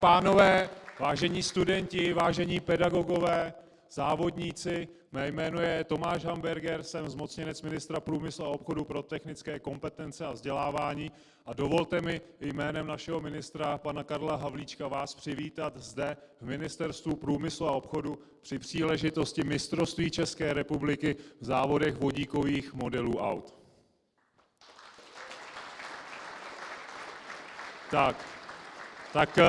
Pánové, vážení studenti, vážení pedagogové, závodníci, mé jméno je Tomáš Hamburger, jsem zmocněnec ministra průmyslu a obchodu pro technické kompetence a vzdělávání a dovolte mi jménem našeho ministra, pana Karla Havlíčka, vás přivítat zde v Ministerstvu průmyslu a obchodu při příležitosti mistrovství České republiky v závodech vodíkových modelů aut. Tak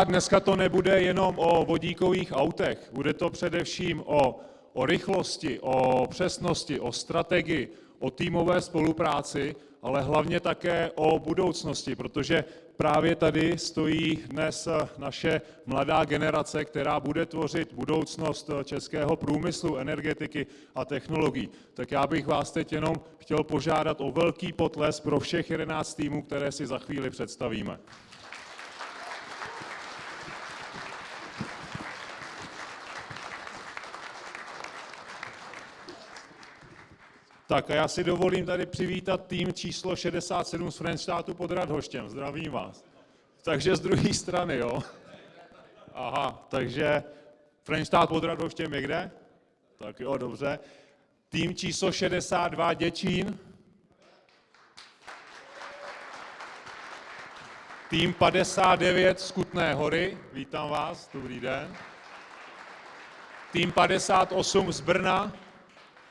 dneska to nebude jenom o vodíkových autech, bude to především o rychlosti, o přesnosti, o strategii, o týmové spolupráci, ale hlavně také o budoucnosti, protože právě tady stojí dnes naše mladá generace, která bude tvořit budoucnost českého průmyslu, energetiky a technologií. Tak já bych vás teď jenom chtěl požádat o velký potlesk pro všech 11 týmů, které si za chvíli představíme. Tak a já si dovolím tady přivítat tým číslo 67 z Frenštátu pod Radhoštěm. Zdravím vás. Takže z druhé strany, jo? Aha, takže Frenštát pod Radhoštěm je kde? Tak jo, dobře. Tým číslo 62 Děčín. Tým 59 z Kutné Hory. Vítám vás, dobrý den. Tým 58 z Brna.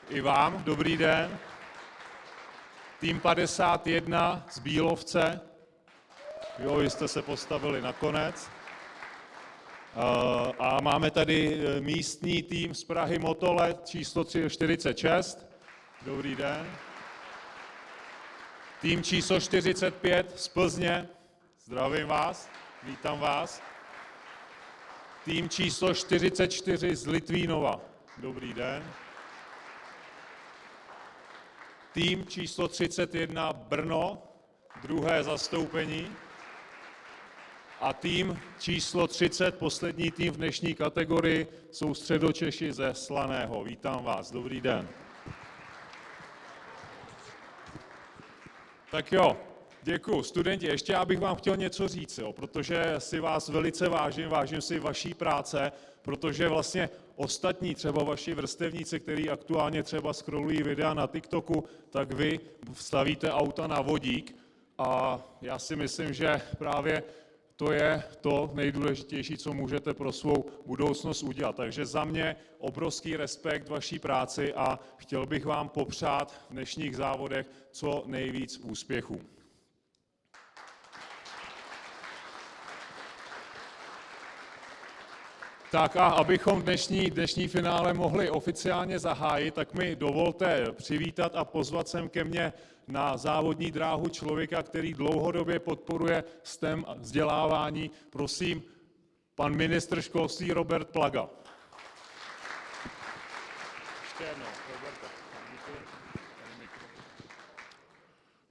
I vám, dobrý den. Tým 51 z Bílovce. Jo, vy jste se postavili nakonec. A máme tady místní tým z Prahy Motole, číslo 46. Dobrý den. Tým číslo 45 z Plzně. Zdravím vás, vítám vás. Tým číslo 44 z Litvínova. Dobrý den. Tým číslo 31 Brno, druhé zastoupení. A tým číslo 30, poslední tým v dnešní kategorii, jsou Středočeši ze Slaného. Vítám vás, dobrý den. Tak jo, děkuju. Studenti, ještě já bych vám chtěl něco říct, jo, protože si vás velice vážím si vaší práce, protože vlastně ostatní, třeba vaši vrstevníci, kteří aktuálně třeba scrollují videa na TikToku, tak vy stavíte auta na vodík a já si myslím, že právě to je to nejdůležitější, co můžete pro svou budoucnost udělat. Takže za mě obrovský respekt vaší práci a chtěl bych vám popřát v dnešních závodech co nejvíc úspěchů. Tak a abychom dnešní finále mohli oficiálně zahájit, tak mi dovolte přivítat a pozvat sem ke mně na závodní dráhu člověka, který dlouhodobě podporuje STEM vzdělávání. Prosím, pan ministr školství Robert Plaga. Ještě jednou, Roberte.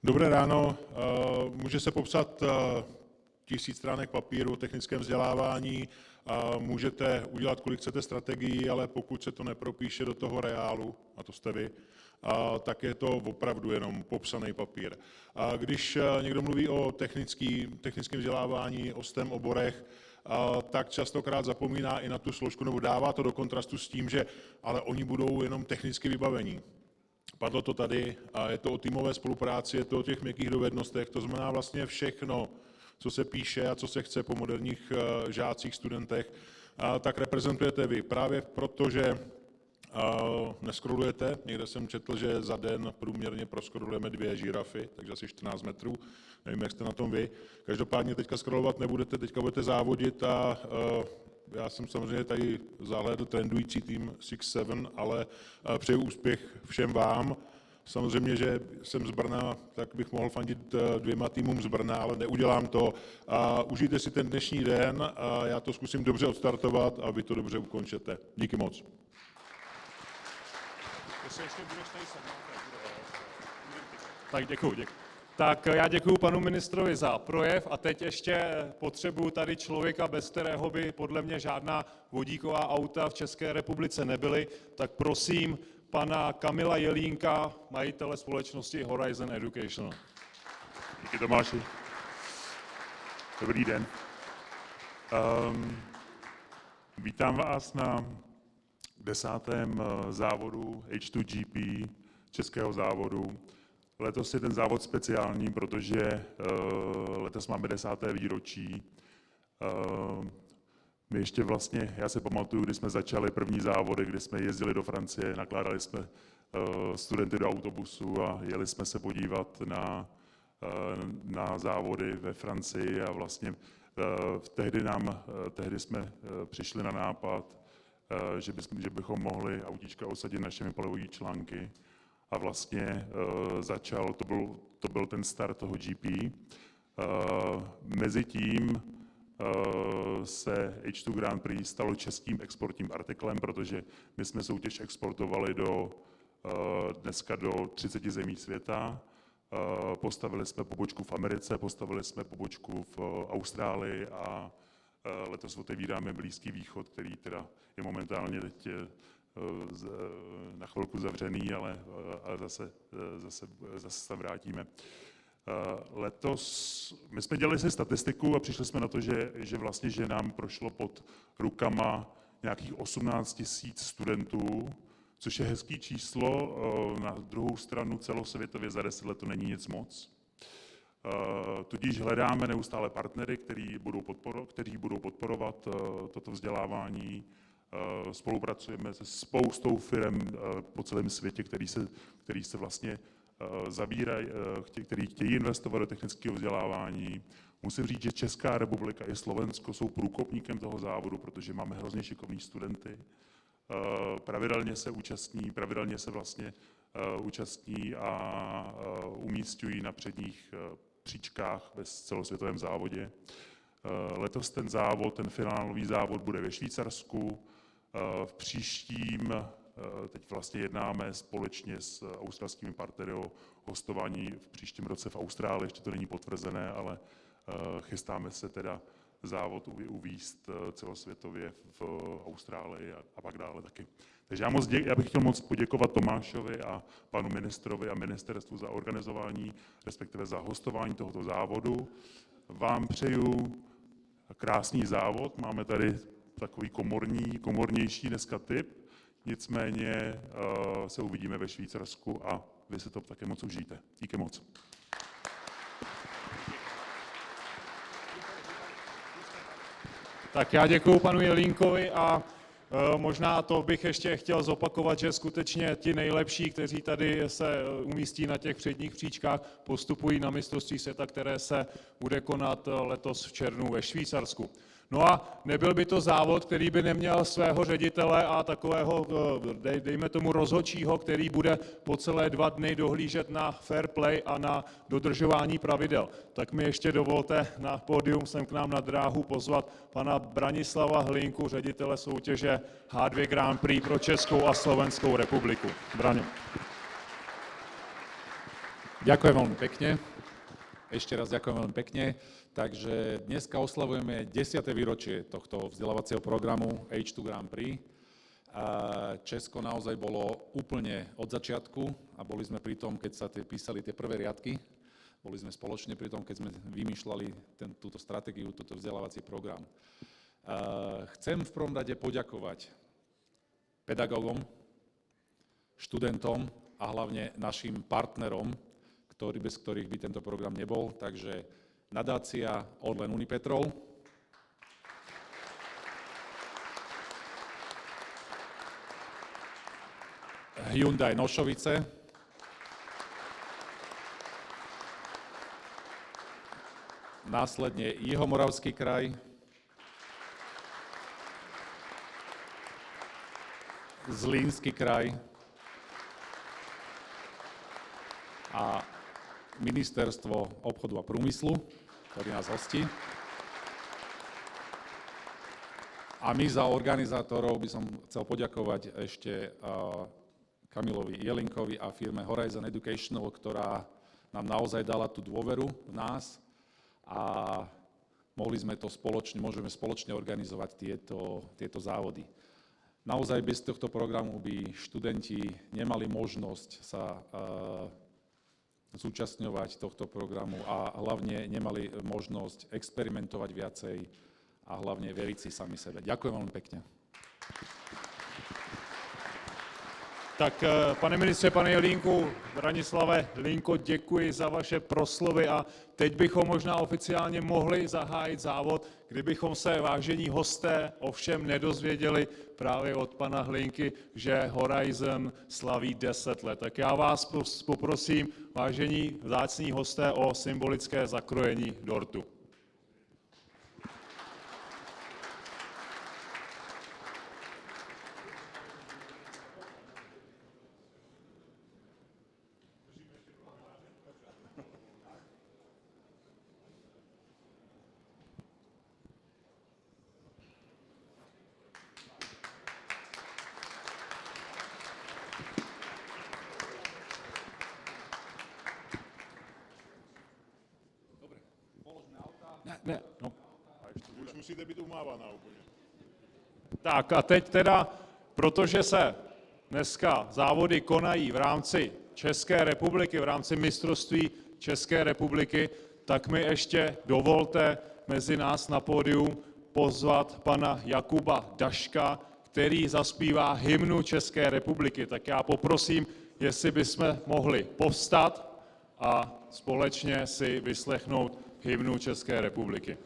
Dobré ráno. Může se popsat 1000 stránek papíru o technickém vzdělávání. Můžete udělat, kolik chcete strategií, ale pokud se to nepropíše do toho reálu, a to jste vy, tak je to opravdu jenom popsaný papír. Když někdo mluví o technickém vzdělávání, o STEM oborech, tak častokrát zapomíná i na tu složku, nebo dává to do kontrastu s tím, že ale oni budou jenom technicky vybavení. Padlo to tady, a je to o týmové spolupráci, je to o těch měkkých dovednostech, to znamená vlastně všechno, co se píše a co se chce po moderních žácích, studentech, tak reprezentujete vy. Právě proto, že neskrolujete, někde jsem četl, že za den průměrně proskrolujeme 2 žirafy, takže asi 14 metrů, nevím, jak jste na tom vy. Každopádně teďka scrollovat nebudete, teďka budete závodit a já jsem samozřejmě tady zahlédl trendující tým 6-7, ale přeju úspěch všem vám. Samozřejmě, že jsem z Brna, tak bych mohl fandit 2 týmům z Brna, ale neudělám to. Užijte si ten dnešní den a já to zkusím dobře odstartovat a vy to dobře ukončete. Díky moc. Tak děkuji. Tak já děkuji panu ministrovi za projev a teď ještě potřebuji tady člověka, bez kterého by podle mě žádná vodíková auta v České republice nebyly, tak prosím pana Kamila Jelínka, majitele společnosti Horizon Educational. Díky Tomáši. Dobrý den. Vítám vás na 10. závodu H2GP českého závodu. Letos je ten závod speciální, protože letos máme 10. výročí. My ještě vlastně, já se pamatuju, kdy jsme začali první závody, kdy jsme jezdili do Francie, nakládali jsme studenty do autobusu a jeli jsme se podívat na závody ve Francii a vlastně tehdy jsme přišli na nápad, že bychom mohli autíčka osadit našimi palivovými články a vlastně to byl ten start toho GP. Mezitím se H2 Grand Prix stalo českým exportním artiklem, protože my jsme soutěž exportovali dneska do 30 zemí světa. Postavili jsme pobočku v Americe, postavili jsme pobočku v Austrálii a letos otevíráme Blízký východ, který teda je momentálně teď na chvilku zavřený, ale zase tam vrátíme. Letos my jsme dělali si statistiku a přišli jsme na to, že nám prošlo pod rukama nějakých 18 000 studentů, což je hezký číslo. Na druhou stranu celosvětově za 10 let to není nic moc. Tudíž hledáme neustále partnery, kteří budou podporovat toto vzdělávání. Spolupracujeme se spoustou firem po celém světě, který se vlastně zabírají, kteří chtějí investovat do technického vzdělávání. Musím říct, že Česká republika i Slovensko jsou průkopníkem toho závodu, protože máme hrozně šikovní studenty. Pravidelně se vlastně účastní a umísťují na předních příčkách ve celosvětovém závodě. Letos ten finálový závod bude ve Švýcarsku. V příštím, teď vlastně jednáme společně s australskými partnery o hostování v příštím roce v Austrálii, ještě to není potvrzené, ale chystáme se teda závod uvést celosvětově v Austrálii a pak dále taky. Takže já bych chtěl moc poděkovat Tomášovi a panu ministrovi a ministerstvu za organizování, respektive za hostování tohoto závodu. Vám přeju krásný závod, máme tady takový komornější dneska typ, nicméně se uvidíme ve Švýcarsku a vy se to také moc užijte. Díky moc. Tak já děkuju panu Jelínkovi a možná to bych ještě chtěl zopakovat, že skutečně ti nejlepší, kteří tady se umístí na těch předních příčkách, postupují na mistrovství světa, které se bude konat letos v červnu ve Švýcarsku. No a nebyl by to závod, který by neměl svého ředitele a takového, dejme tomu, rozhodčího, který bude po celé 2 dny dohlížet na fair play a na dodržování pravidel. Tak mi ještě dovolte na pódium sem k nám na dráhu pozvat pana Branislava Hlinku, ředitele soutěže H2 Grand Prix pro Českou a Slovenskou republiku. Braňo. Ďakujem veľmi pekne. Ešte raz ďakujem veľmi pekne. Takže dneska oslavujeme 10. výročie tohto vzdelávacieho programu H2 Grand Prix. Česko naozaj bolo úplne od začiatku a boli sme pri tom, keď sa písali tie prvé riadky. Boli sme spoločne pri tom, keď sme vymýšľali túto stratégiu, túto vzdelávací program. Chcem v prvom rade poďakovať pedagógom, študentom a hlavne našim partnerom, bez ktorých by tento program nebol. Takže nadácia Orlen Unipetrol, Hyundai Nošovice, následne Jihomoravský kraj, Zlínský kraj a Ministerstvo obchodu a průmyslu, ktorý nás hostí. A my za organizátorov by som chcel poďakovať ešte Kamilovi Jelinkovi a firme Horizon Educational, ktorá nám naozaj dala tú dôveru v nás a môžeme spoločne organizovať tieto závody. Naozaj bez tohto programu by študenti nemali možnosť sa zúčastňovať tohto programu a hlavne nemali možnosť experimentovať viacej a hlavne veriť si sami sebe. Ďakujem veľmi pekne. Tak pane ministře, pane Jelínku, Branislave, Linko, děkuji za vaše proslovy a teď bychom možná oficiálně mohli zahájit závod, kdybychom se, vážení hosté, ovšem nedozvěděli právě od pana Hlinky, že Horizon slaví 10 let. Tak já vás poprosím, vážení vzácní hosté, o symbolické zakrojení dortu. Ne, no. Už musíte být umávaná úplně. Tak a teď teda, protože se dneska závody konají v rámci České republiky, v rámci mistrovství České republiky, tak mi ještě dovolte mezi nás na pódium pozvat pana Jakuba Daška, který zaspívá hymnu České republiky. Tak já poprosím, jestli bychom mohli povstat a společně si vyslechnout hymnu České republiky.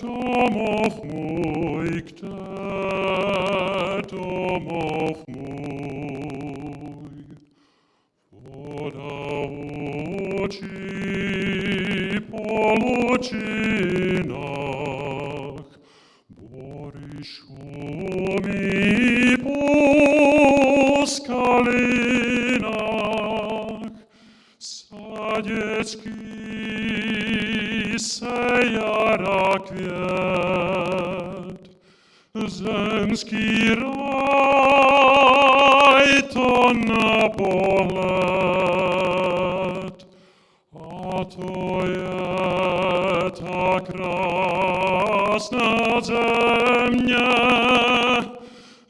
Domov můj, kde domov můj, voda očí po lučinách, bory šumí po skalinách, saděcký se jara květ, zemský raj to na pohled. A to je ta krásná země,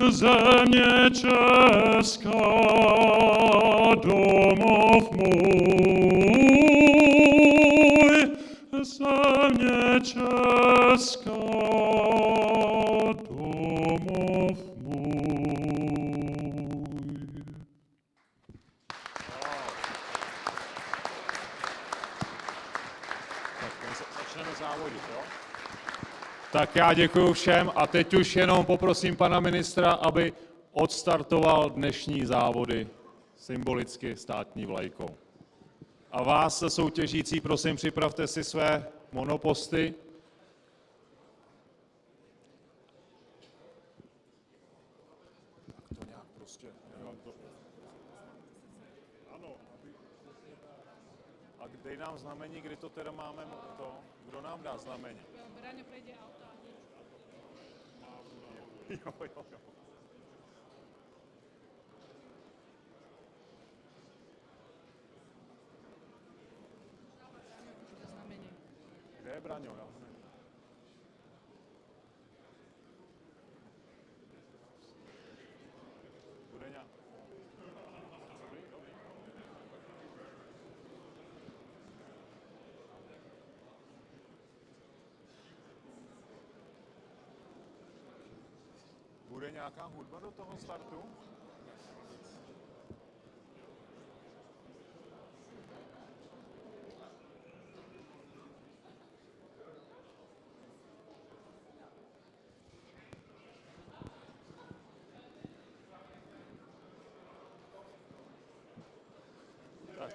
země česká, domov můj, země česká, domov můj. Začneme závodit, jo? Tak já děkuji všem a teď už jenom poprosím pana ministra, aby odstartoval dnešní závody symbolicky státní vlajkou. A vás, soutěžící, prosím, připravte si své monoposty. To nějak prostě, ano. A dej nám znamení, kdy to teda máme, kdo nám dá znamení? Braňo prejde auta. Jo. Kde je Braňo? Bude nějak. Bude nějaká hudba do toho startu? Tak,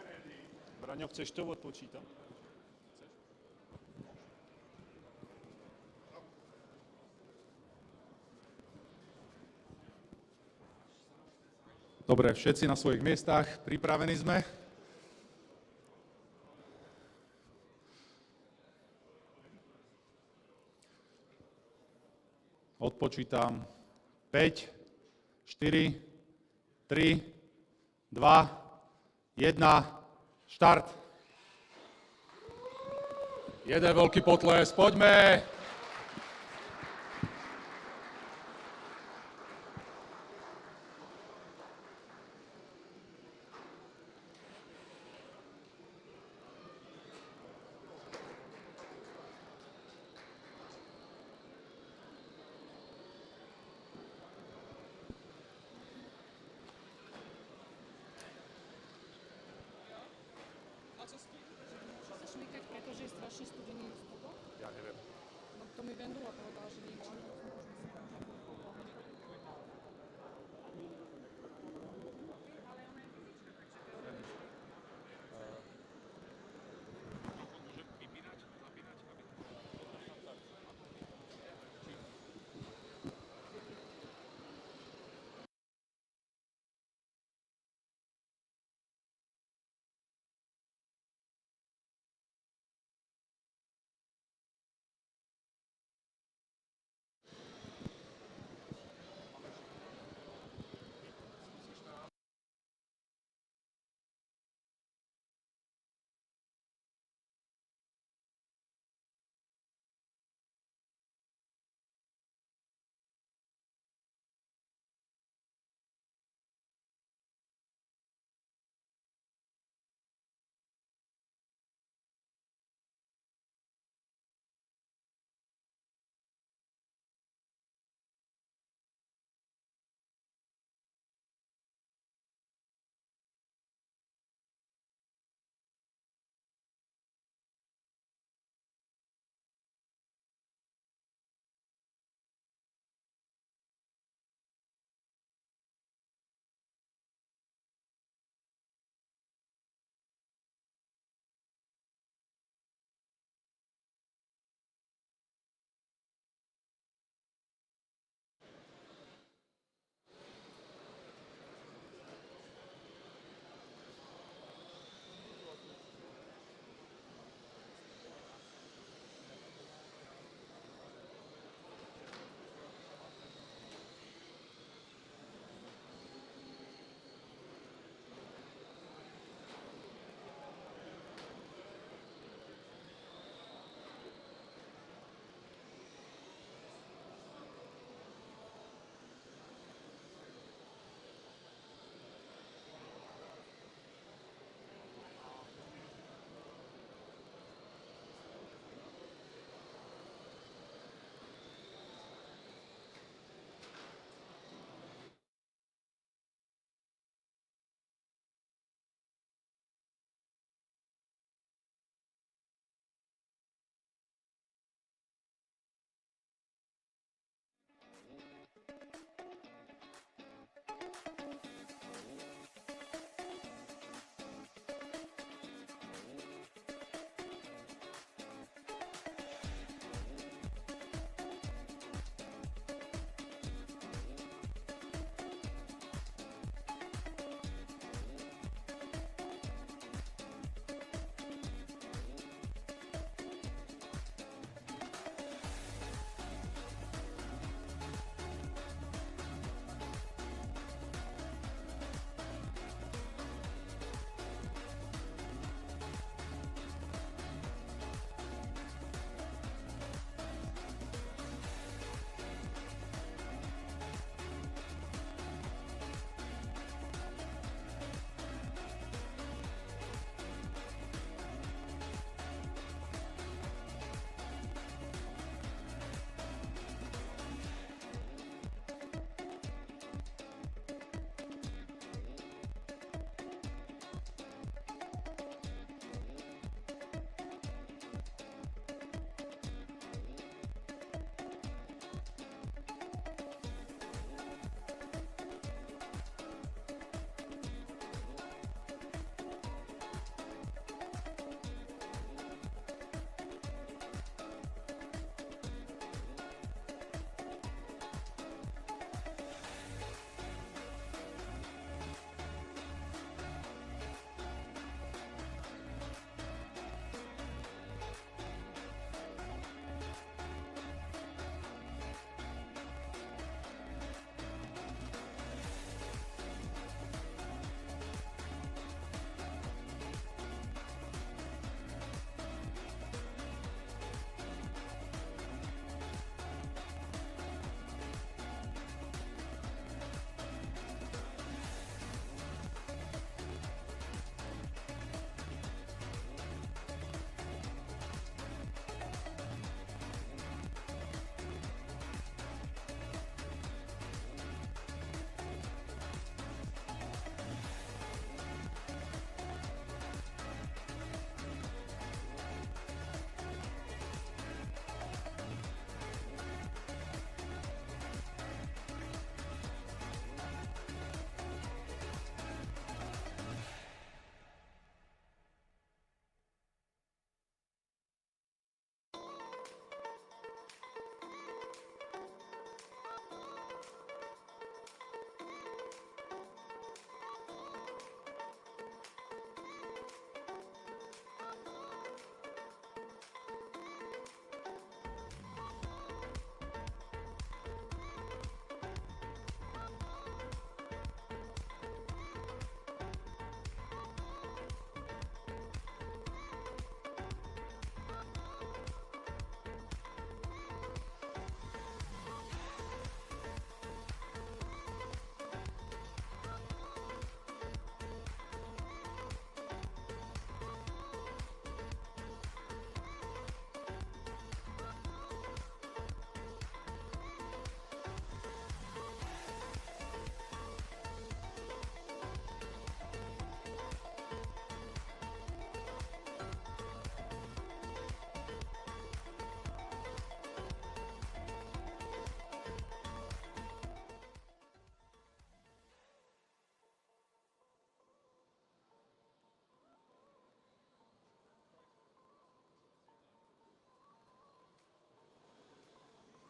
Braňo, chceš to odpočítat? Dobre, všetci na svojich miestach, pripravení sme. Odpočítam 5, 4, 3, 2, 1, štart. Jeden veľký potles, poďme! agendu a povedala, že niečo.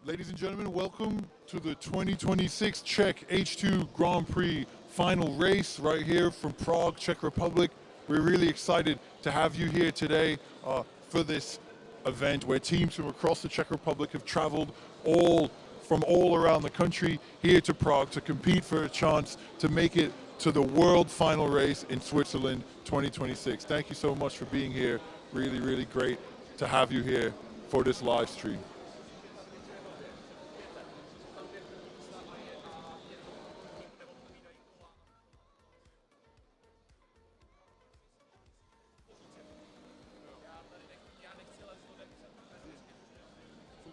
Ladies and gentlemen, welcome to the 2026 Czech H2 Grand Prix final race right here from Prague, Czech Republic. We're really excited to have you here today for this event where teams from across the Czech Republic have traveled from all around the country here to Prague to compete for a chance to make it to the world final race in Switzerland 2026. Thank you so much for being here. Really, really great to have you here for this live stream.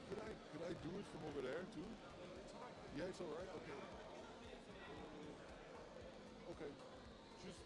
Could I do it from over there too? Yeah, it's all right. Okay. Okay. Just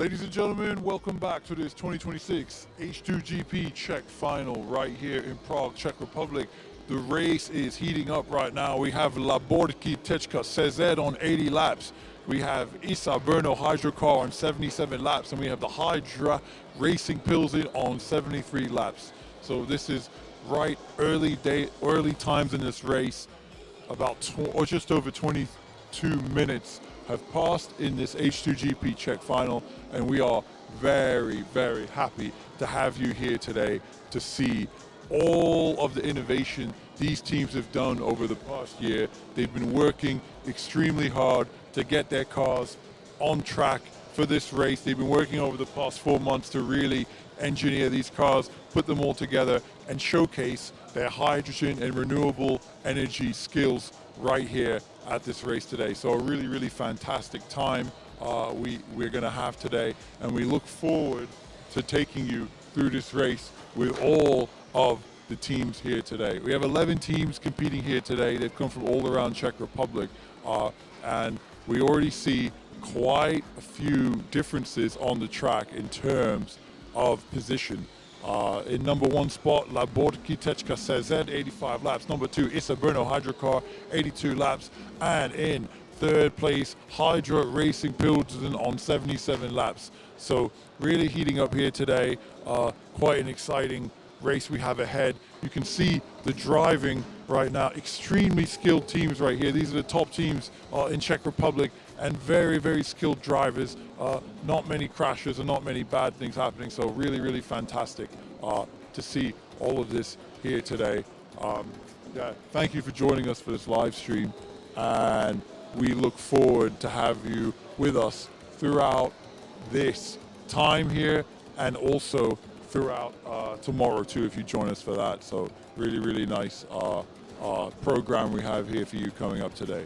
Ladies and gentlemen, welcome back to this 2026 H2GP Czech Final right here in Prague, Czech Republic. The race is heating up right now. We have Leaderboard CZ on 80 laps. We have Isa Brno Hydrocar on 77 laps, and we have the Hydra Racing Pilsen on 73 laps. So this is right early times in this race. About just over 22 minutes have passed in this H2GP Czech Final, and we are very, very happy to have you here today to see all of the innovation these teams have done over the past year. They've been working extremely hard to get their cars on track for this race. They've been working over the past 4 months to really engineer these cars, put them all together, and showcase their hydrogen and renewable energy skills right here at this race today. So a really, really fantastic time we're going to have today, and we look forward to taking you through this race with all of the teams here today. We have 11 teams competing here today. They've come from all around Czech Republic, and we already see quite a few differences on the track in terms of position. In number 1 spot, Leaderboard CZ, 85 laps. Number 2, Isa Brno Hydrocar, 82 laps. And in 3rd place, Hydra Racing Pilsen on 77 laps. So really heating up here today. Quite an exciting race we have ahead. You can see the driving right now. Extremely skilled teams right here. These are the top teams in Czech Republic, and very, very skilled drivers. Not many crashes and not many bad things happening. So really, really fantastic to see all of this here today. Thank you for joining us for this live stream, and we look forward to have you with us throughout this time here, and also throughout tomorrow too, if you join us for that. So really, really nice program we have here for you coming up today.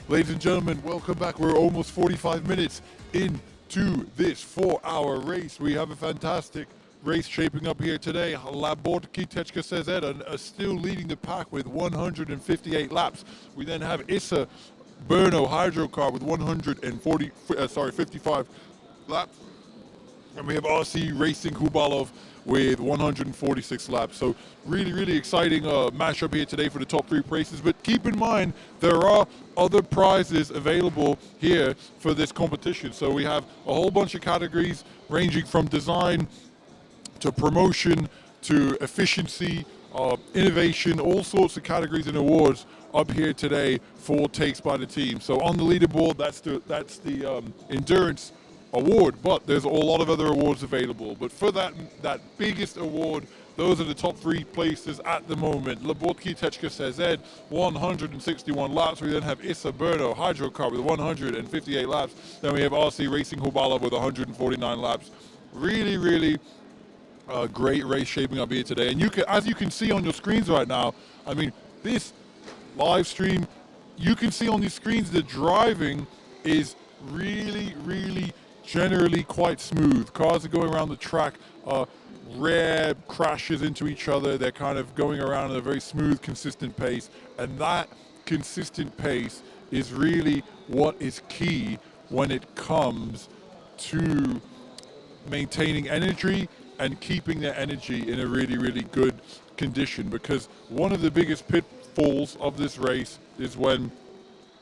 Ladies and gentlemen, welcome back. We're almost 45 minutes into this 4-hour race. We have a fantastic race shaping up here today. Leaderboard CZ are still leading the pack with 158 laps. We then have Issa Berno Hydrocar with 55 laps. And we have RC Racing Hubalov with 146 laps. So really, really exciting matchup here today for the top 3 races. But keep in mind, there are other prizes available here for this competition. So we have a whole bunch of categories ranging from design to promotion to efficiency, innovation, all sorts of categories and awards up here today for takes by the team. So on the leaderboard, that's the endurance award, but there's a lot of other awards available. But for that biggest award, those are the top 3 places at the moment. Leaderboard CZ, 161 laps. We then have Issa Berno Hydrocar with 158 laps. Then we have RC Racing Hubala with 149 laps. Really, really great race shaping up here today. And as you can see on your screens right now, I mean, this live stream, you can see on these screens the driving is really, really generally quite smooth. Cars are going around the track, rare crashes into each other. They're kind of going around at a very smooth, consistent pace. And that consistent pace is really what is key when it comes to maintaining energy and keeping their energy in a really, really good condition. Because one of the biggest pitfalls of this race is when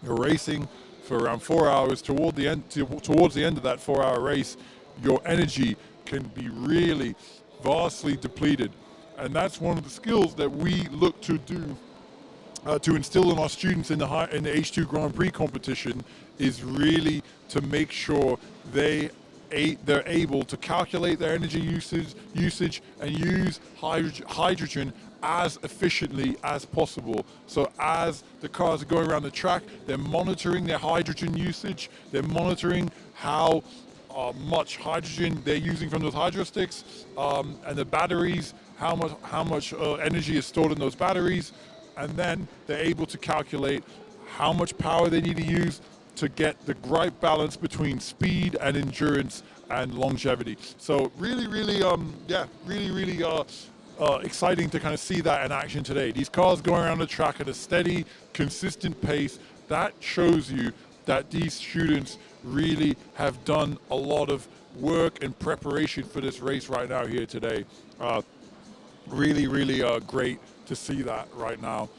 you're racing for around 4 hours, towards the end of that 4-hour race, your energy can be really vastly depleted. And that's one of the skills that we look to do to instill in our students in the H2 Grand Prix competition, is really to make sure they're able to calculate their energy usage and use hydrogen as efficiently as possible. So as the cars are going around the track, they're monitoring their hydrogen usage, they're monitoring how much hydrogen they're using from those hydro sticks, and the batteries, how much energy is stored in those batteries, and then they're able to calculate how much power they need to use to get the right balance between speed and endurance and longevity. So really, really, exciting to kind of see that in action today. These cars going around the track at a steady, consistent pace, that shows you that these students really have done a lot of work and preparation for this race right now here today. Really, really great to see that right now.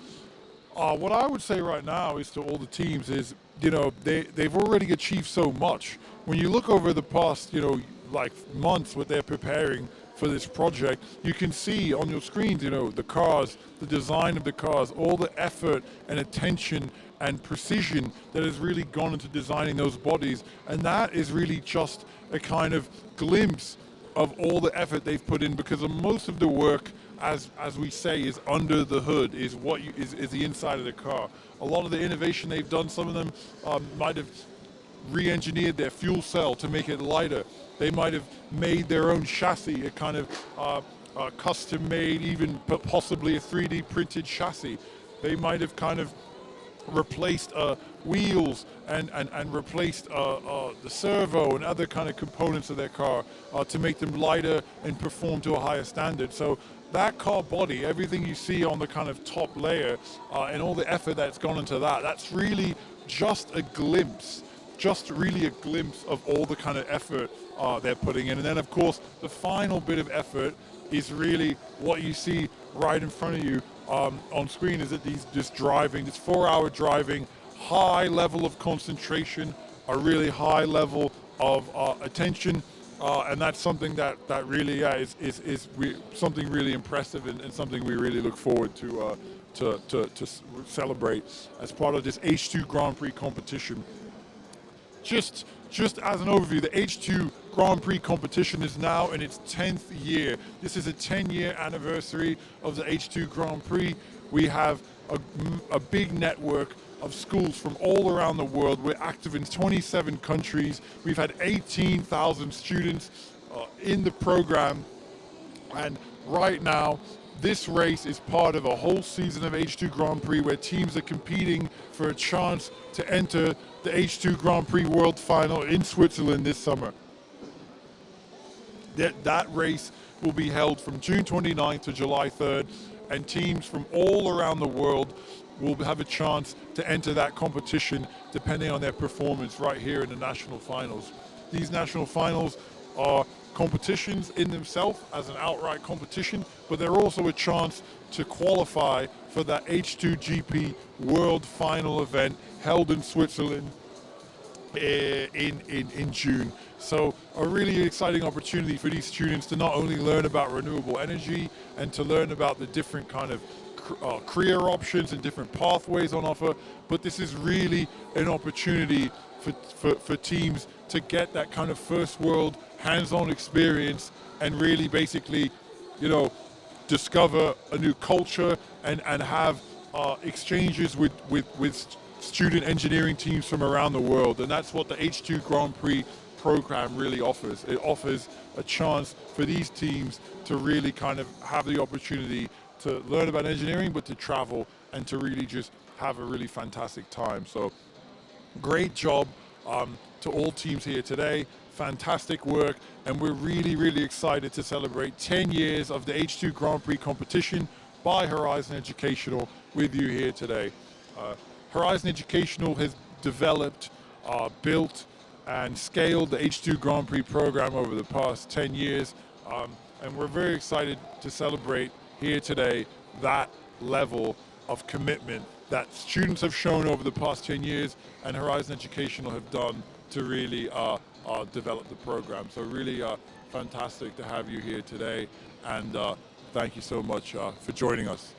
What I would say right now is to all the teams is, you know, they've already achieved so much. When you look over the past, like months what they're preparing for this project, you can see on your screens, the cars, the design of the cars, all the effort and attention and precision that has really gone into designing those bodies. And that is really just a kind of glimpse of all the effort they've put in, because most of the work, as we say, is under the hood, is what is the inside of the car. A lot of the innovation they've done, some of them might have re-engineered their fuel cell to make it lighter. They might have made their own chassis, a kind of custom-made, even possibly a 3D printed chassis. They might have kind of replaced wheels and replaced the servo and other kind of components of their car to make them lighter and perform to a higher standard. So that car body, everything you see on the kind of top layer and all the effort that's gone into that, that's really just a glimpse, of all the kind of effort they're putting in. And then of course the final bit of effort is really what you see right in front of you on screen, is that this 4-hour driving, high level of concentration, a really high level of attention, and that's something that really is something really impressive and something we really look forward to celebrate as part of this H2 Grand Prix competition. Just as an overview, the H2 Grand Prix competition is now in its 10th year. This is a 10-year anniversary of the H2 Grand Prix. We have a big network of schools from all around the world. We're active in 27 countries. We've had 18,000 students in the program. And right now, this race is part of a whole season of H2 Grand Prix where teams are competing for a chance to enter the H2 Grand Prix World Final in Switzerland this summer. That race will be held from June 29th to July 3rd, and teams from all around the world will have a chance to enter that competition depending on their performance right here in the national finals. These national finals are competitions in themselves as an outright competition, but they're also a chance to qualify for that H2GP World Final event held in Switzerland in June. So a really exciting opportunity for these students to not only learn about renewable energy and to learn about the different kind of career options and different pathways on offer, but this is really an opportunity for teams to get that kind of first world hands-on experience and really basically, you know, discover a new culture and have exchanges with student engineering teams from around the world. And that's what the H2 Grand Prix program really offers. It offers a chance for these teams to really kind of have the opportunity to learn about engineering, but to travel and to really just have a really fantastic time. So great job to all teams here today. Fantastic work, and we're really excited to celebrate 10 years of the H2 Grand Prix competition by Horizon Educational with you here today. Horizon Educational has developed, built, and scaled the H2 Grand Prix program over the past 10 years, and we're very excited to celebrate here today that level of commitment that students have shown over the past 10 years and Horizon Educational have done to really develop the program. So really fantastic to have you here today, and thank you so much for joining us.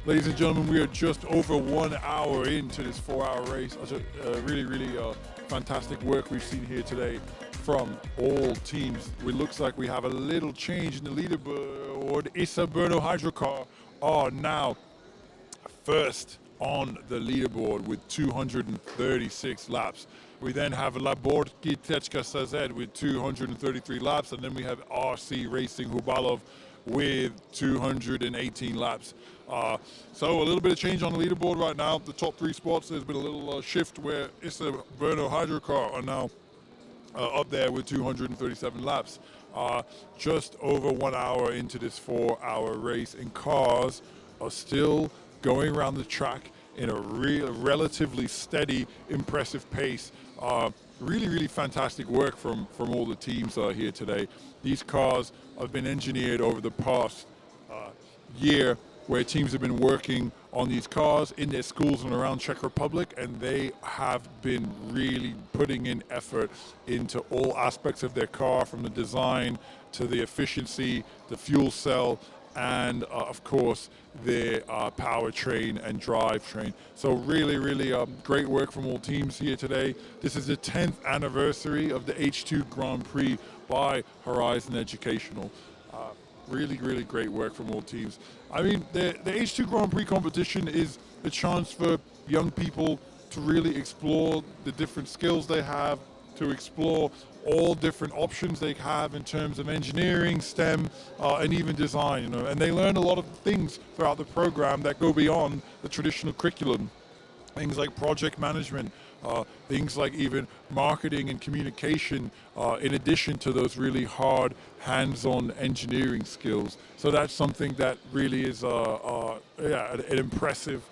Ladies and gentlemen, we are just over 1 hour into this 4-hour race. Really fantastic work we've seen here today from all teams. It looks like we have a little change in the leaderboard. Issa Berno Hydrocar are now first on the leaderboard with 236 laps. We then have Leaderboard Kitechka Sazed with 233 laps, and then we have RC Racing Hubalov with 218 laps. So a little bit of change on the leaderboard right now. The top 3 spots, there's been a little shift where Issa Berno Hydrocar are now up there with 237 laps. Just over 1 hour into this 4-hour race, and cars are still going around the track in a relatively steady, impressive pace. Really fantastic work from all the teams here today. These cars have been engineered over the past year, where teams have been working on these cars in their schools and around Czech Republic, and they have been really putting in effort into all aspects of their car, from the design to the efficiency, the fuel cell, and of course their powertrain and drivetrain. So really great work from all teams here today. This is the 10th anniversary of the H2 Grand Prix by Horizon Educational. Really great work from all teams. I mean, the H2 Grand Prix competition is a chance for young people to really explore the different skills they have, to explore all different options they have in terms of engineering, STEM, and even design. You know, and they learn a lot of things throughout the program that go beyond the traditional curriculum. Things like project management, things like even marketing and communication, in addition to those really hard hands-on engineering skills. So that's something that really is an impressive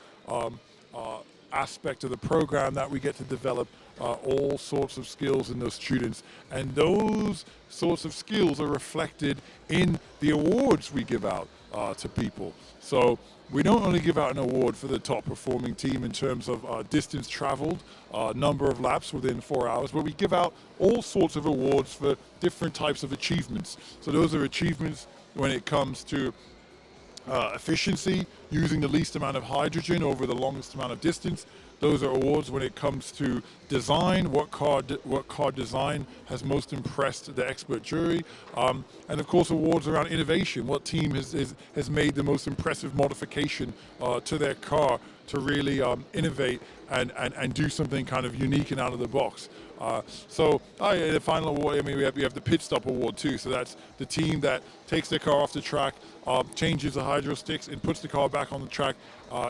aspect of the program, that we get to develop all sorts of skills in those students. And those sorts of skills are reflected in the awards we give out to people. So we don't only give out an award for the top performing team in terms of distance traveled, number of laps within 4 hours, but we give out all sorts of awards for different types of achievements. So those are achievements when it comes to efficiency, using the least amount of hydrogen over the longest amount of distance, Those are awards when it comes to design, what car design has most impressed the expert jury, and of course awards around innovation. What team has made the most impressive modification to their car to really innovate and do something kind of unique and out of the box. The final award, I mean, we have the pit stop award too. So that's the team that takes their car off the track, changes the hydro sticks, and puts the car back on the track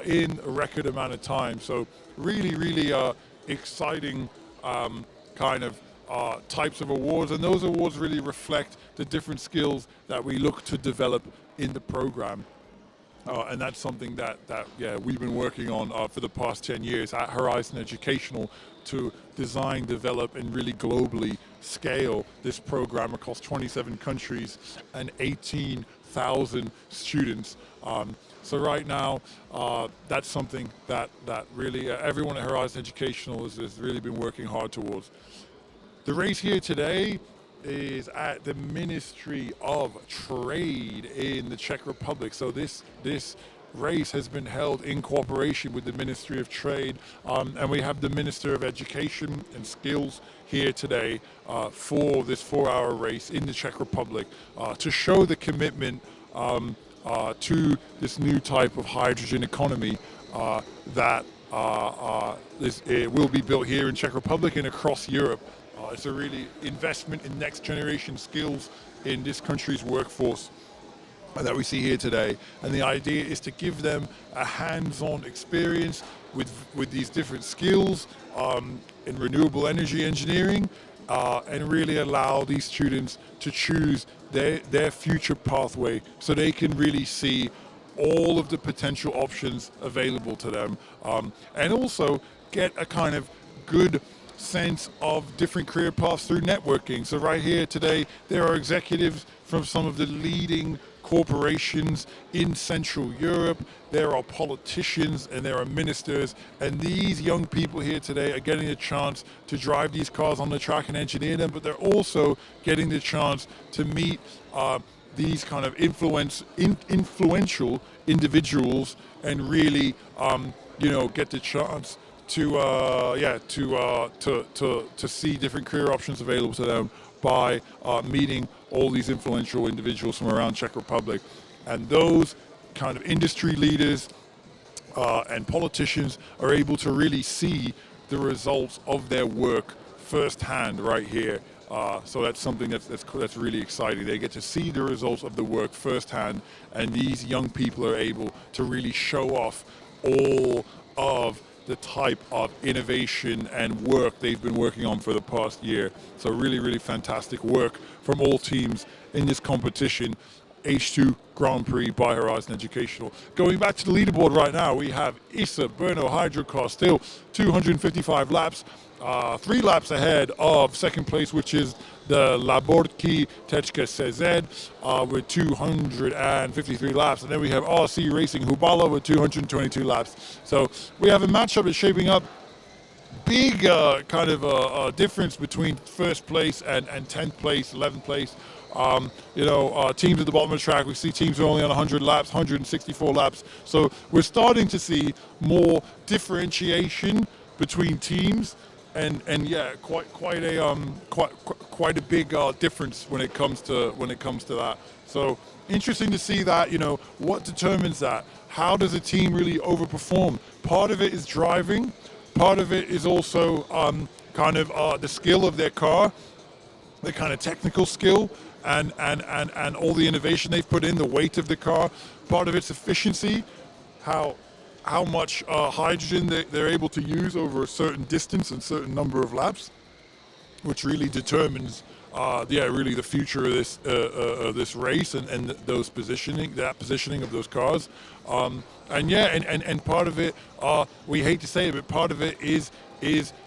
in a record amount of time. So really exciting kind of types of awards, and those awards really reflect the different skills that we look to develop in the program. And that's something that we've been working on for the past 10 years at Horizon Educational to design, develop, and really globally scale this program across 27 countries and 18,000 students. So right now, that's something that really everyone at Horizon Educational has really been working hard towards. The race here today is at the Ministry of Trade in the Czech Republic. So this race has been held in cooperation with the Ministry of Trade, and we have the Minister of Education and Skills here today for this 4-hour race in the Czech Republic to show the commitment to this new type of hydrogen economy that will be built here in Czech Republic and across Europe. It's a really investment in next generation skills in this country's workforce that we see here today. And the idea is to give them a hands-on experience with these different skills in renewable energy engineering and really allow these students to choose their future pathway so they can really see all of the potential options available to them, and also get a kind of good sense of different career paths through networking. So right here today, there are executives from some of the leading corporations in Central Europe. There are politicians and there are ministers, and these young people here today are getting a chance to drive these cars on the track and engineer them, but they're also getting the chance to meet these kind of influential individuals and really get the chance to see different career options available to them by meeting all these influential individuals from around Czech Republic. And those kind of industry leaders and politicians are able to really see the results of their work firsthand right here. So that's something that's really exciting. They get to see the results of the work firsthand, and these young people are able to really show off all of the type of innovation and work they've been working on for the past year. So really fantastic work from all teams in this competition. H2 Grand Prix by Horizon Educational. Going back to the leaderboard right now, we have Issa Brno Hydrocar still 255 laps, 3 laps ahead of second place, which is the Leaderboard CZ with 253 laps. And then we have RC Racing Hubala with 222 laps. So we have a matchup that's shaping up. Big kind of a difference between first place and 10th place, 11th place. Teams at the bottom of the track, we see teams are only on 100 laps, 164 laps. So we're starting to see more differentiation between teams, and quite a big difference when it comes to that. So interesting to see that. What determines that? How does a team really overperform? Part of it is driving. Part of it is also the skill of their car, the kind of technical skill, and all the innovation they've put in, the weight of the car. Part of it's efficiency, how much hydrogen they're able to use over a certain distance and certain number of laps, which really determines really the future of this race and those positioning of those cars. And part of it, we hate to say it, but part of it is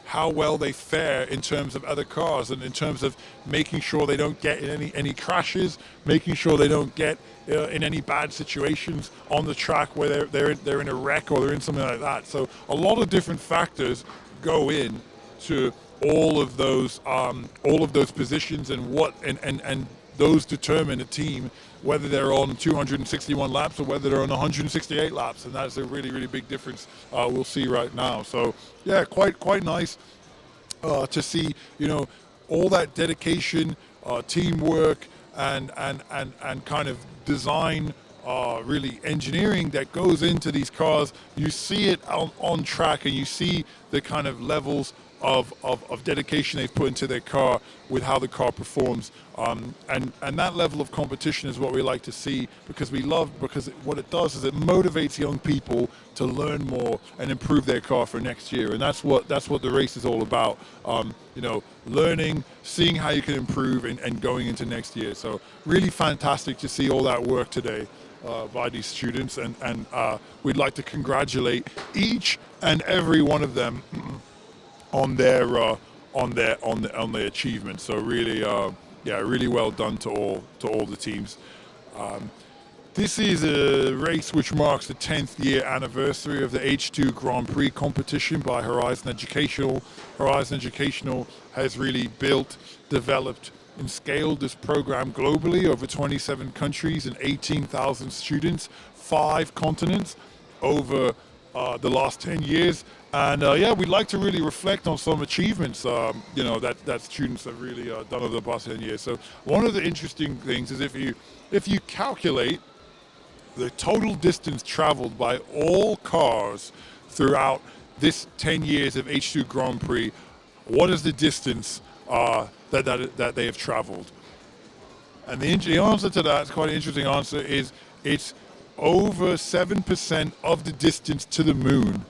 how well they fare in terms of other cars and in terms of making sure they don't get in any crashes, making sure they don't get in any bad situations on the track where they're in a wreck or they're in something like that. So a lot of different factors go in to all of those positions, and those determine a team whether they're on 261 laps or whether they're on 168 laps, and that's a really, really big difference we'll see right now. So yeah, quite nice to see, all that dedication, teamwork, and kind of design, really engineering that goes into these cars. You see it on track, and you see the kind of levels of dedication they've put into their car with how the car performs. And that level of competition is what we like to see, because what it does is it motivates young people to learn more and improve their car for next year. And that's what the race is all about. Learning, seeing how you can improve, and going into next year. So really fantastic to see all that work today by these students, and we'd like to congratulate each and every one of them on their achievements. So really, really well done to all the teams. This is a race which marks the 10th year anniversary of the H2 Grand Prix competition by Horizon Educational. Horizon Educational has really built, developed, and scaled this program globally over 27 countries and 18,000 students, 5 continents over the last 10 years. And we'd like to really reflect on some achievements, that students have really done over the past 10 years. So one of the interesting things is if you calculate the total distance traveled by all cars throughout this 10 years of H2 Grand Prix, what is the distance that they have traveled? And the answer to that, it's quite an interesting answer, is it's over 7% of the distance to the moon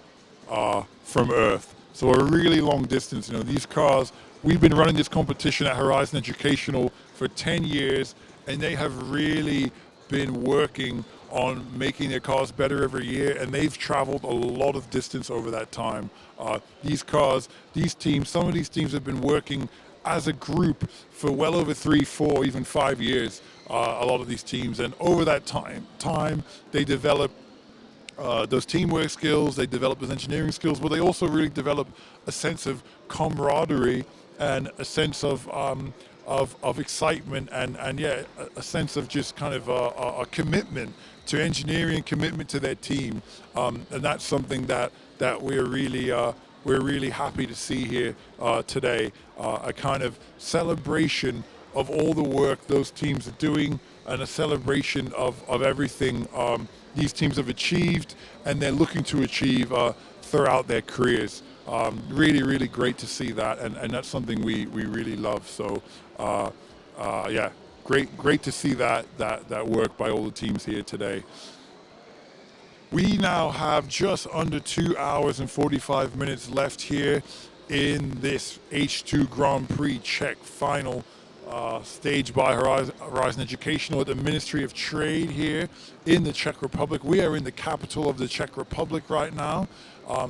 from Earth. So a really long distance. These cars, we've been running this competition at Horizon Educational for 10 years, and they have really been working on making their cars better every year, and they've traveled a lot of distance over that time. These cars, some of these teams have been working as a group for well over 3, 4, even 5 years, a lot of these teams. And over that time they develop those teamwork skills, they develop those engineering skills, but they also really develop a sense of camaraderie and a sense of excitement, and a sense of just kind of a commitment to engineering, commitment to their team, and that's something that we're really happy to see here today. A kind of celebration of all the work those teams are doing, and a celebration of everything these teams have achieved and they're looking to achieve throughout their careers. Really, really great to see that, and that's something we really love. So great to see that work by all the teams here today. We now have just under 2 hours and 45 minutes left here in this H2 Grand Prix Czech final, staged by Horizon Educational at the Ministry of Trade here in the Czech Republic. We are in the capital of the Czech Republic right now,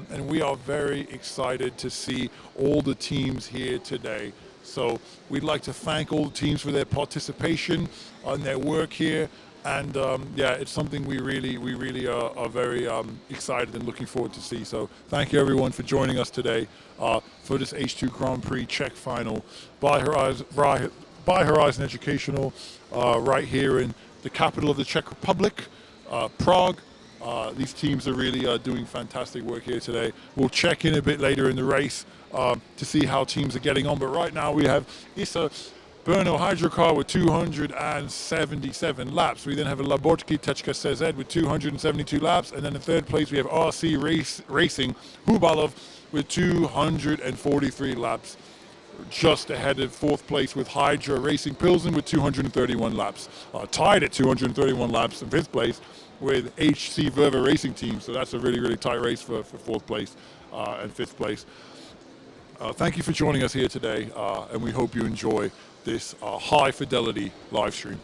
and we are very excited to see all the teams here today. So we'd like to thank all the teams for their participation and their work here. And it's something we really are very excited and looking forward to see. So thank you everyone for joining us today for this H2 Grand Prix Czech final by Horizon Educational right here in the capital of the Czech Republic, Prague. These teams are really doing fantastic work here today. We'll check in a bit later in the race to see how teams are getting on. But right now we have Isa Brno Hydrocar with 277 laps. We then have a Leaderboard H2GP with 272 laps. And then in third place we have RC Racing Hubalov with 243 laps. Just ahead of fourth place with Hydra Racing Pilsen with 231 laps. Tied at 231 laps in fifth place with HC Verva Racing Team. So that's a really, really tight race for fourth place and fifth place. Thank you for joining us here today, and we hope you enjoy this high fidelity live stream.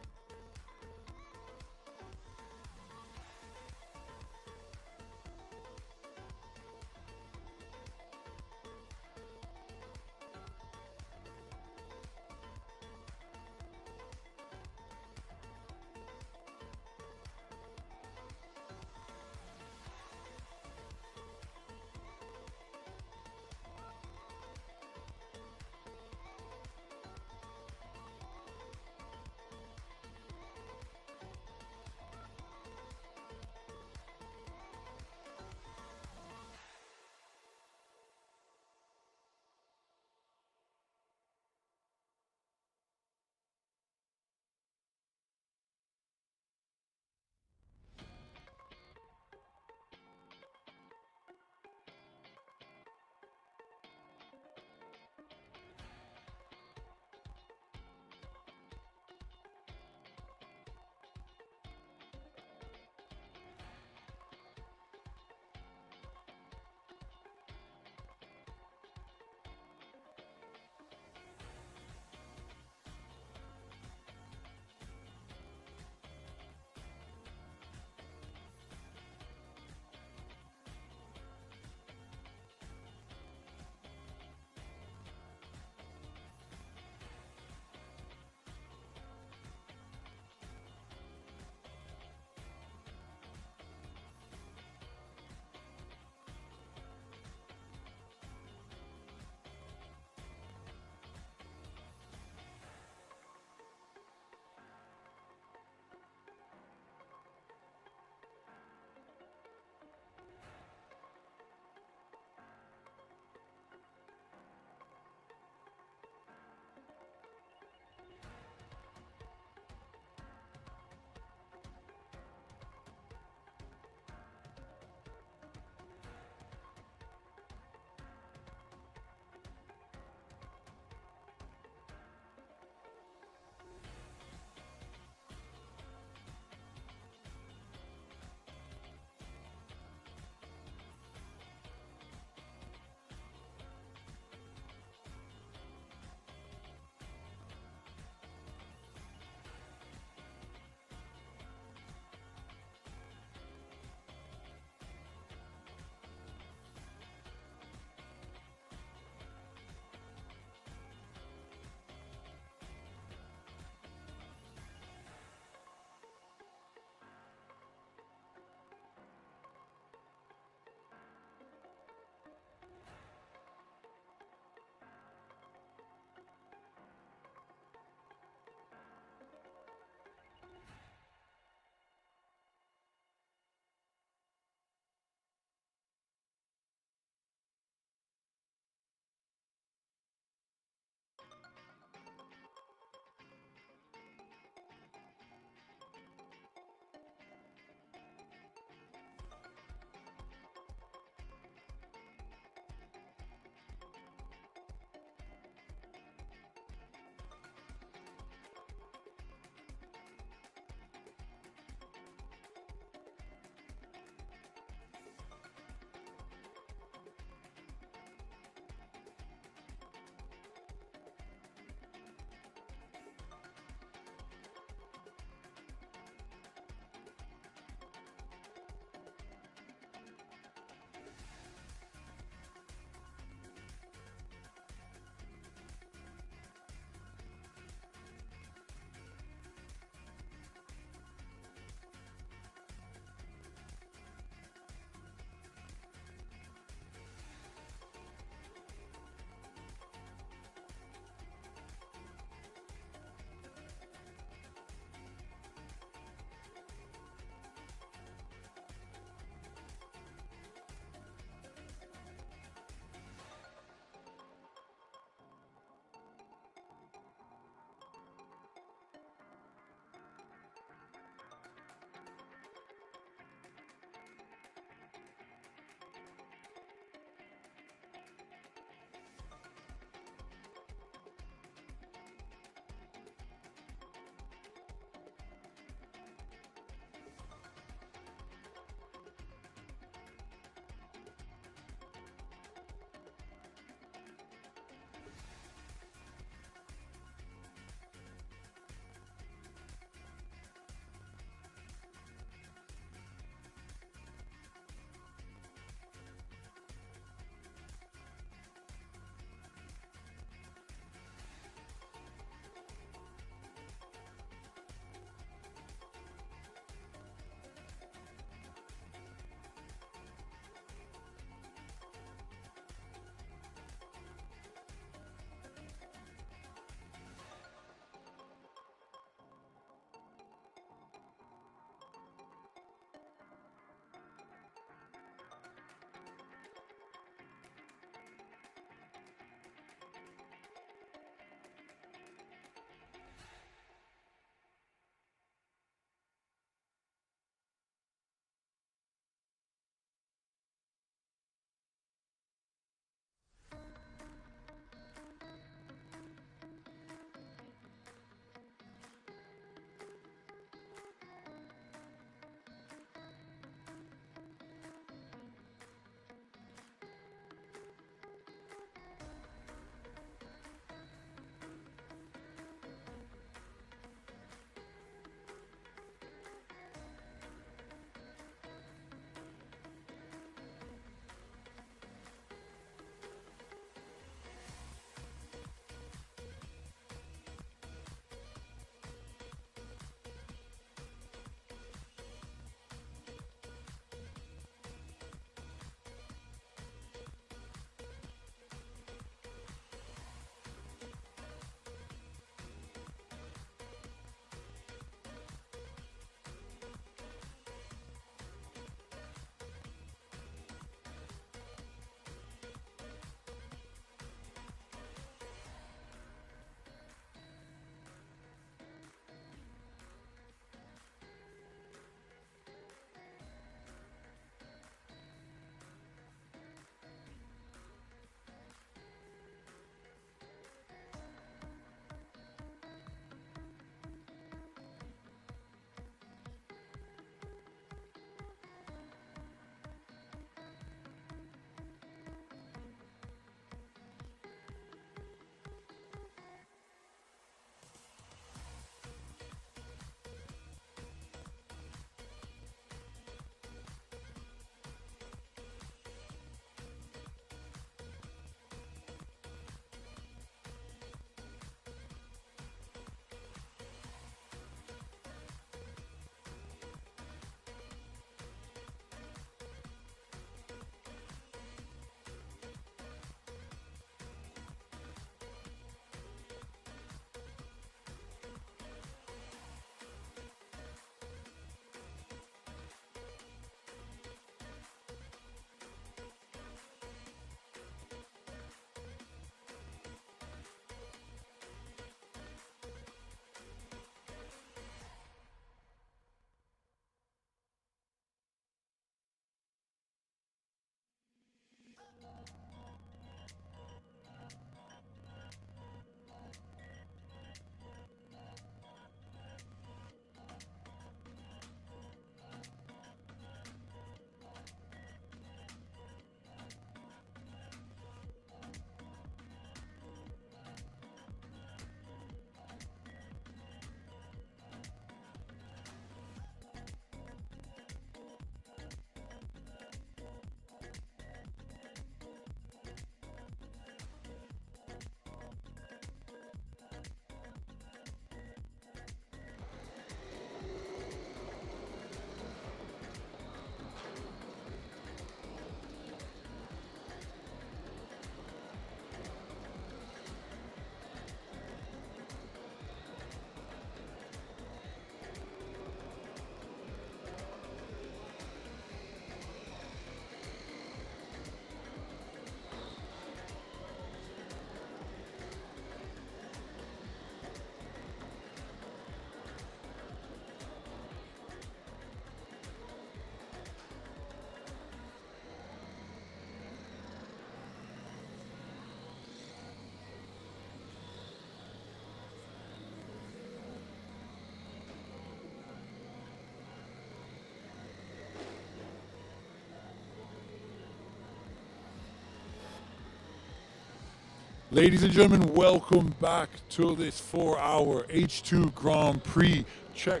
Ladies and gentlemen, welcome back to this 4-hour H2 Grand Prix Czech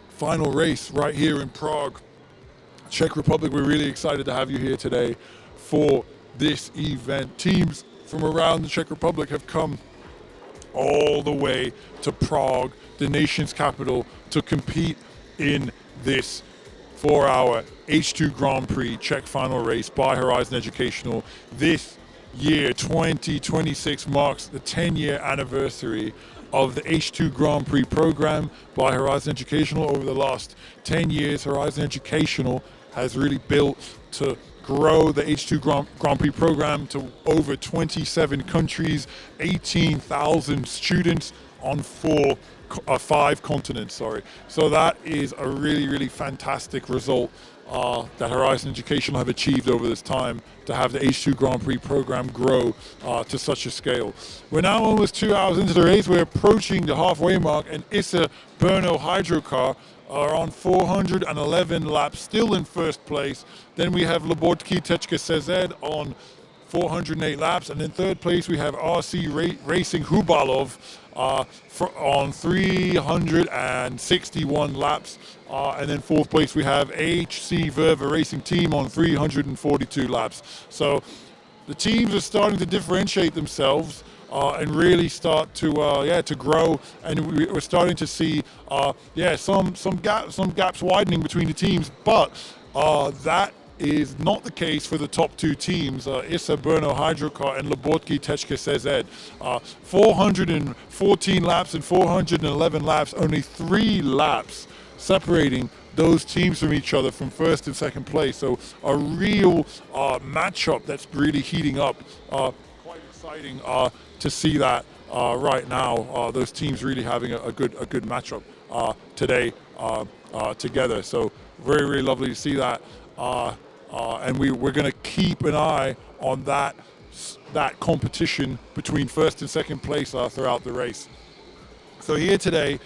final race right here in Prague, Czech Republic. We're really excited to have you here today for this event. Teams from around the Czech Republic have come all the way to Prague, the nation's capital, to compete in this 4-hour H2 Grand Prix Czech final race by Horizon Educational. This year, 2026, marks the 10-year anniversary of the H2 Grand Prix program by Horizon Educational. Over the last 10 years, Horizon Educational has really built to grow the H2 Grand Prix program to over 27 countries, 18,000 students on 5 continents, So that is a really, really fantastic result that Horizon Educational have achieved over this time to have the H2 Grand Prix program grow to such a scale. We're now almost 2 hours into the race. We're approaching the halfway mark, and Issa Brno Hydrocar are on 411 laps, still in first place. Then we have Leaderboard CZ on 408 laps, and in third place we have RC Racing Hubalov on 361 laps. And then fourth place we have H2GP Racing Team on 342 laps. So the teams are starting to differentiate themselves and really start to grow, and we're starting to see some gaps widening between the teams, but that is not the case for the top 2 teams, Issa Brno Hydrocar and Leaderboard CZ. 414 laps and 411 laps, only 3 laps separating those teams from each other from first and second place. So a real matchup that's really heating up. Quite exciting to see that right now. Those teams really having a good matchup today together. So very, very lovely to see that. And we're going to keep an eye on that competition between first and second place throughout the race. So here today,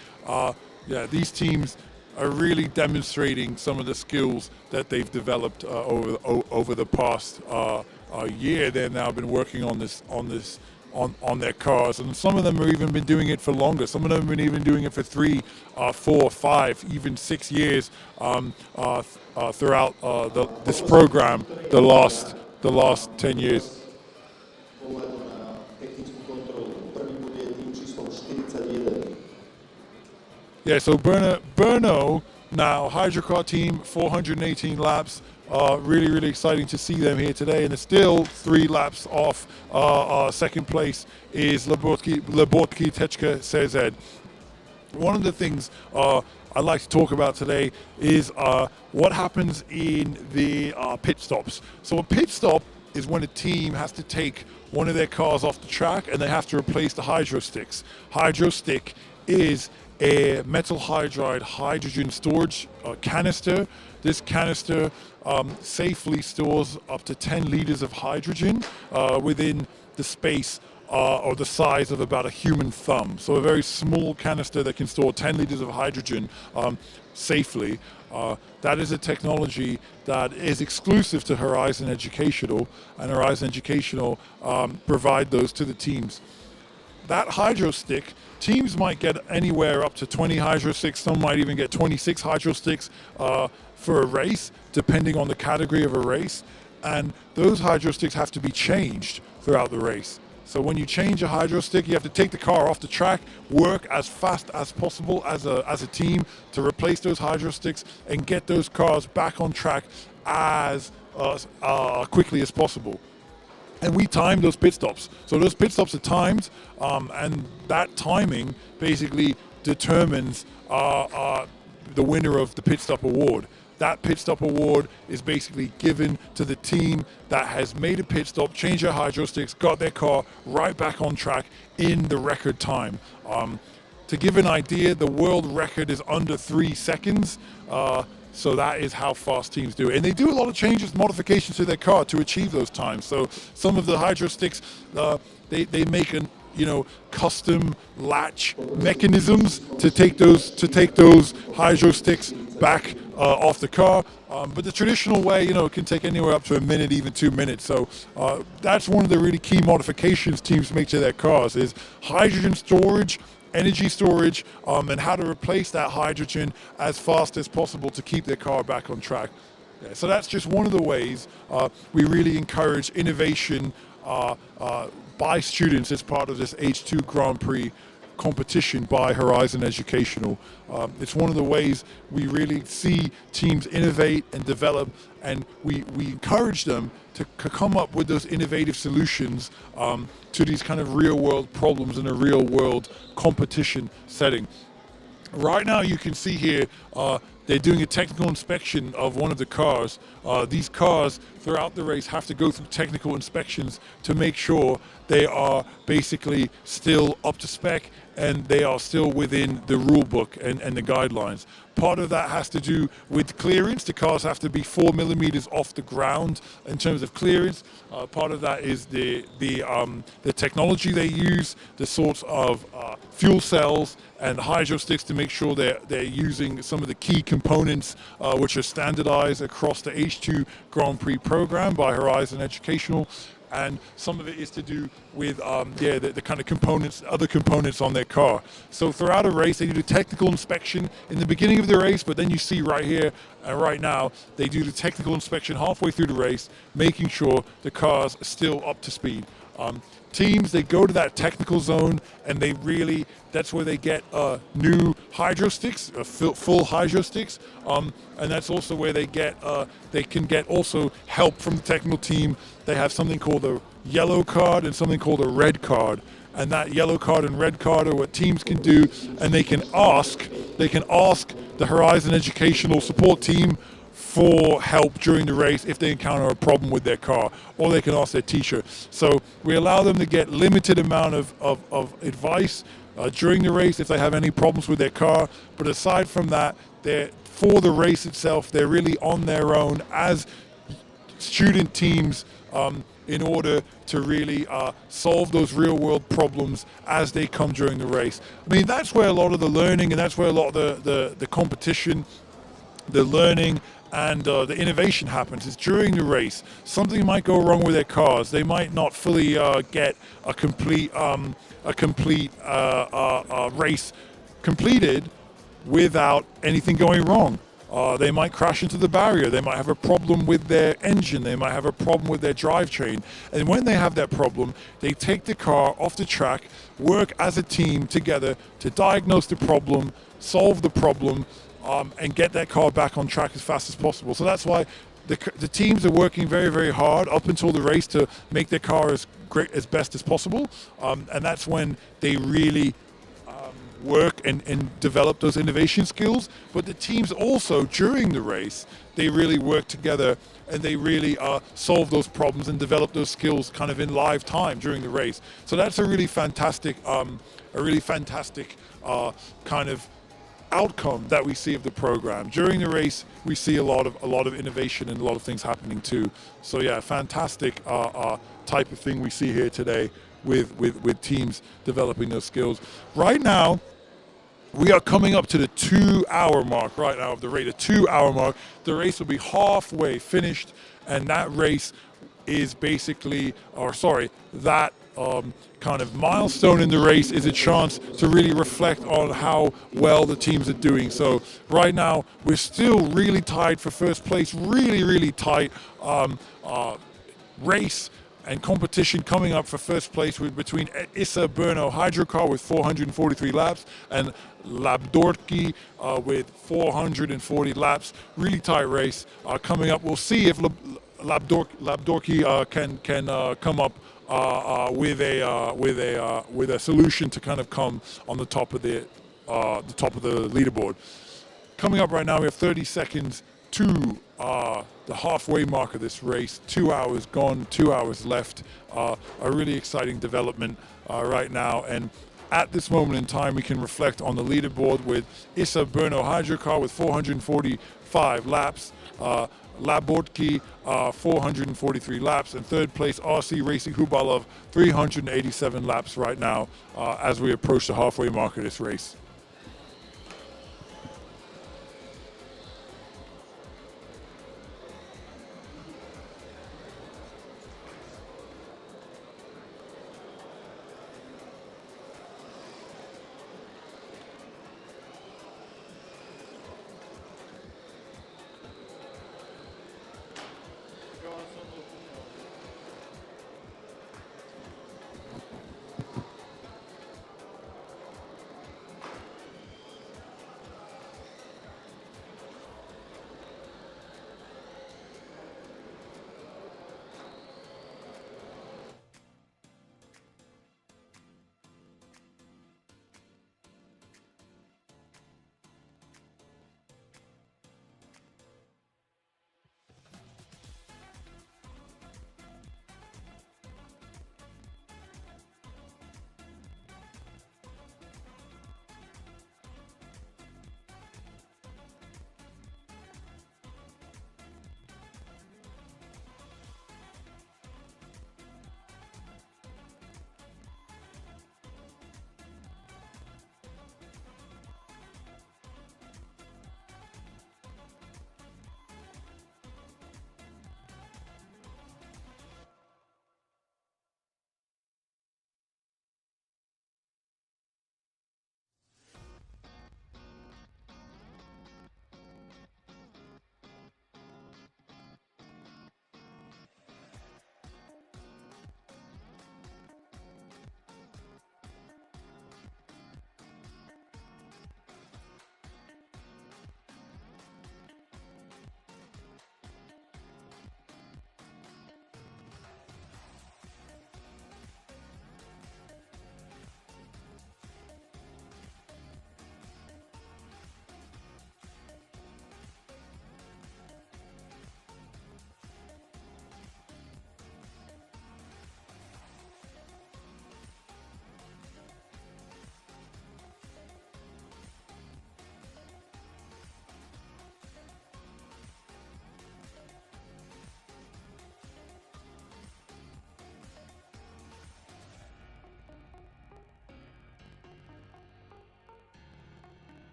these teams are really demonstrating some of the skills that they've developed over the past year. They've now been working on their cars, and some of them have even been doing it for longer. Some of them have been even doing it for 3, 4, 5, even 6 years throughout this program. The last 10 years. Yeah, so Brno now, Hydrocar team, 418 laps. Really, really exciting to see them here today, and it's still 3 laps off. Second place is Leaderboard CZ. One of the things I'd like to talk about today is what happens in the pit stops. So a pit stop is when a team has to take one of their cars off the track and they have to replace the hydro sticks. Hydro stick is a metal hydride hydrogen storage canister. This canister safely stores up to 10 liters of hydrogen within the space or the size of about a human thumb. So a very small canister that can store 10 liters of hydrogen safely. That is a technology that is exclusive to Horizon Educational, and Horizon Educational provide those to the teams. That hydro stick, teams might get anywhere up to 20 hydro sticks. Some might even get 26 hydro sticks for a race, depending on the category of a race. And those hydro sticks have to be changed throughout the race. So when you change a hydro stick, you have to take the car off the track, work as fast as possible as a team to replace those hydro sticks and get those cars back on track as quickly as possible. And we time those pit stops. So those pit stops are timed, and that timing basically determines the winner of the pit stop award. That pit stop award is basically given to the team that has made a pit stop, changed their hydro sticks, got their car right back on track in the record time. To give an idea, the world record is under 3 seconds. So that is how fast teams do it. And they do a lot of changes, modifications to their car to achieve those times. So some of the hydro sticks, they make custom latch mechanisms to take those hydro sticks back off the car. But the traditional way, it can take anywhere up to a minute, even 2 minutes. So that's one of the really key modifications teams make to their cars is hydrogen storage, energy storage, and how to replace that hydrogen as fast as possible to keep their car back on track. Yeah, so that's just one of the ways we really encourage innovation by students as part of this H2 Grand Prix competition by Horizon Educational. It's one of the ways we really see teams innovate and develop, and we encourage them to come up with those innovative solutions to these kind of real world problems in a real world competition setting. Right now you can see here they're doing a technical inspection of one of the cars. These cars throughout the race have to go through technical inspections to make sure they are basically still up to spec and they are still within the rule book and the guidelines. Part of that has to do with clearance. The cars have to be 4 millimeters off the ground in terms of clearance. Part of that is the technology they use, the sorts of fuel cells and hydro sticks to make sure they're using some of the key components which are standardized across the H2 Grand Prix program by Horizon Educational. And some of it is to do with the kind of components, other components on their car. So throughout a race, they do the technical inspection in the beginning of the race, but then you see right here and right now, they do the technical inspection halfway through the race, making sure the car's are still up to speed. Teams, they go to that technical zone and that's where they get new hydro sticks, full hydro sticks, and that's also where they can get also help from the technical team. They have something called a yellow card and something called a red card, and that yellow card and red card are what teams can do, and they can ask the Horizon Educational support team for help during the race if they encounter a problem with their car, or they can ask their teacher. So we allow them to get limited amount of advice during the race if they have any problems with their car. But aside from that, for the race itself, they're really on their own as student teams in order to really solve those real world problems as they come during the race. I mean, that's where a lot of the learning and that's where a lot of the competition, the learning and the innovation happens is during the race. Something might go wrong with their cars. They might not fully get a complete race completed without anything going wrong. They might crash into the barrier. They might have a problem with their engine. They might have a problem with their drivetrain. And when they have that problem, they take the car off the track, work as a team together to diagnose the problem, solve the problem, and get that car back on track as fast as possible. So that's why the teams are working very, very hard up until the race to make their car as great as best as possible. And that's when they really work and develop those innovation skills. But the teams also, during the race, they really work together and they really solve those problems and develop those skills kind of in live time during the race. So that's a really fantastic kind of outcome that we see of the program. During the race, we see a lot of innovation and a lot of things happening too. So yeah, fantastic type of thing we see here today with teams developing those skills. Right now, we are coming up to the 2-hour mark right now of the race, the 2-hour mark. The race will be halfway finished, and that race is basically, that kind of milestone in the race is a chance to really reflect on how well the teams are doing. So right now, we're still really tied for first place, really, really tight race and competition coming up for first place between Issa Brno Hydrocar with 443 laps and Labdorki with 440 laps. Really tight race coming up. We'll see if Labdorki can come up with a solution to kind of come on the top of the leaderboard. Coming up right now, we have 30 seconds to the halfway mark of this race. 2 hours gone, 2 hours left. A really exciting development right now. And at this moment in time, we can reflect on the leaderboard with Issa Brno Hydrocar with 445 laps. Labordki, 443 laps, and third place RC Racing Hubalov, 387 laps right now as we approach the halfway mark of this race.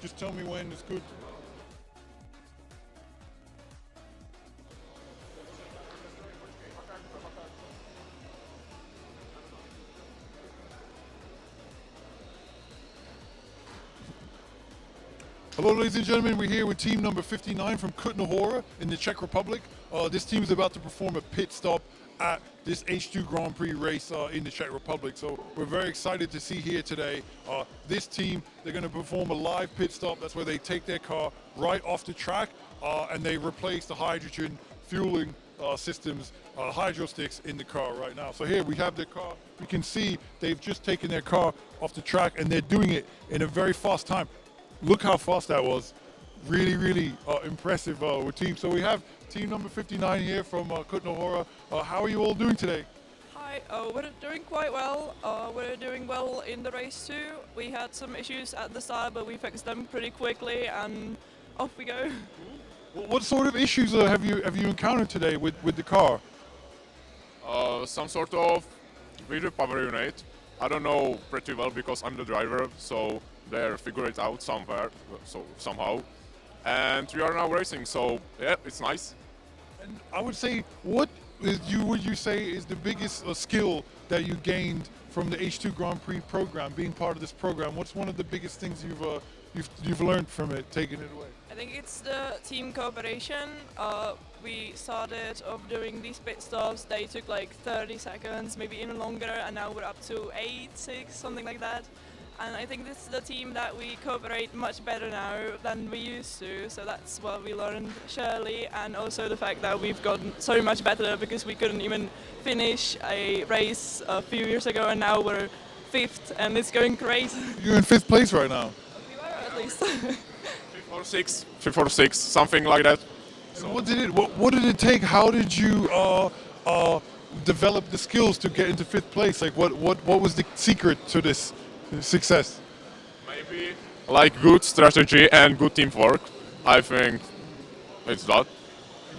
Just tell me when it's good. Hello, ladies and gentlemen. We're here with team number 59 from Kutná Hora in the Czech Republic. This team is about to perform a pit stop at this H2 Grand Prix race in the Czech Republic. So we're very excited to see here today. This team, they're going to perform a live pit stop. That's where they take their car right off the track and they replace the hydrogen fueling systems, hydro sticks in the car right now. So here we have their car. You can see they've just taken their car off the track and they're doing it in a very fast time. Look how fast that was. Really, really impressive with team. So we have team number 59 here from Kutná Hora. How are you all doing today? Hi, we're doing quite well. We're doing well in the race too. We had some issues at the start, but we fixed them pretty quickly, and off we go. What sort of issues have you encountered today with the car? Some sort of video power unit. I don't know pretty well because I'm the driver, so they're figure it out somewhere, so somehow. And we are now racing, so yeah, it's nice. And I would say, would you say is the biggest skill that you gained from the H2 Grand Prix program, being part of this program? What's one of the biggest things you've learned from it, taking it away? I think it's the team cooperation. We started off doing these pit stops. They took like 30 seconds, maybe even longer, and now we're up to 8, 6, something like that. And I think this is the team that we cooperate much better now than we used to. So that's what we learned, surely, and also the fact that we've gotten so much better because we couldn't even finish a race a few years ago, and now we're 5th, and it's going great. You're in 5th place right now. We were at least. 5 or 6, something like that. So what did it take? How did you develop the skills to get into 5th place? Like what was the secret to this success? Maybe like good strategy and good teamwork. I think it's that.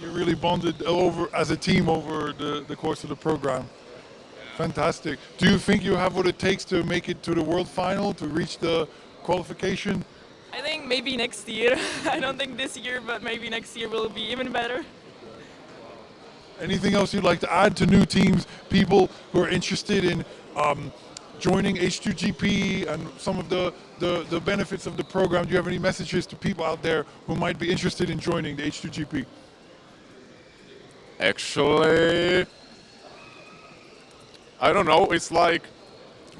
You really bonded over as a team over the course of the program. Fantastic. Do you think you have what it takes to make it to the world final, to reach the qualification? I think maybe next year. I don't think this year, but maybe next year will be even better. Anything else you'd like to add to new teams, people who are interested in joining H2GP and some of the benefits of the program? Do you have any messages to people out there who might be interested in joining the H2GP? Actually, I don't know, it's like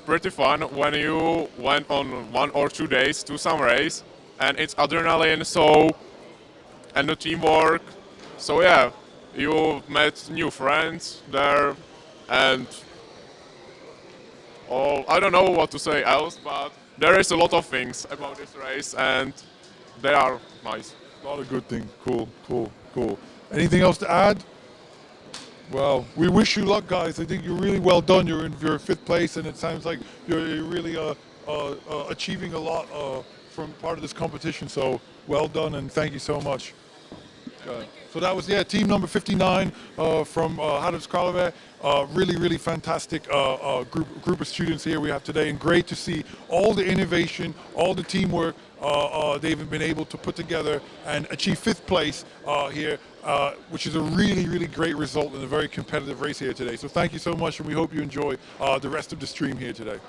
pretty fun when you went on 1 or 2 days to some race and it's adrenaline, so, and the teamwork, so yeah, you met new friends there and I don't know what to say else, but there is a lot of things about this race and they are nice. A lot of good things. Cool. Anything else to add? Well, we wish you luck, guys. I think you're really well done. You're in 5th place, and it sounds like you're really achieving a lot from part of this competition. So well done, and thank you so much. So that was team number 59 from H2GP. Really fantastic group of students here we have today, and great to see all the innovation, all the teamwork they've been able to put together and achieve 5th place here, which is a really great result in a very competitive race here today. So thank you so much, and we hope you enjoy the rest of the stream here today.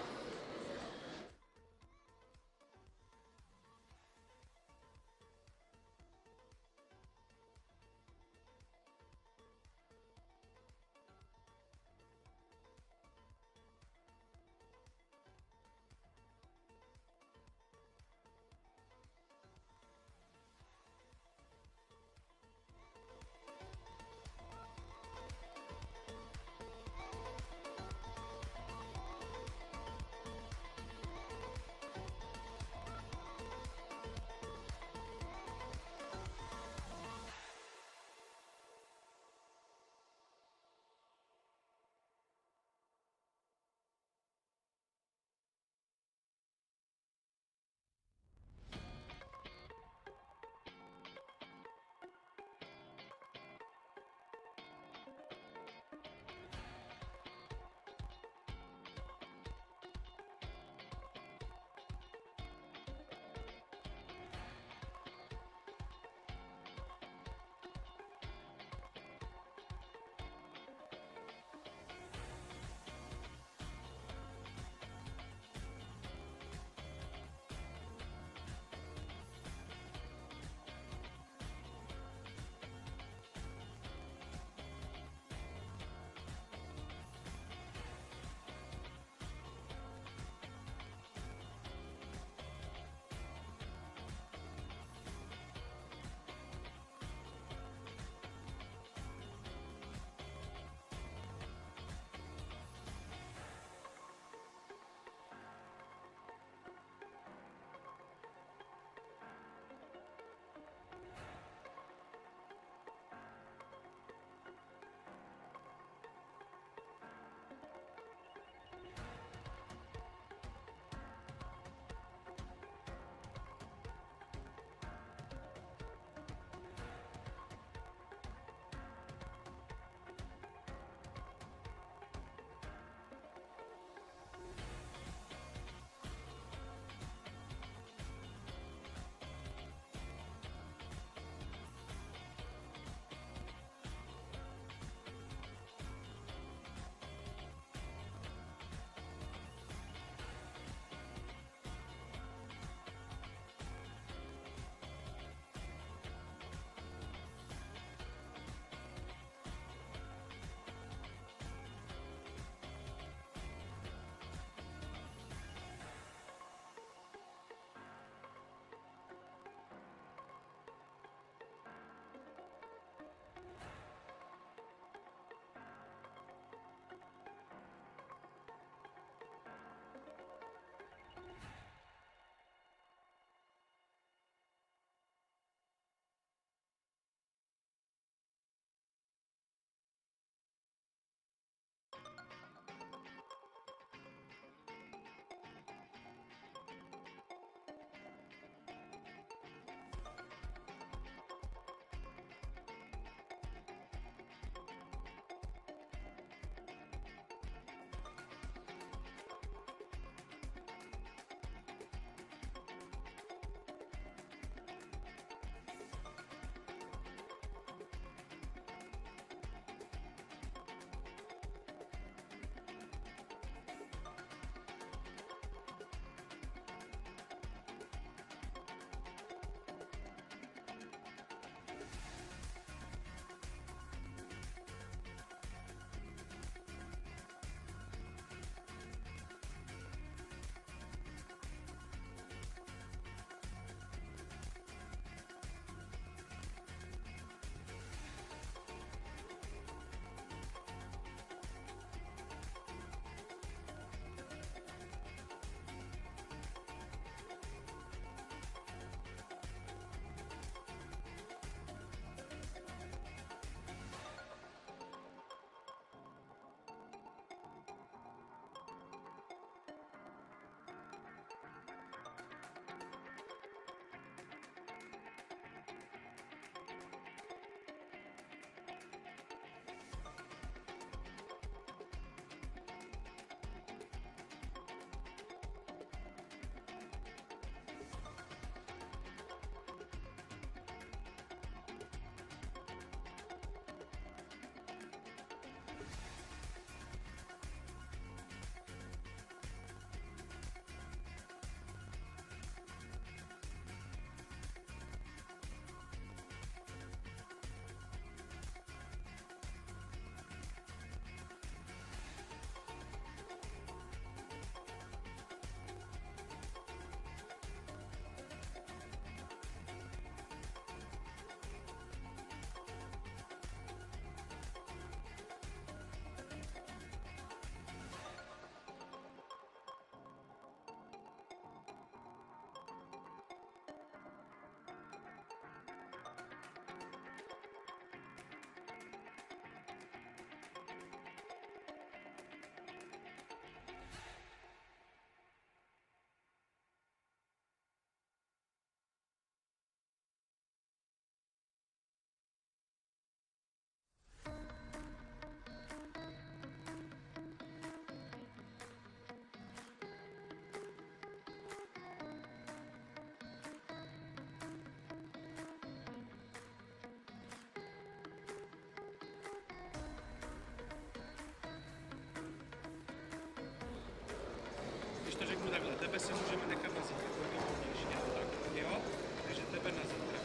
to řeknu takhle, tebe si můžeme nechat na zítra, bude to volnější, tak jo, takže tebe na zítra.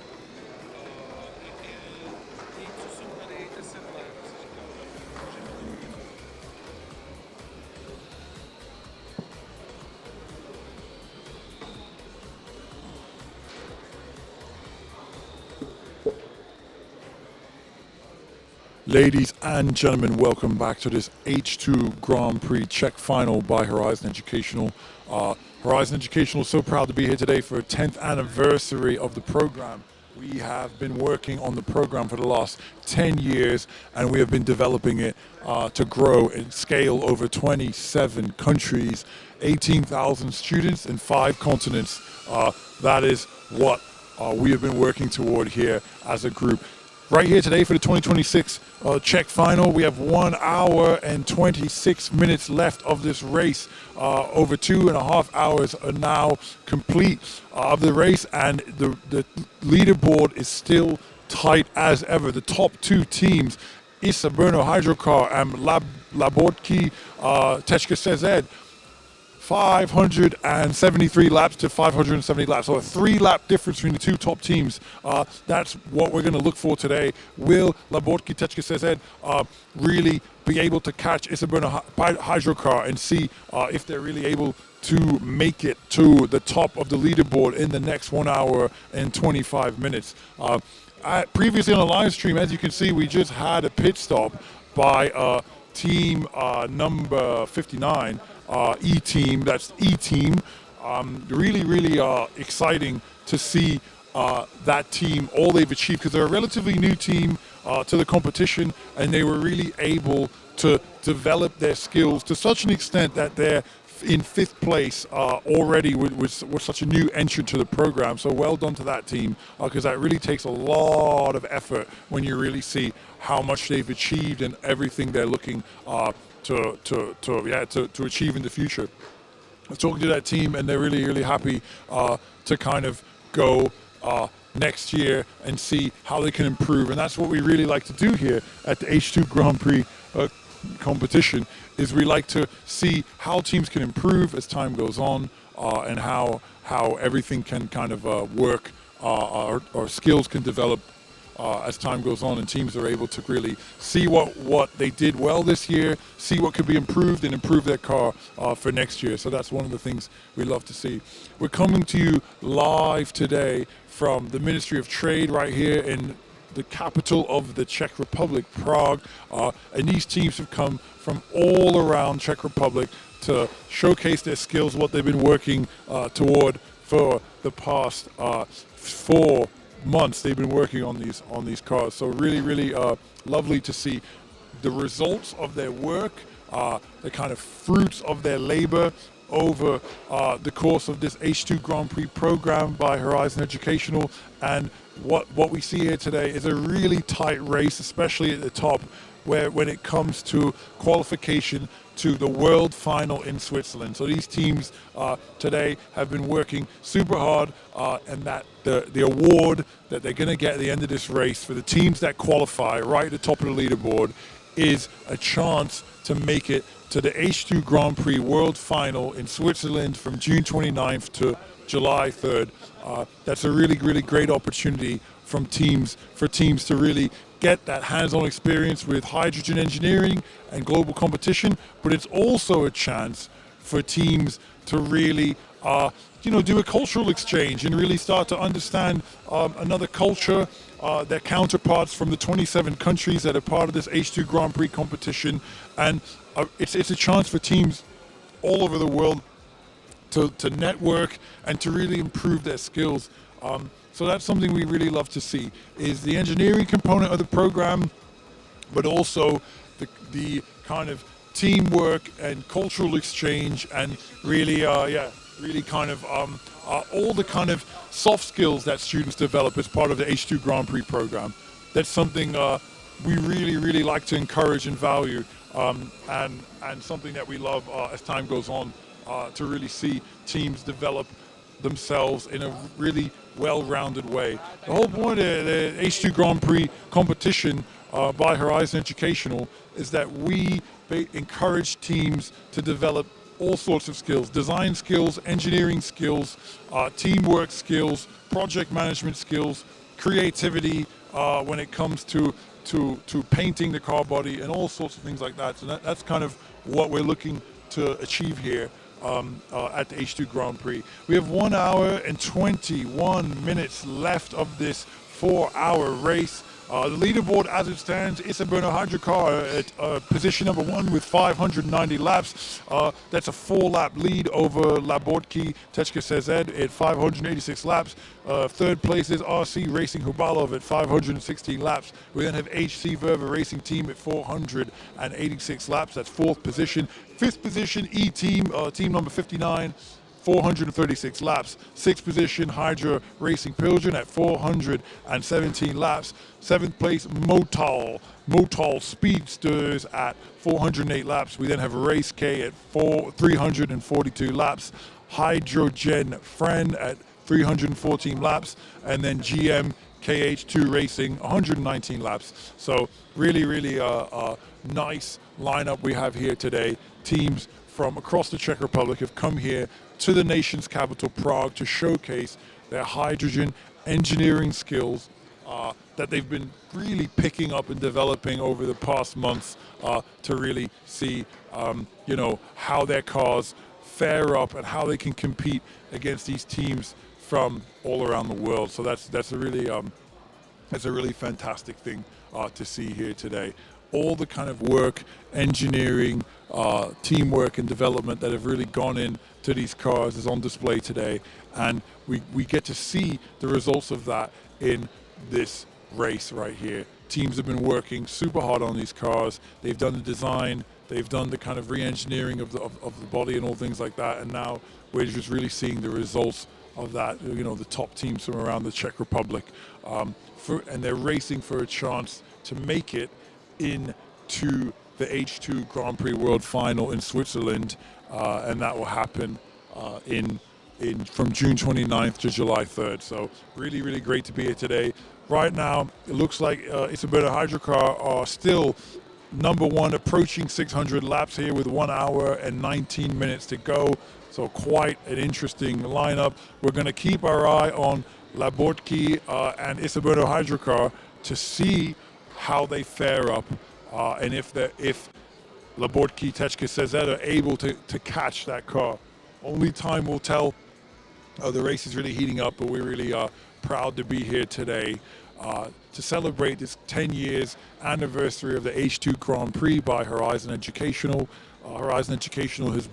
Ti, co jsou tady 10 let, si říkal, můžeme to udělat. Ladies and gentlemen, welcome back to this H2 Grand Prix Czech Final by Hydrogen Educational. Hydrogen Educational is so proud to be here today for a 10th anniversary of the program. We have been working on the program for the last 10 years, and we have been developing it to grow and scale over 27 countries, 18,000 students in 5 continents. That is what we have been working toward here as a group. Right here today for the 2026 Czech Final, we have 1 hour and 26 minutes left of this race. Over 2.5 hours are now complete of the race, and the leaderboard is still tight as ever. The top 2 teams, Isaberno Hydrocar and Laborky Tečka CZ, 573 laps to 570 laps, so a 3-lap difference between the 2 top teams. That's what we're going to look for today. Will Laborky Tečka CZ really be able to catch Isaberno Hydrocar and see if they're really able to make it to the top of the leaderboard in the next 1 hour and 25 minutes. Previously on the live stream, as you can see, we just had a pit stop by team number 59. E-team, that's E-team. Really exciting to see that team, all they've achieved, because they're a relatively new team to the competition, and they were really able to develop their skills to such an extent that they're in 5th place already was such a new entrant to the program. So well done to that team, because that really takes a lot of effort when you really see how much they've achieved and everything they're looking to achieve in the future. I was talking to that team, and they're really happy to kind of go next year and see how they can improve. And that's what we really like to do here at the H2 Grand Prix competition, is we like to see how teams can improve as time goes on, and how everything can kind of work, or skills can develop as time goes on, and teams are able to really see what they did well this year, see what could be improved, and improve their car for next year. So that's one of the things we love to see. We're coming to you live today from the Ministry of Trade right here in the capital of the Czech Republic, Prague, and these teams have come from all around Czech Republic to showcase their skills, what they've been working toward for the past 4 months. They've been working on these cars. So really lovely to see the results of their work, the kind of fruits of their labor over the course of this H2 Grand Prix program by Hydrogen Educational. And what we see here today is a really tight race, especially at the top, where when it comes to qualification to the World Final in Switzerland. So these teams today have been working super hard, and that the award that they're going to get at the end of this race for the teams that qualify right at the top of the leaderboard is a chance to make it to the H2 Grand Prix World Final in Switzerland from June 29th to July 3rd. That's a really great opportunity for teams to really get that hands-on experience with hydrogen engineering and global competition, but it's also a chance for teams to really do a cultural exchange and really start to understand another culture, their counterparts from the 27 countries that are part of this H2 Grand Prix competition. And it's a chance for teams all over the world to network and to really improve their skills. So that's something we really love to see, is the engineering component of the program, but also the kind of teamwork and cultural exchange, and really kind of all the kind of soft skills that students develop as part of the H2 Grand Prix program. That's something we really like to encourage and value, and something that we love as time goes on, to really see teams develop themselves in a really well-rounded way. The whole point of the H2 Grand Prix competition by Hydrogen Educational is that we encourage teams to develop all sorts of skills, design skills, engineering skills, teamwork skills, project management skills, creativity when it comes to painting the car body and all sorts of things like that. So that's kind of what we're looking to achieve here at the H2 Grand Prix. We have 1 hour and 21 minutes left of this 4-hour race. The leaderboard as it stands, Isabella Hydrocar at position number 1 with 590 laps. That's a 4-lap lead over Laborki Tečka CZ at 586 laps. Third place is RC Racing Hubalov at 516 laps. We then have HC Verva Racing Team at 486 laps. That's 4th position. 5th position, E-Team, team number 59. 436 laps. 6th position, Hydra Racing Pilgrim at 417 laps. 7th place, Motal Speedsters at 408 laps. We then have Race K at 342 laps. Hydrogen Friend at 314 laps. And then GM KH2 Racing 119 laps. So really nice lineup we have here today. Teams from across the Czech Republic have come here to the nation's capital, Prague, to showcase their hydrogen engineering skills that they've been really picking up and developing over the past months to really see, how their cars fare up and how they can compete against these teams from all around the world. So that's a really fantastic thing to see here today. All the kind of work, engineering, teamwork and development that have really gone into these cars is on display today, and we get to see the results of that in this race right here. Teams have been working super hard on these cars. They've done the design, they've done the kind of re-engineering of the body and all things like that, and now we're just really seeing the results of that. The top teams from around the Czech Republic, and they're racing for a chance to make it into the H2 Grand Prix World Final in Switzerland, and that will happen from June 29th to July 3rd. So really great to be here today. Right now, it looks like Isabella Hydrocar are still number 1, approaching 600 laps here with 1 hour and 19 minutes to go. So quite an interesting lineup. We're going to keep our eye on Laborki and Isabella Hydrocar to see how they fare up, and if Laborki Tečka CZ are able to catch that car. Only time will tell. The race is really heating up, but we're really proud to be here today to celebrate this 10 years anniversary of the H2 Grand Prix by Horizon Educational. Horizon Educational has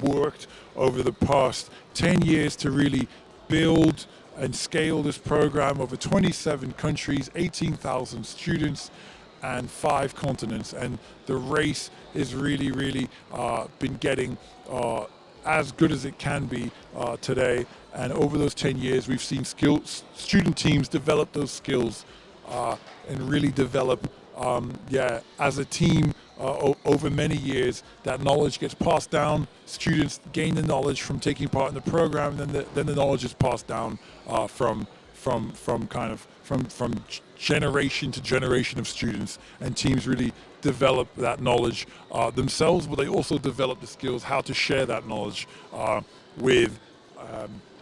worked over the past 10 years to really build and scale this program over 27 countries, 18,000 students, and 5 continents. And the race is really been getting as good as it can be today. And over those 10 years, we've seen student teams develop those skills and really develop, as a team over many years. That knowledge gets passed down. Students gain the knowledge from taking part in the program, and then the knowledge is passed down from generation to generation of students, and teams really develop that knowledge themselves, but they also develop the skills how to share that knowledge with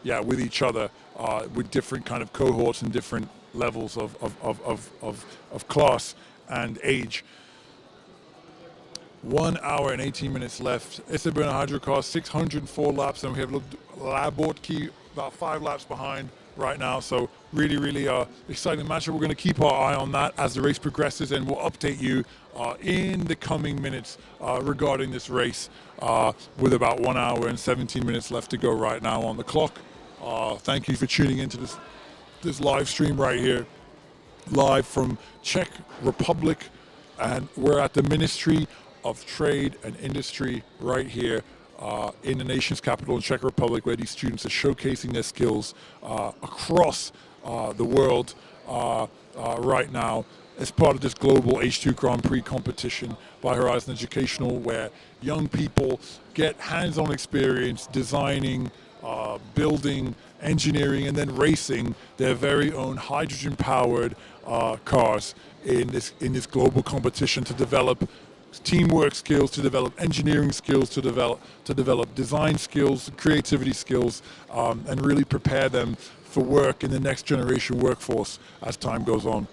each other, with different kind of cohorts and different levels of class and age. 1 hour and 18 minutes left. Isabella Hydrocar 604 laps, and we have Laborki about 5 laps behind right now. So really exciting matchup. We're going to keep our eye on that as the race progresses, and we'll update you in the coming minutes regarding this race with about 1 hour and 17 minutes left to go right now on the clock. Thank you for tuning into this live stream right here, live from Czech Republic, and we're at the Ministry of Trade and Industry right here in the nation's capital in Czech Republic, where these students are showcasing their skills across the world right now as part of this global H2 Grand Prix competition by Horizon Educational, where young people get hands-on experience designing, building, engineering, and then racing their very own hydrogen-powered cars in this global competition to develop teamwork skills, to develop engineering skills, to develop design skills, creativity skills, and really prepare them for work in the next generation workforce as time goes on.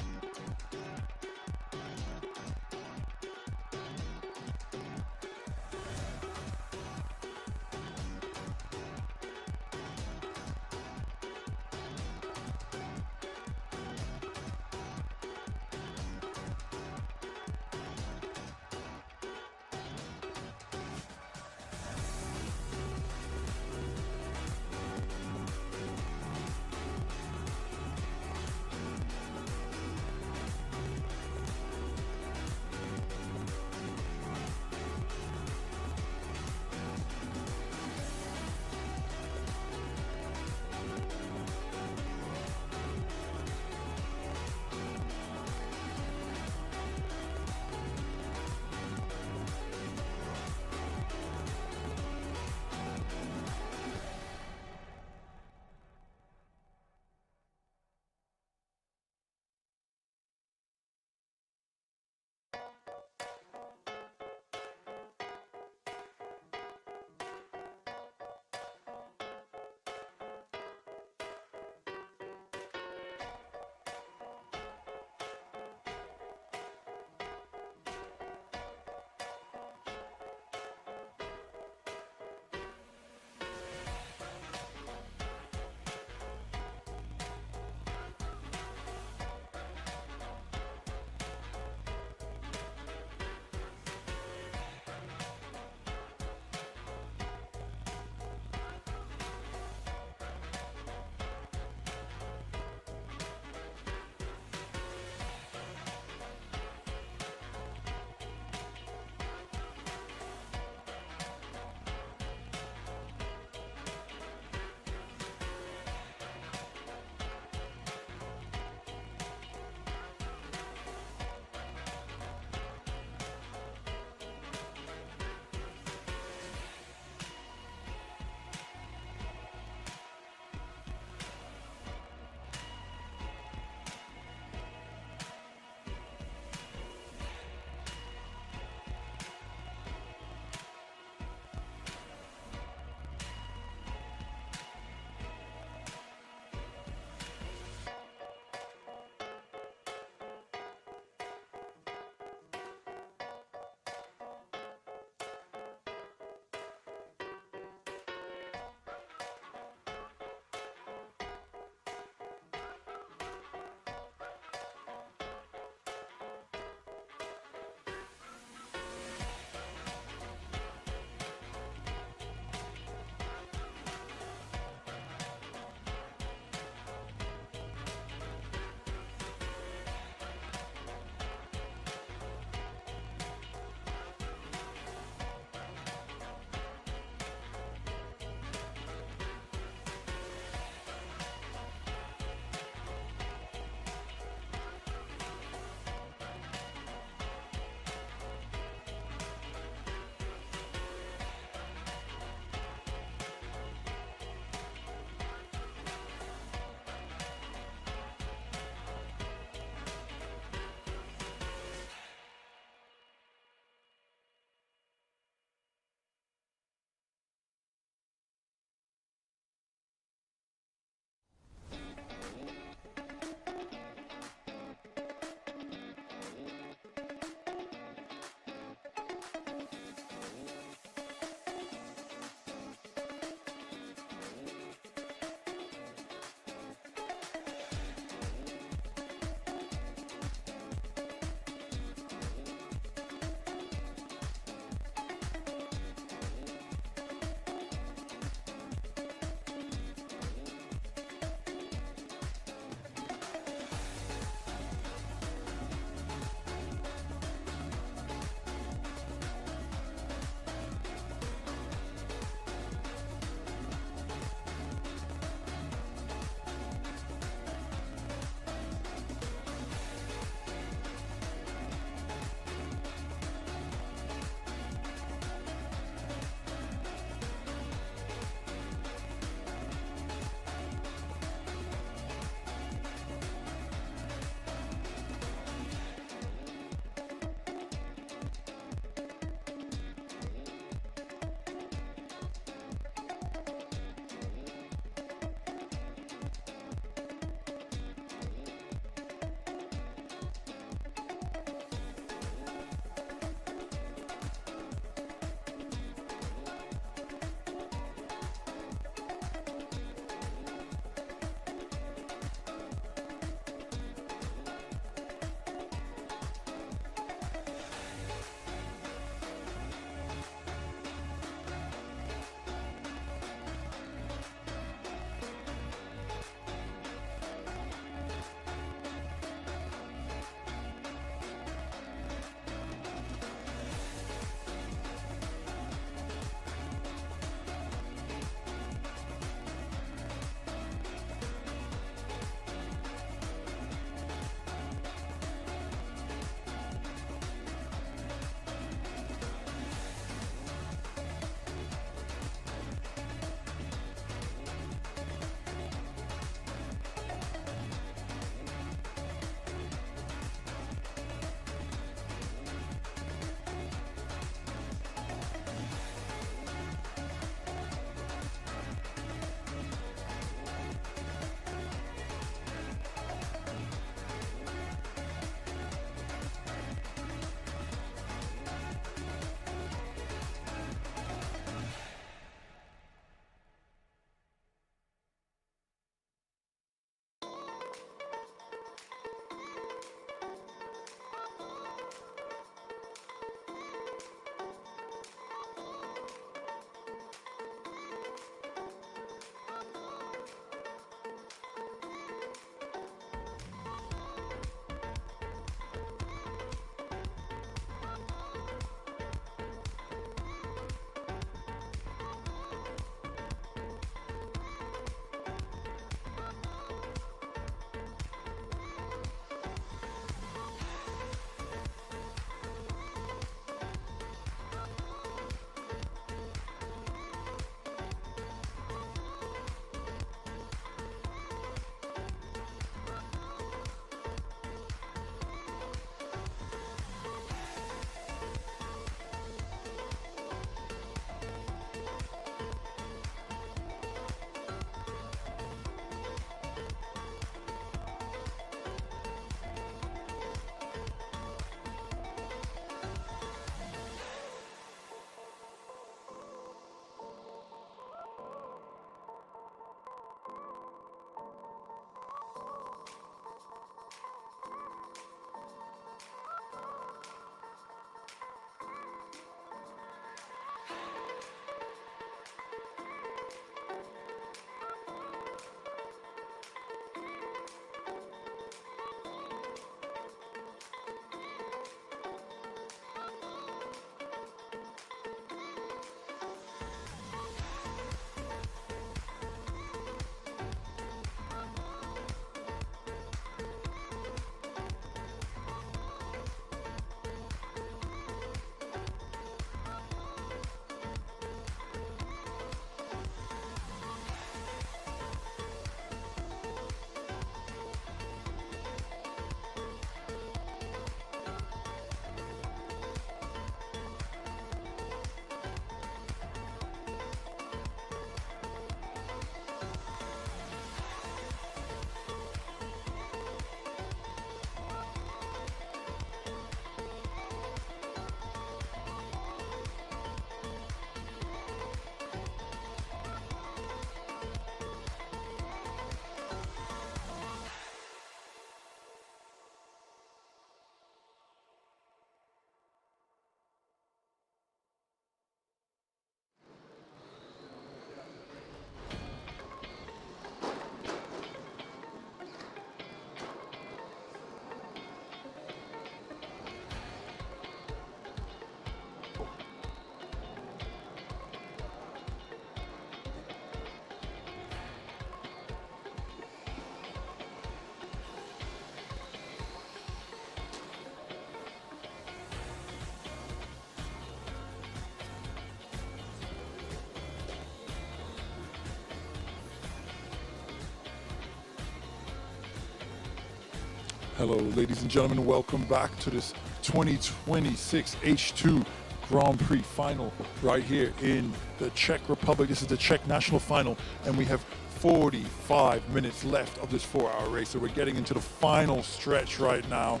Hello, ladies and gentlemen. Welcome back to this 2026 H2 Grand Prix final right here in the Czech Republic. This is the Czech national final, and we have 45 minutes left of this 4-hour race. So we're getting into the final stretch right now.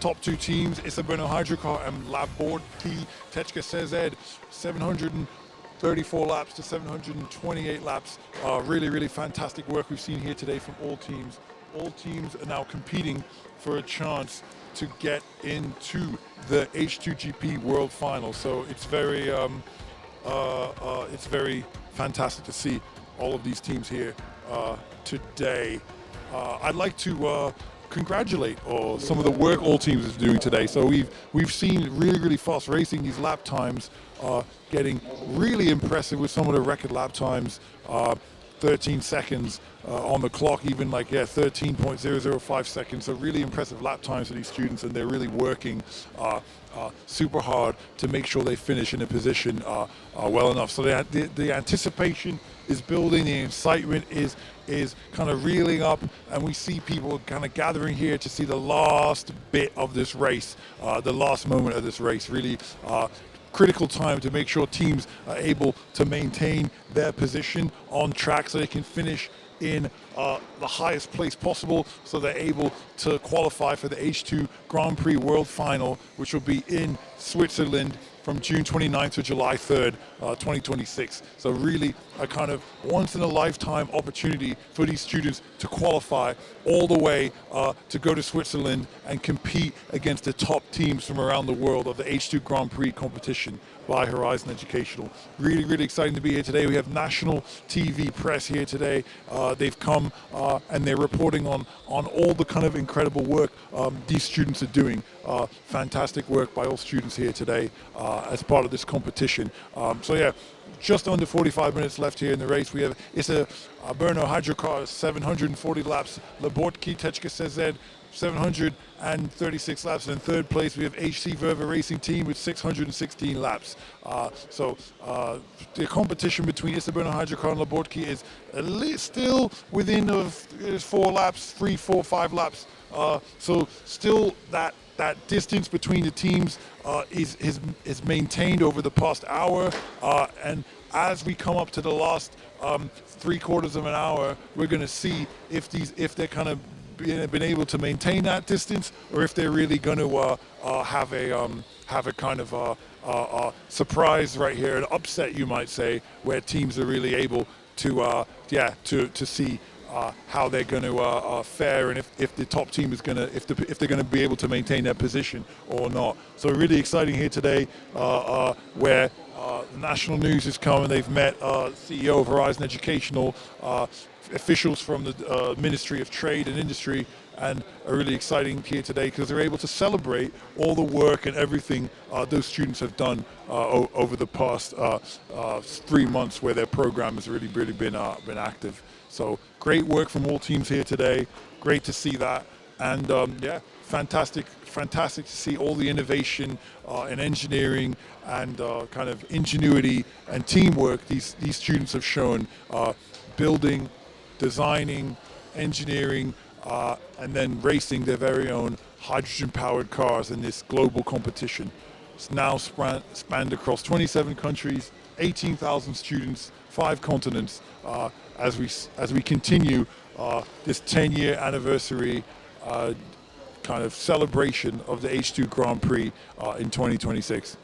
Top two teams, Ministerstvo Hydrogen and Leaderboard Tečka CZ, 734 laps to 728 laps. Really, really fantastic work we've seen here today from all teams. All teams are now competing for a chance to get into the H2GP World Final. So it's very fantastic to see all of these teams here today. I'd like to congratulate some of the work all teams is doing today. So we've seen really fast racing. These lap times getting really impressive with some of the record lap times. 13 seconds on the clock, even 13.005 seconds. So really impressive lap times for these students, and they're really working super hard to make sure they finish in a position well enough. So the anticipation is building, the excitement is kind of reeling up, and we see people kind of gathering here to see the last bit of this race, the last moment of this race. Really critical time to make sure teams are able to maintain their position on track so they can finish in the highest place possible, so they're able to qualify for the H2 Grand Prix World Final, which will be in Switzerland from June 29th to July 3rd, 2026. So really a kind of once-in-a-lifetime opportunity for these students to qualify all the way to go to Switzerland and compete against the top teams from around the world of the H2 Grand Prix competition by Horizon Educational. Really exciting to be here today. We have national TV press here today. They've come and they're reporting on all the kind of incredible work these students are doing. Fantastic work by all students here today as part of this competition. So yeah, just under 45 minutes left here in the race. We have Brno Hydrocar 740 laps, Leaderboard Tečka CZ 736 laps, and in third place we have H2GP Racing Team with 616 laps. So the competition between Brno Hydrocar and Leaderboard is still within 4 laps, 3, 4, 5 laps. So still that distance between the teams is maintained over the past hour, and as we come up to the last 3/4 of an hour, we're going to see if they're kind of been able to maintain that distance, or if they're really going to have a kind of surprise right here, an upset, you might say, where teams are really able to see how they're going to fare, and if the top team is going to, if they're going to be able to maintain their position or not. So really exciting here today, where the national news has come and they've met CEO of Horizon Educational, officials from the Ministry of Trade and Industry, and are really exciting here today because they're able to celebrate all the work and everything those students have done over the past 3 months, where their program has really been active. So great work from all teams here today. Great to see that, and yeah, fantastic to see all the innovation in engineering and kind of ingenuity and teamwork these students have shown, building, designing, engineering, and then racing their very own hydrogen-powered cars in this global competition. It's now spanned across 27 countries, 18,000 students, 5 continents, as we continue this 10-year anniversary kind of celebration of the H2 Grand Prix in 2026.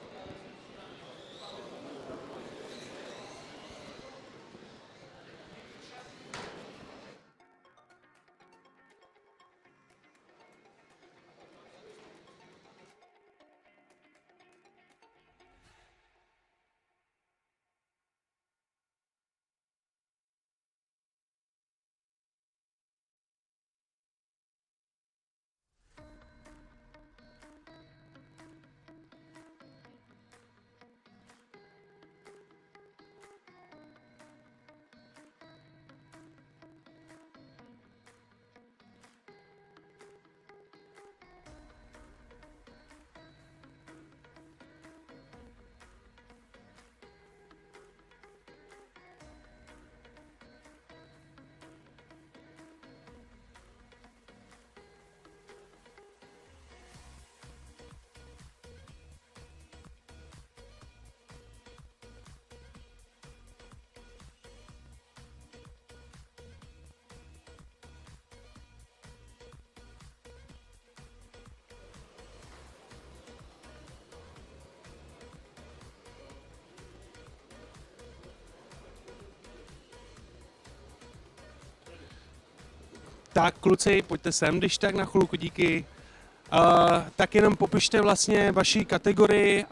Tak kluci, pojďte sem, když tak na chvilku, díky. Tak jenom popište vlastně vaši kategorii,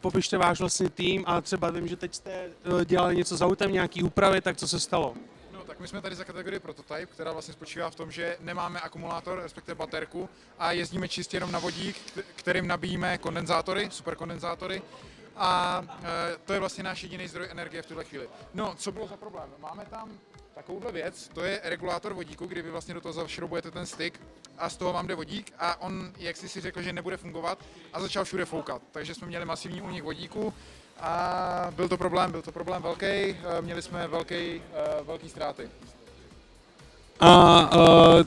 popište váš vlastně tým a třeba vím, že teď jste dělali něco s autem, nějaký úpravy, tak co se stalo? No, tak my jsme tady za kategorii prototype, která vlastně spočívá v tom, že nemáme akumulátor, respektive baterku a jezdíme čistě jenom na vodík, kterým nabíjíme kondenzátory, superkondenzátory a to je vlastně náš jediný zdroj energie v tuhle chvíli. No, co bylo za problém? Máme tam takovouhle věc, to je regulátor vodíku, kdy vy vlastně do toho zašroubujete ten styk a z toho vám jde vodík a on, jak si řekl, že nebude fungovat a začal všude foukat. Takže jsme měli masivní únik vodíku a byl to problém velký, měli jsme velký ztráty. A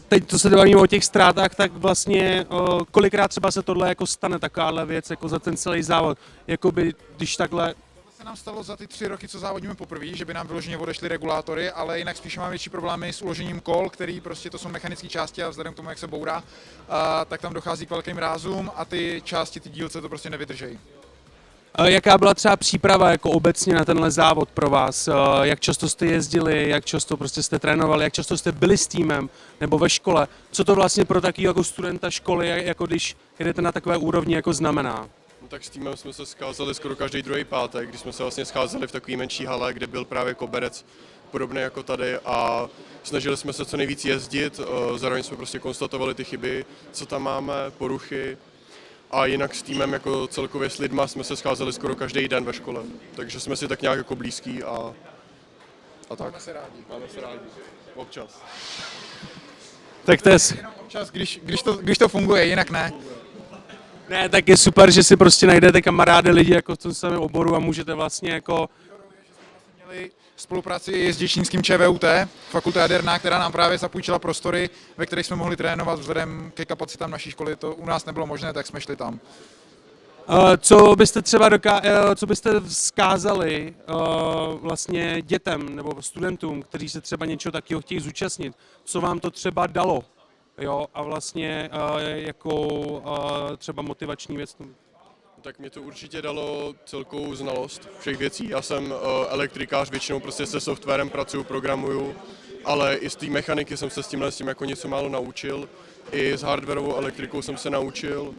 teď to se bavíme o těch ztrátách, tak vlastně kolikrát třeba se tohle jako stane, takováhle věc jako za ten celý závod, jakoby když takhle... To se nám stalo za ty 3 roky, co závodíme poprvé, že by nám vyloženě odešly regulátory, ale jinak spíš máme větší problémy s uložením kol, který prostě to jsou mechanické části a vzhledem k tomu, jak se bourá, tak tam dochází k velkým rázům a ty části, ty dílce to prostě nevydržejí. Jaká byla třeba příprava jako obecně na tenhle závod pro vás? Jak často jste jezdili, jak často prostě jste trénovali, jak často jste byli s týmem nebo ve škole? Co to vlastně pro takový jako studenta školy, jako když jedete na takové úrovni, jako znamená? No tak s týmem jsme se scházeli skoro každý druhý pátek, kdy jsme se vlastně scházeli v takové menší hale, kde byl právě koberec podobný jako tady a snažili jsme se co nejvíc jezdit, zároveň jsme prostě konstatovali ty chyby, co tam máme, poruchy. A jinak s týmem jako celkově s lidma jsme se scházeli skoro každý den ve škole, takže jsme si tak nějak jako blízký a tak. Máme se rádi. Občas. Tak to je... Občas, když to funguje, jinak ne. Ne, tak je super, že si prostě najdete kamarády, lidi jako v tom samém oboru a můžete vlastně jako... Měli spolupráci s děčínským ČVUT, fakulta jaderná, která nám právě zapůjčila prostory, ve kterých jsme mohli trénovat vzhledem ke kapacitám naší školy. To u nás nebylo možné, tak jsme šli tam. Co byste třeba co byste vzkázali vlastně dětem nebo studentům, kteří se třeba něčeho takového chtějí zúčastnit? Co vám to třeba dalo? Jo, a vlastně jako třeba motivační věc? Tak mě to určitě dalo celkovou znalost všech věcí. Já jsem elektrikář, většinou prostě se softwarem pracuju, programuju, ale i z té mechaniky jsem se s tím jako něco málo naučil. I s hardwarovou elektrikou jsem se naučil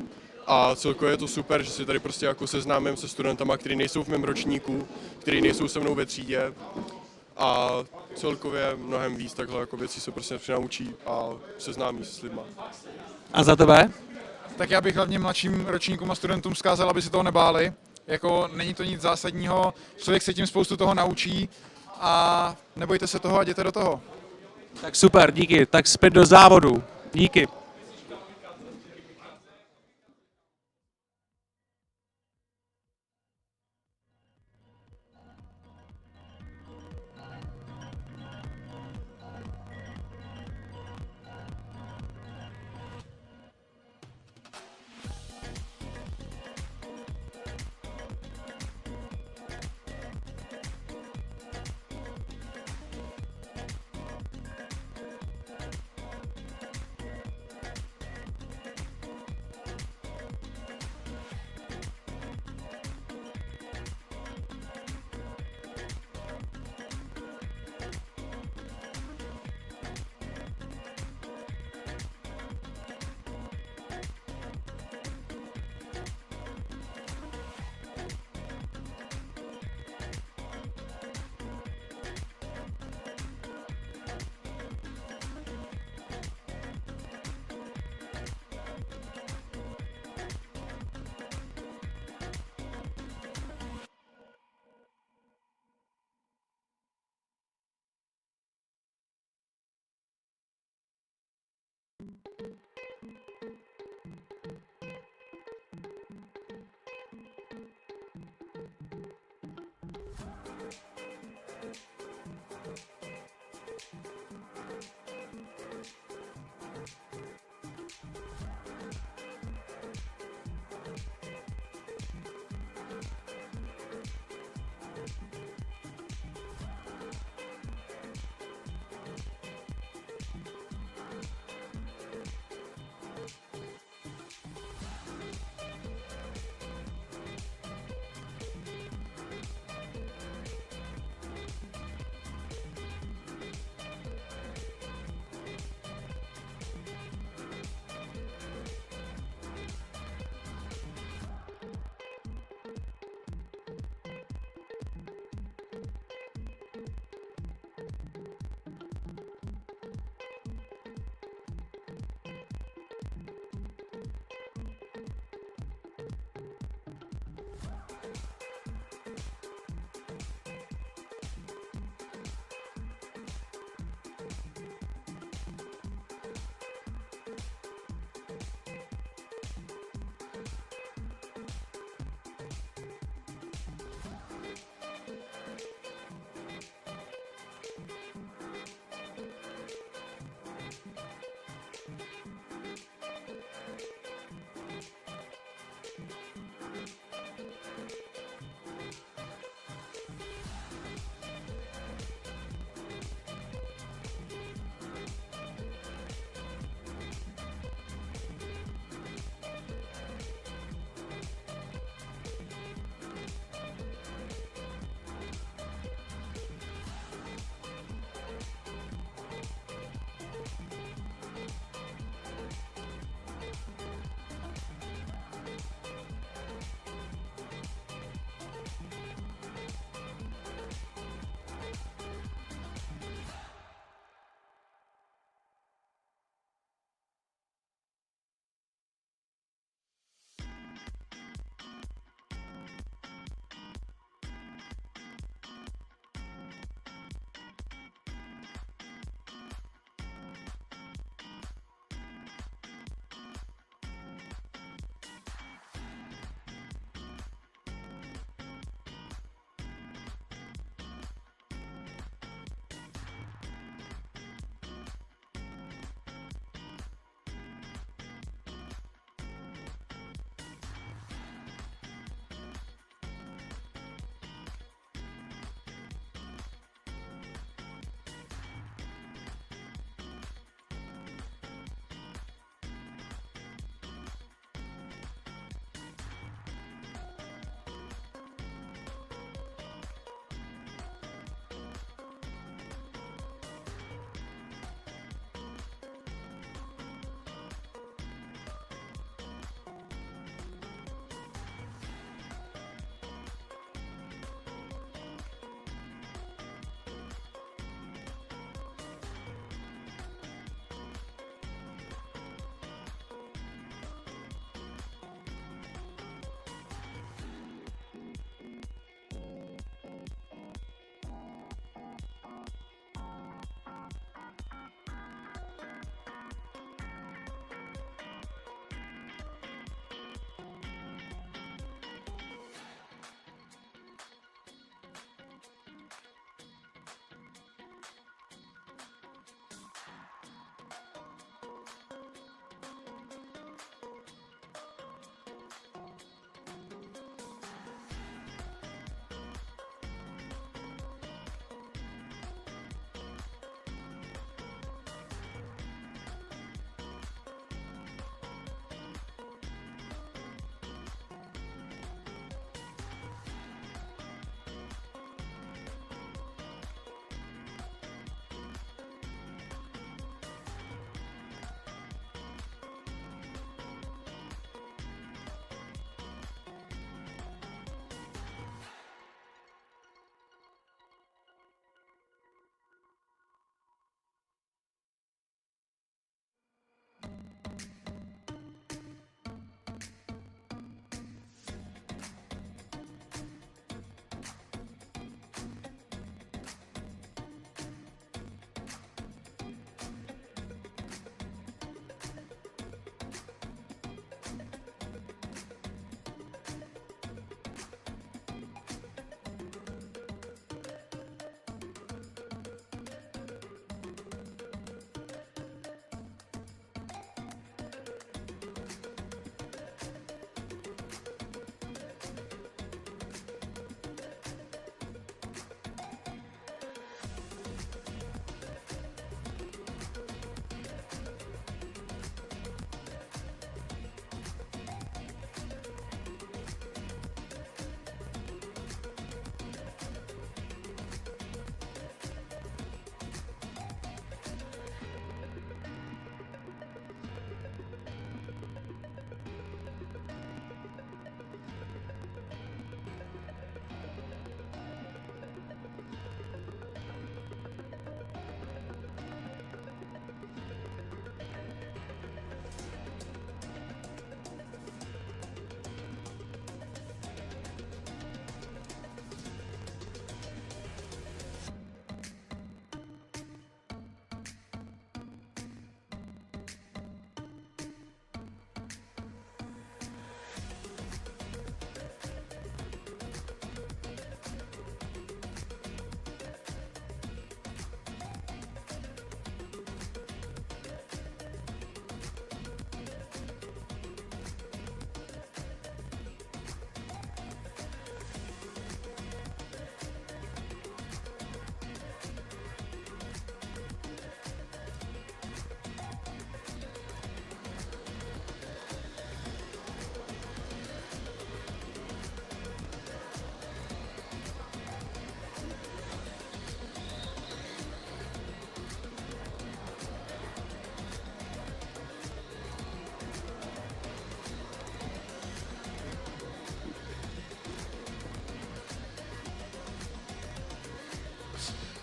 a celkově je to super, že si tady prostě jako seznámím se studentama, kteří nejsou v mém ročníku, kteří nejsou se mnou ve třídě a celkově mnohem víc takhle jako věcí se prostě naučí a seznámí se s lidma. A za tebe? Tak já bych hlavně mladším ročníkům a studentům vzkázal, aby se toho nebáli. Jako není to nic zásadního, člověk se tím spoustu toho naučí a nebojte se toho a jděte do toho. Tak super, díky. Tak zpět do závodu. Díky.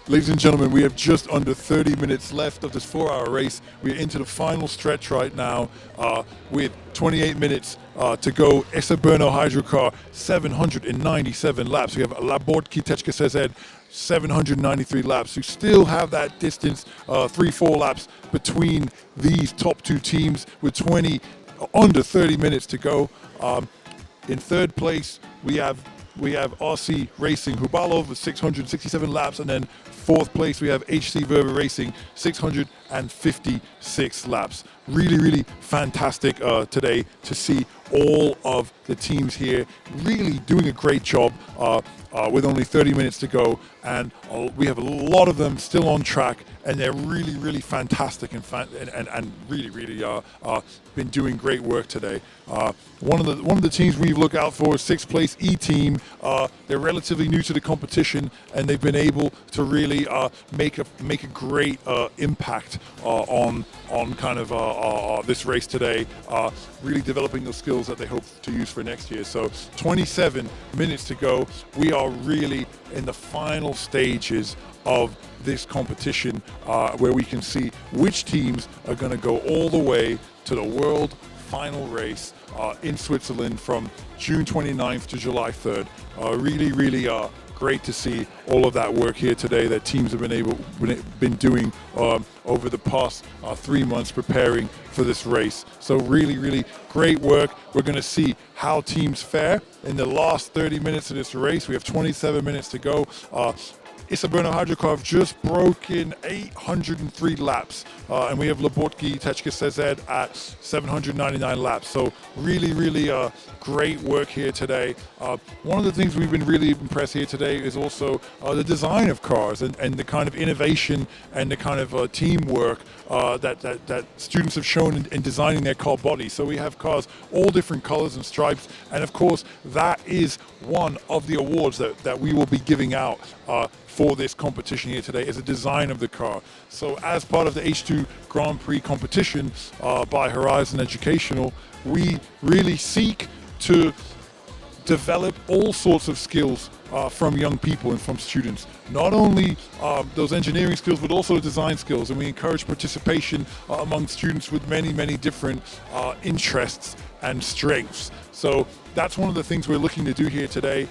Ladies and gentlemen, we have just under 30 minutes left of this 4-hour race. We're into the final stretch right now with 28 minutes to go. Eseberno Hydrocar, 797 laps. We have Leaderboard Kitechka CZ, 793 laps. You still have that distance, 3-4 laps between these top two teams with under 30 minutes to go. In third place, we have RC Racing Hubalov with 667 laps, and then fourth place we have HC Verve Racing, 656 laps. Really, really fantastic today to see all of the teams here really doing a great job with only 30 minutes to go, and we have a lot of them still on track, and they're really, really fantastic and really, really been doing great work today. One of the teams we look out for is 6th place E Team. They're relatively new to the competition, and they've been able to really make a great impact on kind of this race today. Really developing those skills that they hope to use for next year. So 27 minutes to go. We are really in the final stages of this competition, where we can see which teams are going to go all the way to the world final race in Switzerland from June 29th to July 3rd. Really, really great to see all of that work here today that teams have been doing over the past 3 months preparing for this race. So really, really great work. We're going to see how teams fare in the last 30 minutes of this race. We have 27 minutes to go. Eseberno Hydrocar just broken 803 laps, and we have Leaderboard Kitechka CZ at 799 laps. So really, really great work here today. One of the things we've been really impressed here today is also the design of cars and the kind of innovation and the kind of teamwork that students have shown in designing their car body. So we have cars all different colors and stripes, and of course that is one of the awards that we will be giving out for this competition here today, is a design of the car. So as part of the H2 Grand Prix competition by Horizon Educational, we really seek to develop all sorts of skills from young people and from students. Not only those engineering skills, but also design skills. And we encourage participation among students with many, many different interests and strengths. So that's one of the things we're looking to do here today,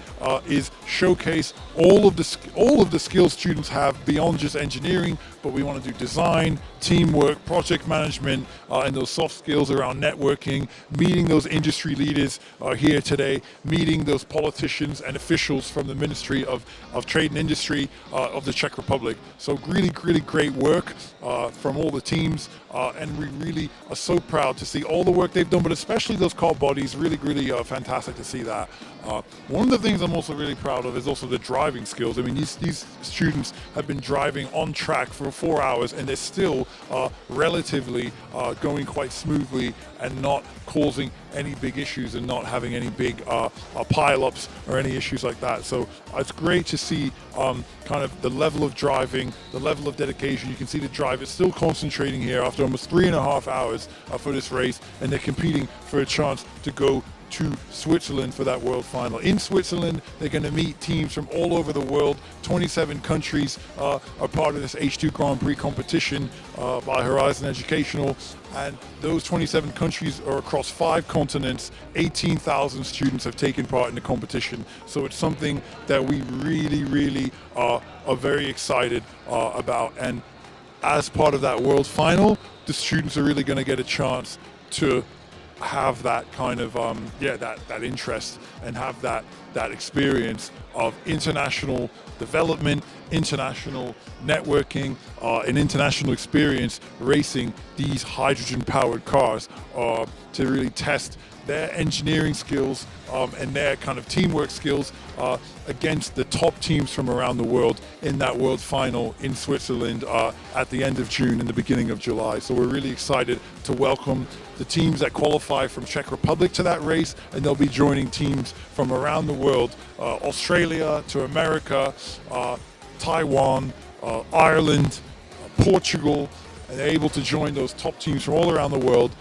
is showcase all of the skills students have beyond just engineering, but we want to do design, teamwork, project management, and those soft skills around networking, meeting those industry leaders here today, meeting those politicians and officials from the Ministry of Trade and Industry of the Czech Republic. So really, really great work from all the teams, and we really are so proud to see all the work they've done, but especially those car bodies. Really, really fantastic to see that. One of the things I'm also really proud of is also the driving skills. I mean, these students have been driving on track for 4 hours, and they're still relatively going quite smoothly and not causing any big issues and not having any big pile-ups or any issues like that. So it's great to see kind of the level of driving, the level of dedication. You can see the driver is still concentrating here after almost 3.5 hours for this race, and they're competing for a chance to go to Switzerland for that world final. In Switzerland, they're going to meet teams from all over the world. 27 countries are part of this H2 Grand Prix competition by Horizon Educational, and those 27 countries are across 5 continents. 18,000 students have taken part in the competition, so it's something that we really, really are very excited about. And as part of that world final, the students are really going to get a chance to have that kind of that interest and have that experience of international development, international networking, and international experience racing these hydrogen-powered cars to really test their engineering skills and their kind of teamwork skills against the top teams from around the world in that world final in Switzerland at the end of June and the beginning of July. So we're really excited to welcome the teams that qualify from Czech Republic to that race, and they'll be joining teams from around the world, Australia to America, Taiwan, Ireland, Portugal, and they're able to join those top teams from all around the world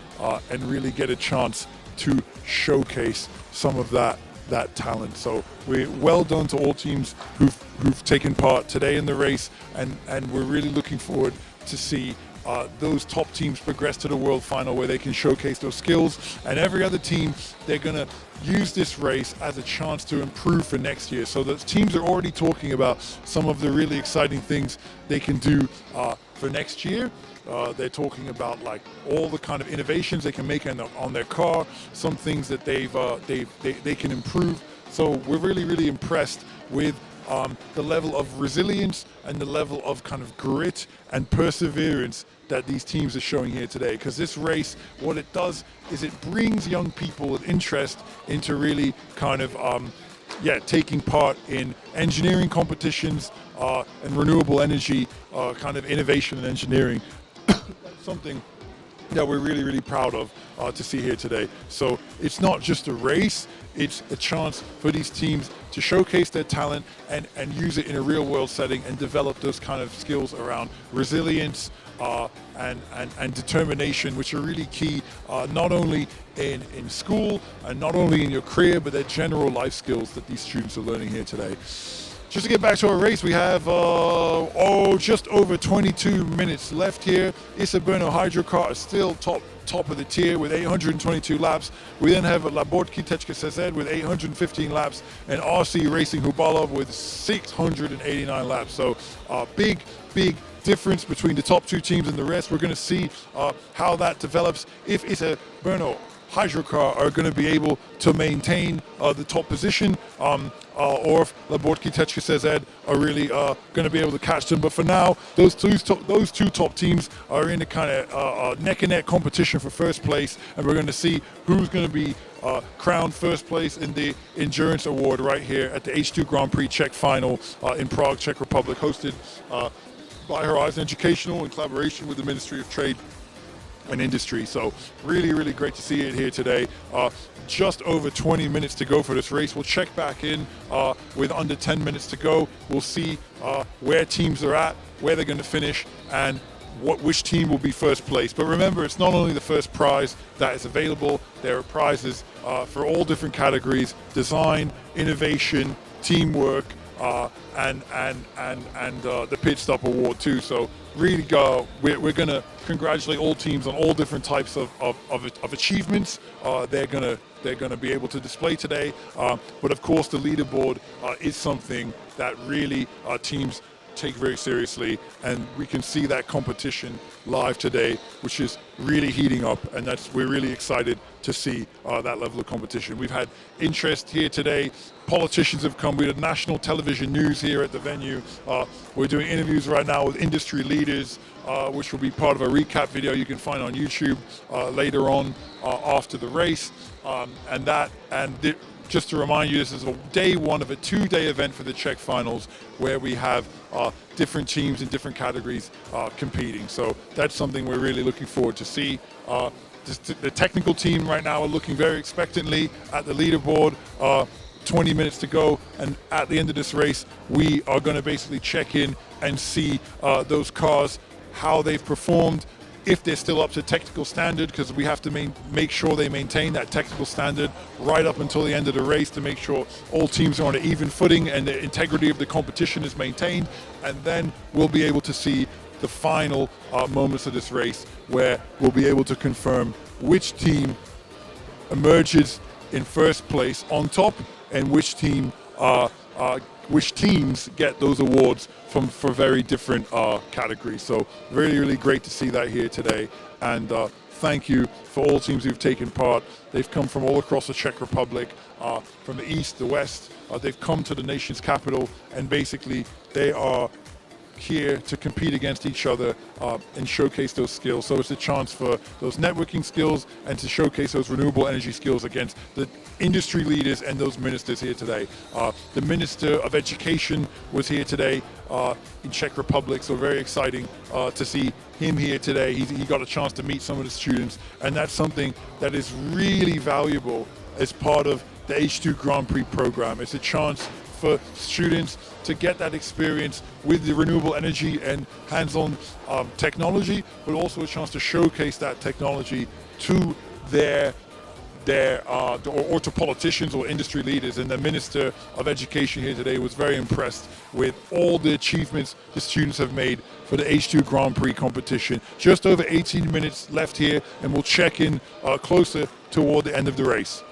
and really get a chance to showcase some of that that talent. So we're well done to all teams who've taken part today in the race, and we're really looking forward to see those top teams progress to the world final where they can showcase those skills, and every other team, they're going to use this race as a chance to improve for next year. So those teams are already talking about some of the really exciting things they can do for next year. They're talking about like all the kind of innovations they can make on their car, some things that they can improve. So we're really impressed with the level of resilience and the level of kind of grit and perseverance that these teams are showing here today. Because this race, what it does is it brings young people with interest into really kind of taking part in engineering competitions and renewable energy kind of innovation and engineering. Something that we're really proud of to see here today. So it's not just a race, it's a chance for these teams to showcase their talent and use it in a real world setting and develop those kind of skills around resilience and determination, which are really key, not only in school and not only in your career, but they're general life skills that these students are learning here today. Just to get back to our race, we have just over 22 minutes left here. Isoberno Hydrocar is still top of the tier with 822 laps. We then have Leaderboard Kitechka CZ with 815 laps and RC Racing Hubalov with 689 laps. So big difference between the top two teams and the rest. We're going to see how that develops. If Isoberno Hydrocar are going to be able to maintain the top position, or if Leaderboard Kitechka CZ are really going to be able to catch them. But for now, those two top teams are in a kind of neck and neck competition for first place, and we're going to see who's going to be crowned first place in the Endurance Award right here at the H2 Grand Prix Czech Final in Prague, Czech Republic, hosted by Horizon Educational in collaboration with the Ministry of Trade and Industry. So really great to see it here today. Just over 20 minutes to go for this race. We'll check back in with under 10 minutes to go. We'll see where teams are at, where they're going to finish, and which team will be first place. But remember, it's not only the first prize that is available. There are prizes for all different categories: design, innovation, teamwork, and the pit stop award too. So really we're going to congratulate all teams on all different types of achievements they're going to be able to display today. But of course, the leaderboard is something that really teams take very seriously, and we can see that competition live today, which is really heating up, and we're really excited to see that level of competition. We've had interest here today. Politicians have come. We had national television news here at the venue. We're doing interviews right now with industry leaders, which will be part of a recap video you can find on YouTube later on after the race. Just to remind you, this is day one of a 2-day event for the Czech Finals, where we have different teams in different categories competing. So that's something we're really looking forward to see. The technical team right now are looking very expectantly at the leaderboard. 20 minutes to go, and at the end of this race, we are going to basically check in and see those cars, how they've performed, if they're still up to technical standard, because we have to make sure they maintain that technical standard right up until the end of the race to make sure all teams are on an even footing and the integrity of the competition is maintained. And then we'll be able to see the final moments of this race, where we'll be able to confirm which team emerges in first place on top and which teams get those awards for very different categories. So really great to see that here today, and thank you for all teams who've taken part. They've come from all across the Czech Republic, from the east, the west. They've come to the nation's capital, and basically they are here to compete against each other and showcase those skills. So it's a chance for those networking skills and to showcase those renewable energy skills against the industry leaders and those ministers here today. The Minister of Education was here today in Czech Republic, so very exciting to see him here today. He got a chance to meet some of the students, and that's something that is really valuable as part of the H2 Grand Prix program. It's a chance for students to get that experience with the renewable energy and hands-on technology, but also a chance to showcase that technology to their or to politicians or industry leaders. And the Minister of Education here today was very impressed with all the achievements the students have made for the H2 Grand Prix competition. Just over 18 minutes left here, and we'll check in closer toward the end of the race.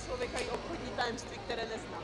Člověka i obchodní tajemství, které neznám.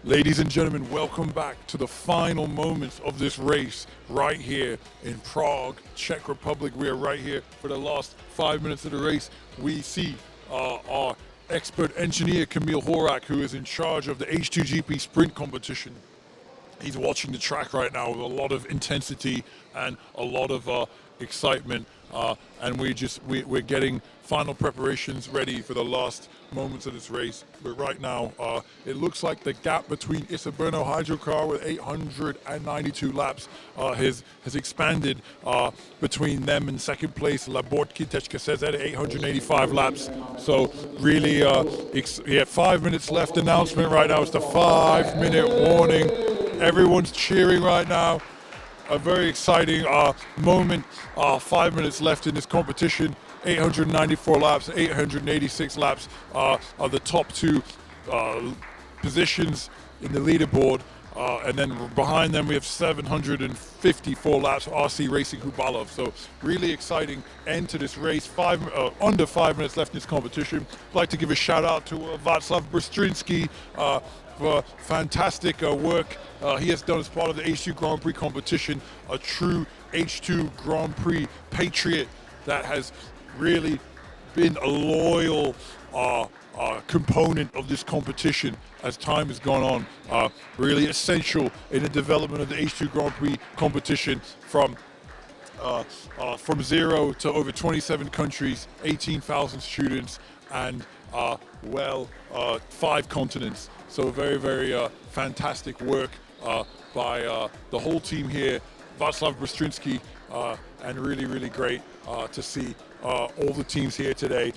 Ladies and gentlemen, welcome back to the final moments of this race right here in Prague, Czech Republic. We are right here for the last 5 minutes of the race. We see our expert engineer, Kamil Horak, who is in charge of the H2GP sprint competition. He's watching the track right now with a lot of intensity and a lot of excitement. And we're getting final preparations ready for the last moments of this race. But right now, it looks like the gap between Isoberno Hydrocar with 892 laps has expanded between them and second place Leaderboard says at 885 laps. So really, 5 minutes left announcement right now. It's the 5-minute warning. Everyone's cheering right now. A very exciting moment. 5 minutes left in this competition. 894 laps, 886 laps are the top two positions in the leaderboard. And then behind them we have 754 laps for RC Racing Hubalov. So really exciting end to this race. Under 5 minutes left in this competition. I'd like to give a shout out to Václav Brzezínský for fantastic work he has done as part of the H2 Grand Prix competition. A true H2 Grand Prix patriot that has really been a loyal component of this competition as time has gone on. Really essential in the development of the H2 Grand Prix competition from zero to over 27 countries, 18,000 students, and 5 continents. So very, very fantastic work by the whole team here, Václav Brzezínský, and really, really great to see all the teams here today.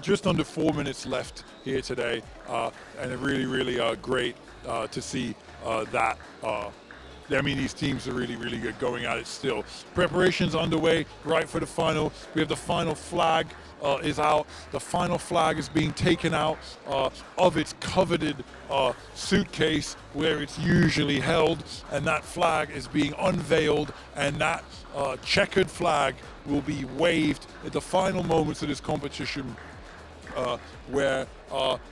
Just under 4 minutes left here today, and really, really great to see that. I mean, these teams are really, really good going at it still. Preparations underway right for the final. We have the final flag is out. The final flag is being taken out of its coveted suitcase where it's usually held, and that flag is being unveiled, and that checkered flag will be waved at the final moments of this competition, where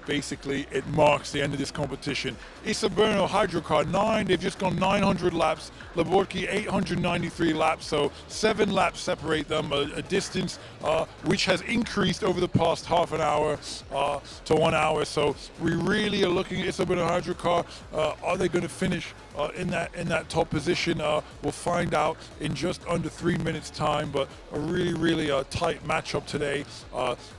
basically it marks the end of this competition. Isoberno Hydrocar they've just gone 900 laps. Leaderboard 893 laps, so 7 laps separate them, a distance which has increased over the past half an hour to 1 hour. So we really are looking at Isoberno Hydrocar. Are they going to finish in that top position? We'll find out in just under 3 minutes time, but a really, really tight matchup today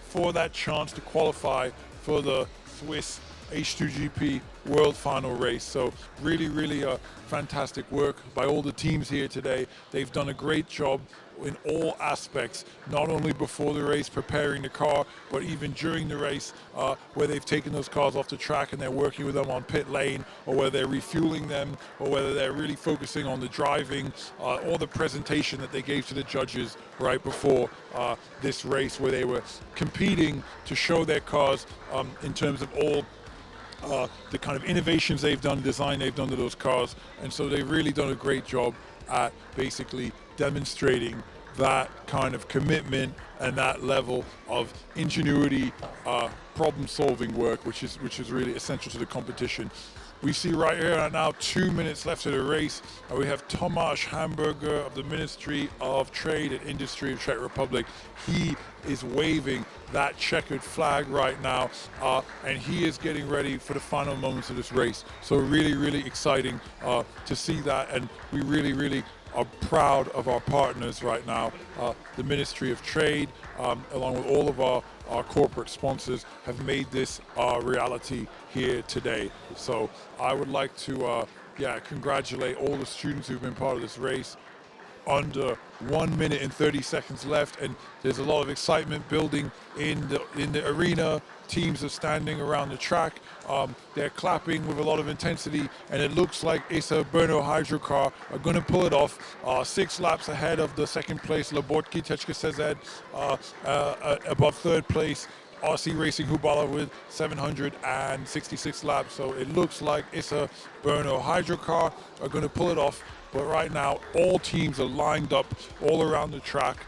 for that chance to qualify for the Swiss H2GP World Final race. So really, really fantastic work by all the teams here today. They've done a great job in all aspects, not only before the race preparing the car, but even during the race where they've taken those cars off the track and they're working with them on pit lane, or whether they're refueling them, or whether they're really focusing on the driving or the presentation that they gave to the judges right before this race, where they were competing to show their cars in terms of all the kind of innovations they've done, design they've done to those cars. And so they've really done a great job at basically demonstrating that kind of commitment and that level of ingenuity, problem-solving work, which is really essential to the competition. We see right here now 2 minutes left of the race. We have Tomáš Hamburger of the Ministry of Trade and Industry of Czech Republic. He is waving that checkered flag right now, and he is getting ready for the final moments of this race. So really, really exciting to see that, and we really, really are proud of our partners right now. The Ministry of Trade, along with all of our corporate sponsors, have made this our reality here today. So I would like to congratulate all the students who've been part of this race. Under 1 minute and 30 seconds left, and there's a lot of excitement building in the arena. Teams are standing around the track. They're clapping with a lot of intensity, and it looks like Isoberno Hydrocar are going to pull it off. 6 laps ahead of the second place Leaderboard CZ, above third place RC Racing Hubalov with 766 laps. So it looks like Isoberno Hydrocar are going to pull it off. But right now, all teams are lined up all around the track,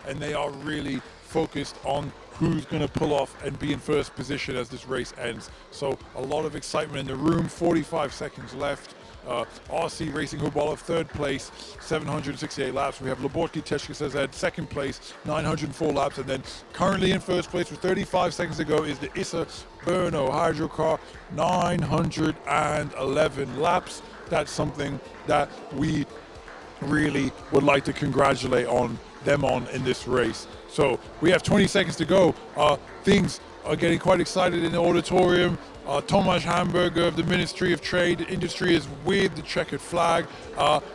and they are really focused on who's going to pull off and be in first position as this race ends. So a lot of excitement in the room. 45 seconds left. RC Racing Hubalov third place, 768 laps. We have Leaderboard H2GP second place, 904 laps, and then currently in first place with 35 seconds to go is the Issa Berno Hydro car, 911 laps. That's something that we really would like to congratulate them on in this race. So we have 20 seconds to go. Things are getting quite excited in the auditorium. Tomáš Hamburger of the Ministry of Trade and Industry is with the checkered flag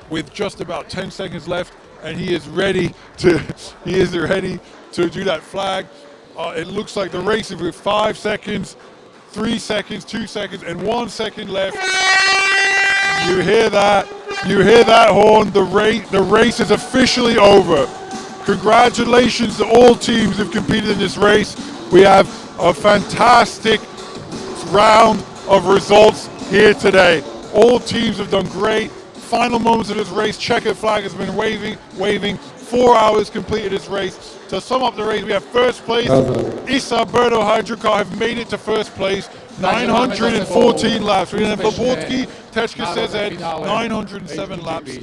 with just about 10 seconds left, and he is ready to do that flag. It looks like the race is with 5 seconds, 3 seconds, 2 seconds, and 1 second left. You hear that? You hear that horn? The race is officially over. Congratulations to all teams who've competed in this race. We have a fantastic round of results here today. All teams have done great. Final moments of this race, checkered flag has been waving. 4 hours completed this race. To sum up the race, we have first place. Issa Berno Hydro car have made it to first place. 914 laps. We have Leaderboard H2GP 907 laps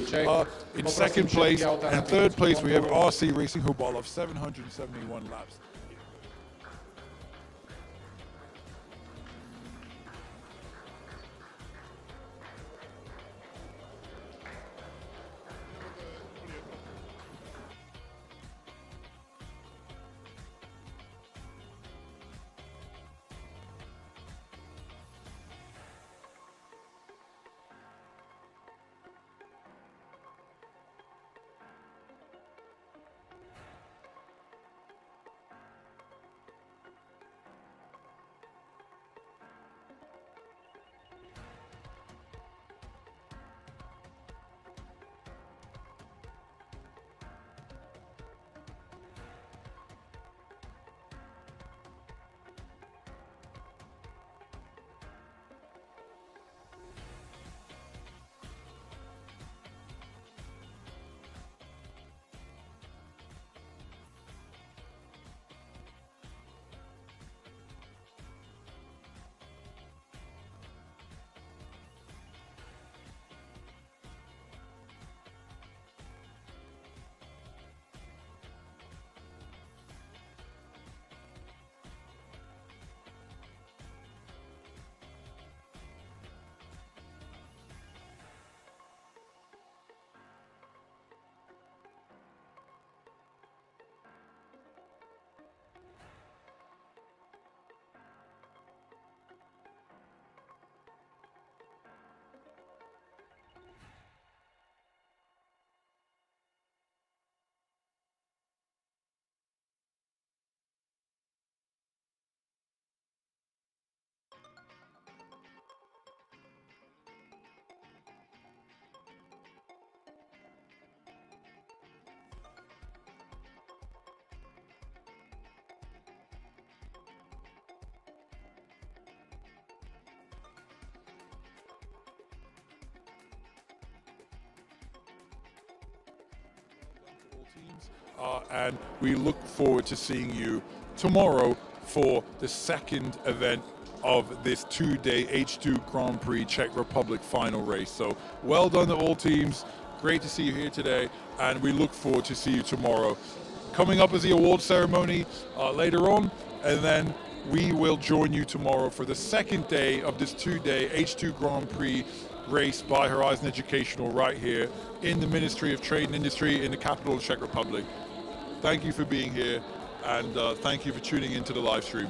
in second place. And third place, we have RC Racing Hubalov 771 laps. And we look forward to seeing you tomorrow for the second event of this 2-day H2 Grand Prix Czech Republic final race. So well done to all teams. Great to see you here today, and we look forward to see you tomorrow. Coming up is the award ceremony later on, and then we will join you tomorrow for the second day of this 2-day H2 Grand Prix race by Horizon Educational right here in the Ministry of Trade and Industry in the capital of Czech Republic. Thank you for being here, and thank you for tuning into the live stream.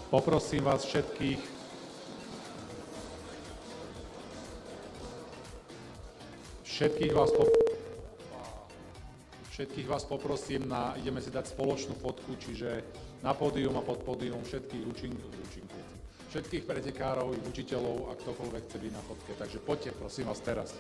Poprosím vás všetkých vás poprosím ideme si dať spoločnú fotku, čiže na pódium a pod pódium všetkých všetkých pretekárov, ich učiteľov a ktokoľvek chce byť na fotke. Takže poďte, prosím vás teraz.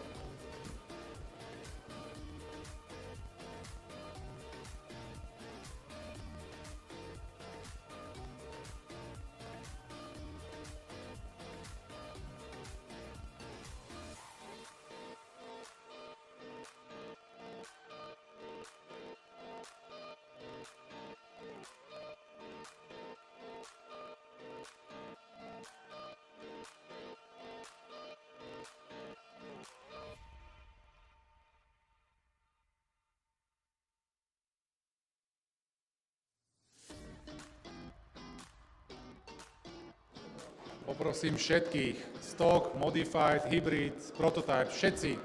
Poprosím všetkých, stock, modified, hybrid, prototype, všetci.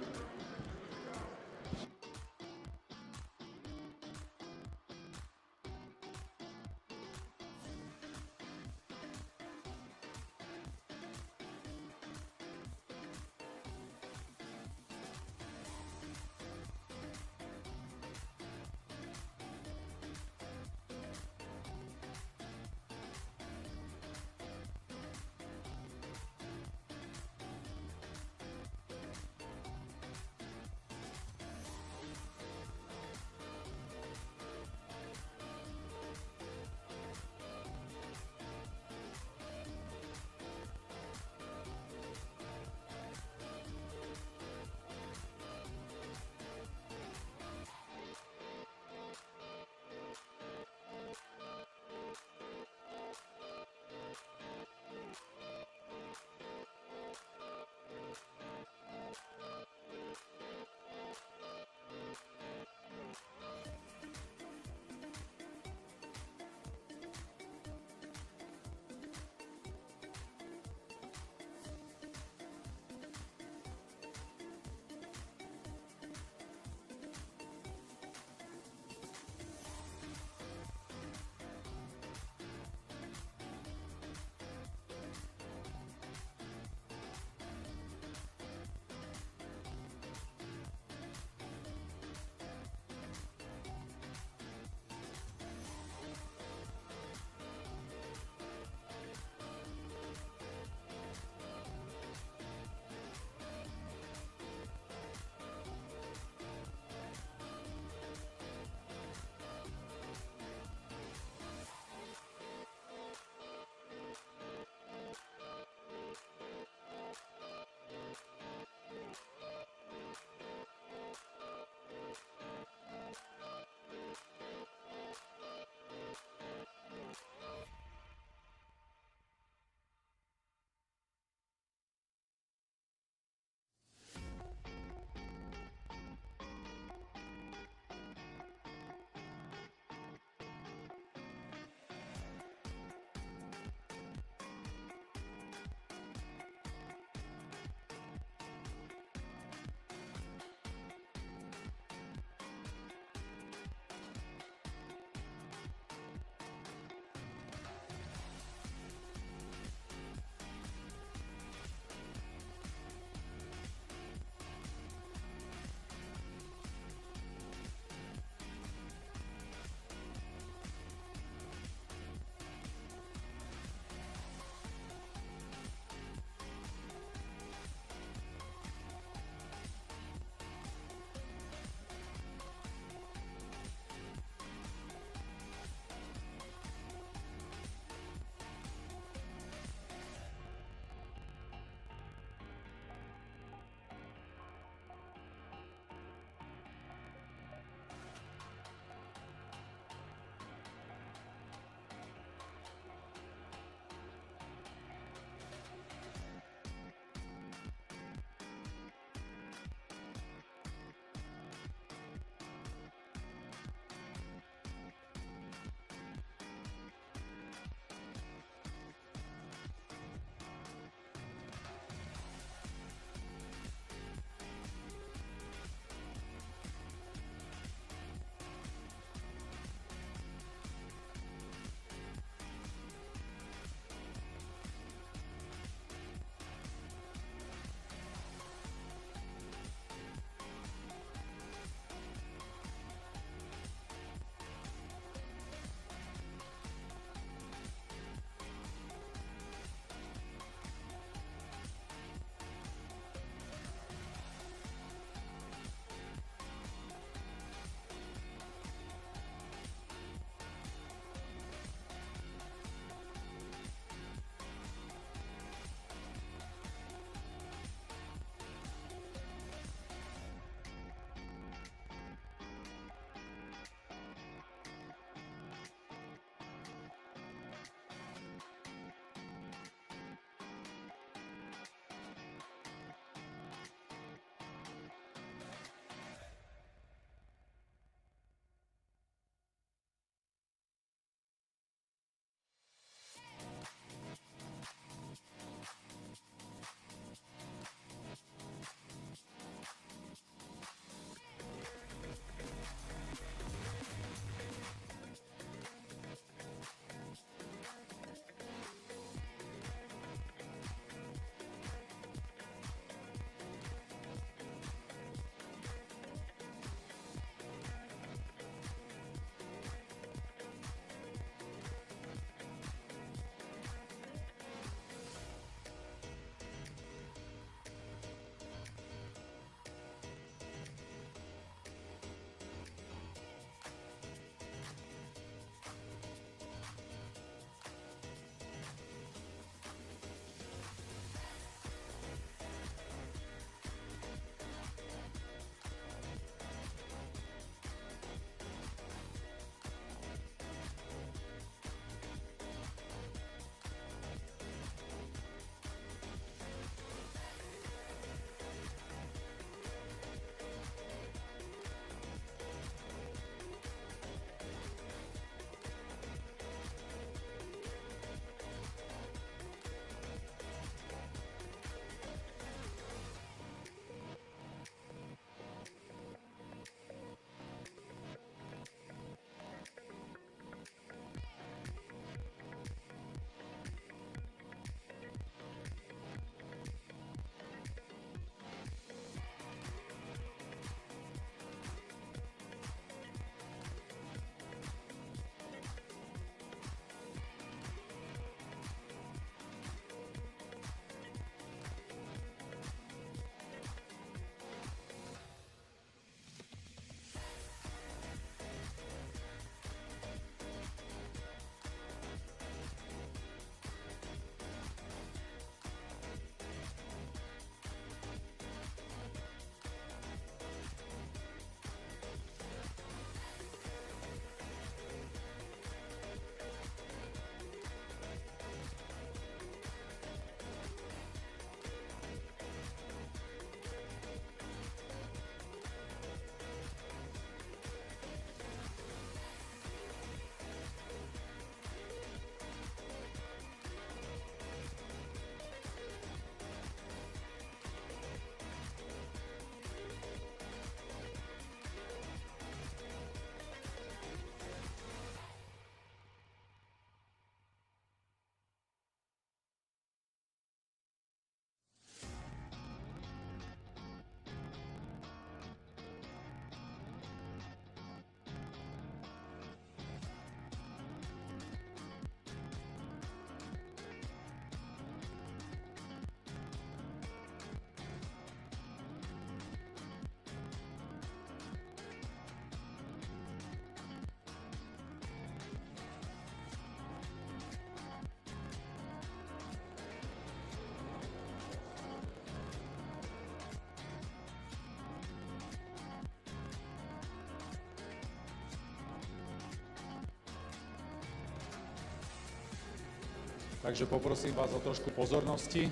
Takže poprosím vás o trošku pozornosti.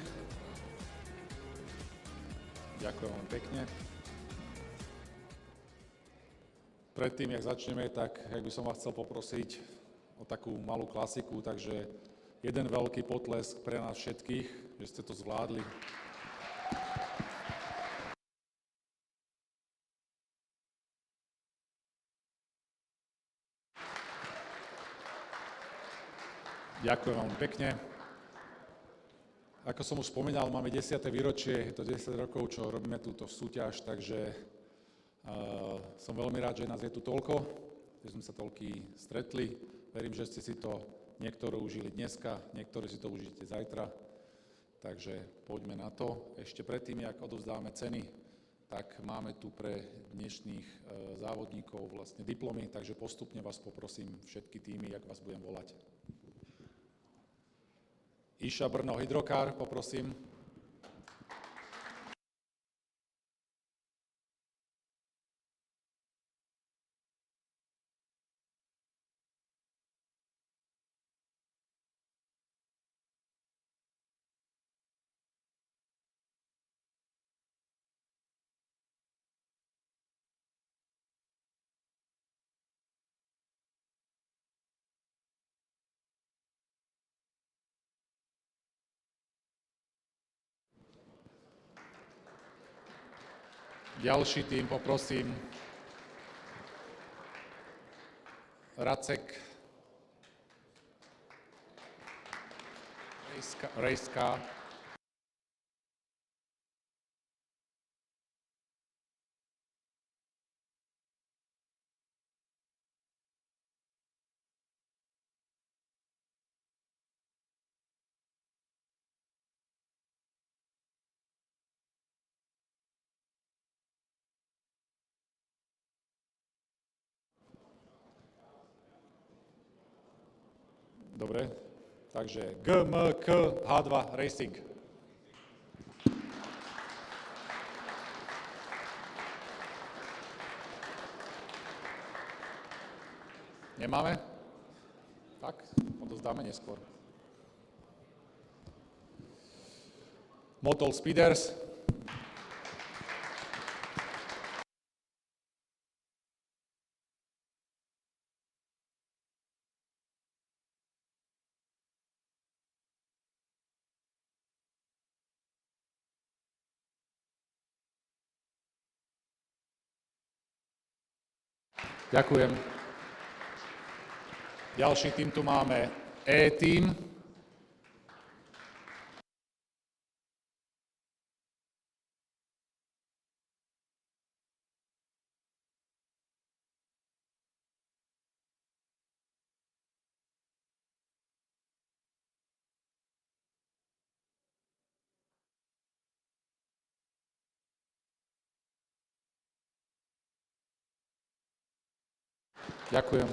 Ďakujem vám pekne. Predtým, jak začneme, tak jak by som vás chcel poprosiť o takú malú klasiku, takže jeden veľký potlesk pre nás všetkých, že ste to zvládli. Ďakujem vám pekne. Ako som už spomínal, máme 10. výročie, je to 10 rokov, čo robíme túto súťaž, takže som veľmi rád, že nás je tu toľko, že sme sa toľkí stretli. Verím, že ste si to niektorí užili dneska, niektorí si to užijete zajtra, takže poďme na to. Ešte predtým, jak odovzdáme ceny, tak máme tu pre dnešných závodníkov vlastne diplomy, takže postupne vás poprosím všetky týmy, jak vás budem volať. Iša Brno Hydrokár, poprosím. Ďalší tým poprosím. Racek. Rejská. Dobre, takže GMK H2 Racing. Nemáme? Tak, odozdáme neskôr. Motol Speeders. Ďakujem. Ďalší tým tu máme E-tým. Ďakujem.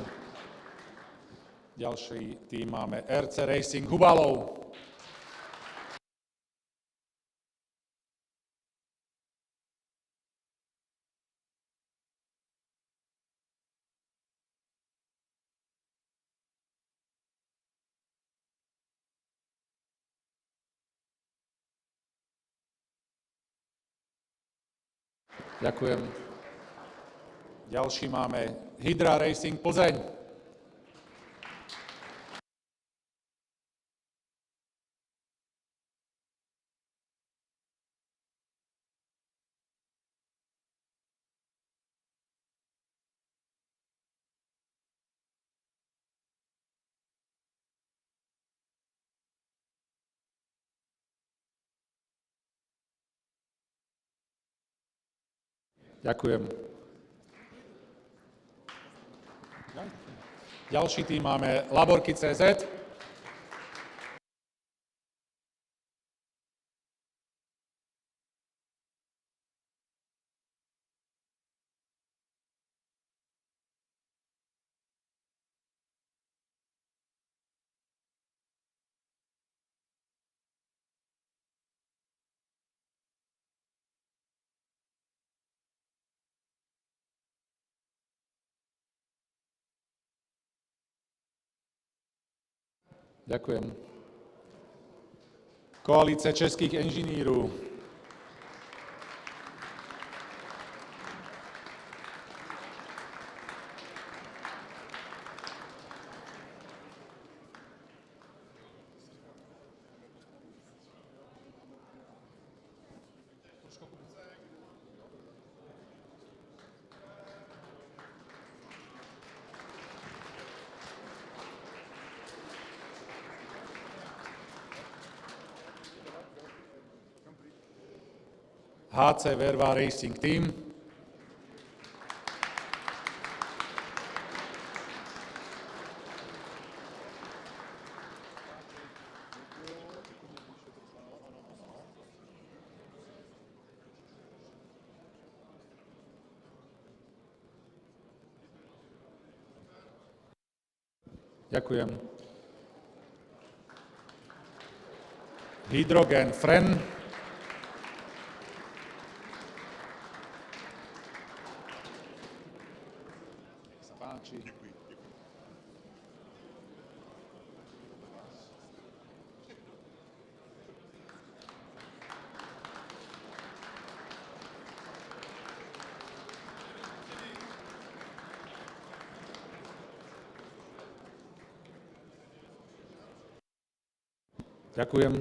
Ďalší tým máme RC Racing Hubalov. Ďakujem. Ďalší máme Hydra Racing Plzeň. Ďakujem. Ďalší tým máme Laborky.cz. Ďakujem. Koalice českých inžinírů. HC Verva Racing Team. Ďakujem. Hydrogen Grand Prix. Ďakujem.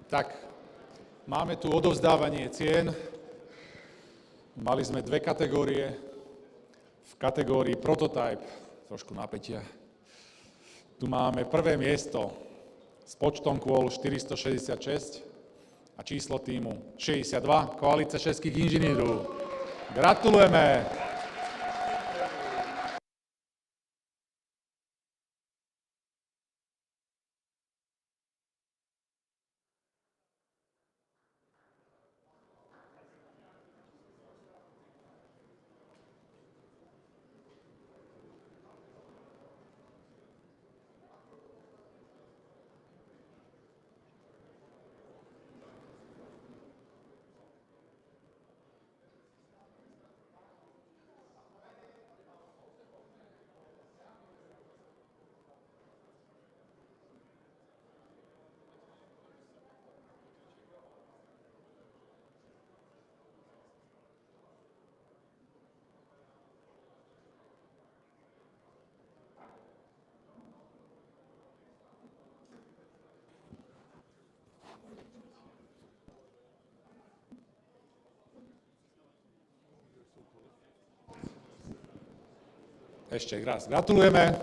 Tak, máme tu odovzdávanie cien. Mali sme dve kategórie. V kategórii prototype, trošku napätia. Tu máme prvé miesto s počtom kôl 466 a číslo týmu 62, Koalice českých inžinierov. Gratulujeme! Ešte raz gratulujeme.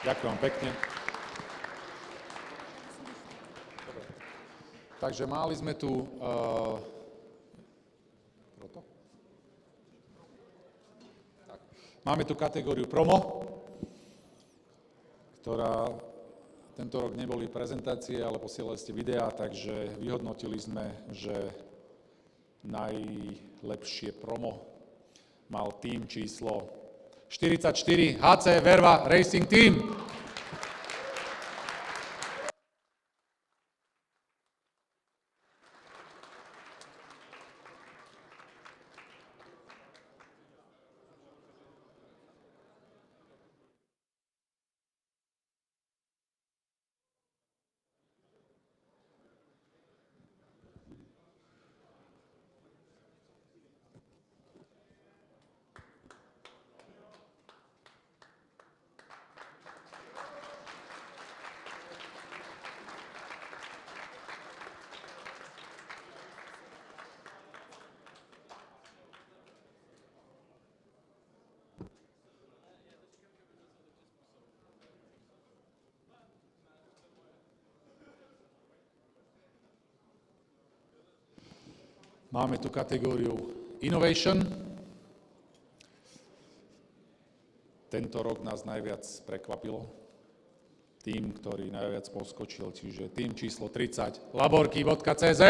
Ďakujem pekne. Takže mali sme tu máme tu kategóriu promo, ktorá tento rok neboli prezentácie, ale posielali ste videá, takže vyhodnotili sme, že najlepšie promo mal tým číslo 44 HC Verva Racing Team. Máme tu kategóriu Innovation. Tento rok nás najviac prekvapilo, tým, ktorý najviac poskočil, čiže tým číslo 30, laborky.cz.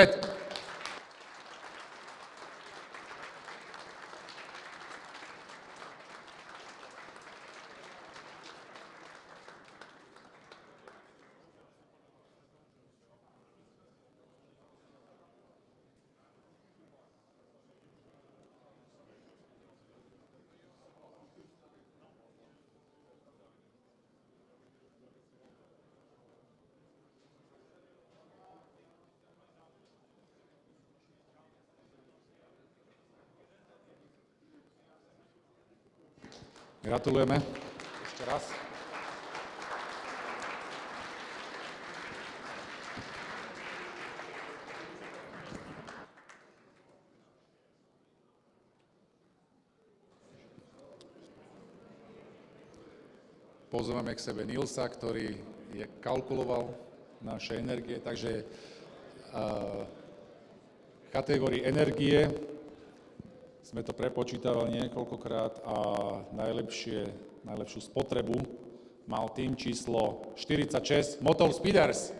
Gratulujeme ešte raz. Pozveme k sebe Nilsa, ktorý kalkuloval naše energie, takže v kategórii energie sme to prepočítavali niekoľkokrát a najlepšiu spotrebu mal tým číslo 46 Motor Speeders.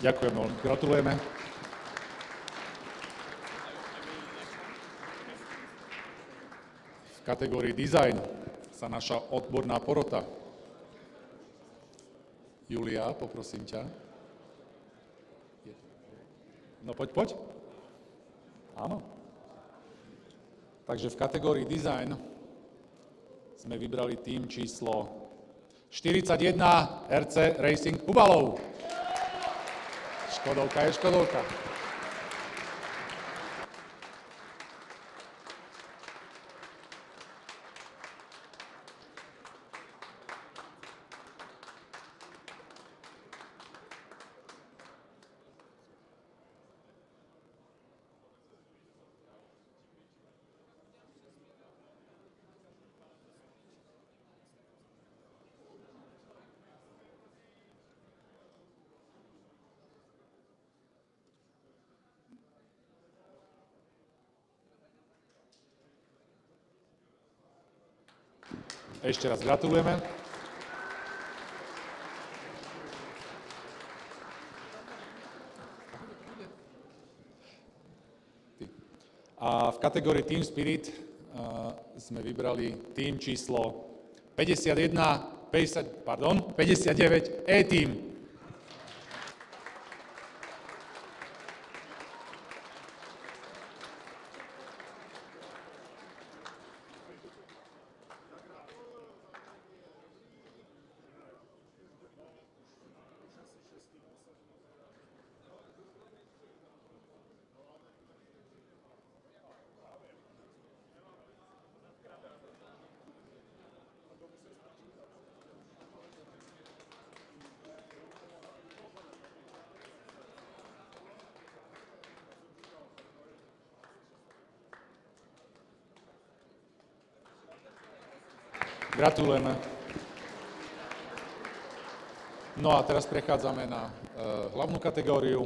Ďakujem, gratulujeme. V kategórii design sa naša odborná porota. Julia, poprosím ťa. No poď. Áno. Takže v kategórii design sme vybrali tým číslo 41 RC Racing Hubalov. Škodovka je Škodovka. Ešte raz gratulujeme. A v kategórii Team Spirit sme vybrali tým číslo 59 E-Team. Gratulujeme. No a teraz prechádzame na hlavnú kategóriu.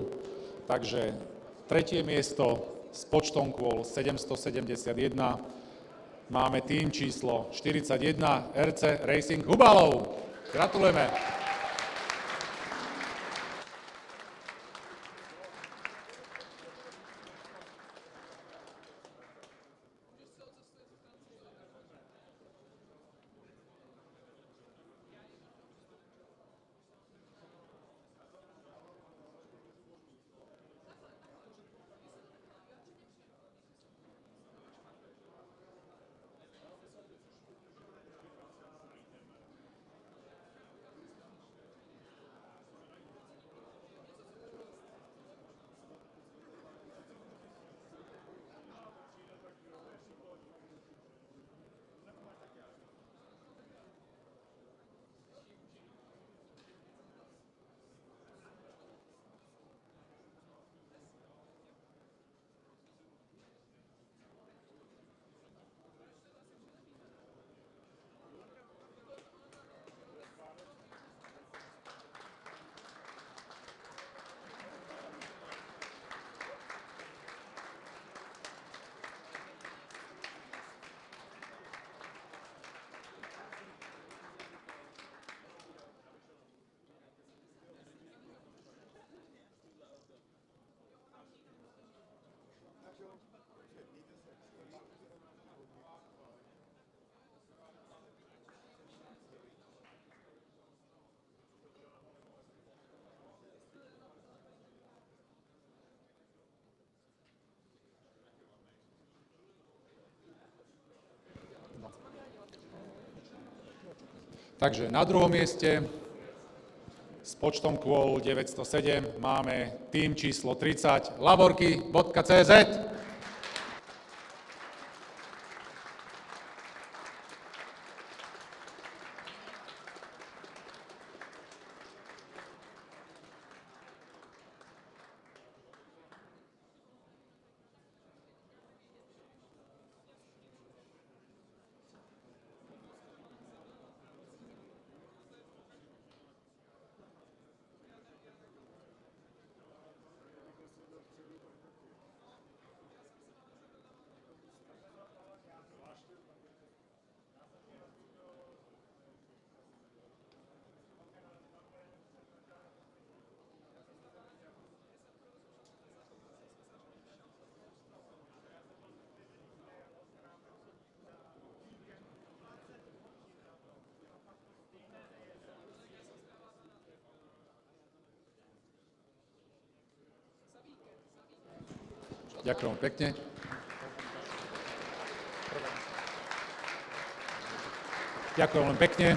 Takže tretie miesto s počtom kôl 771 máme tým číslo 41 RC Racing Hubalov. Gratulujeme. Takže na druhom mieste s počtom kôl 907 máme tým číslo 30 laborky.cz. Ďakujem pekne. Ďakujem veľmi pekne.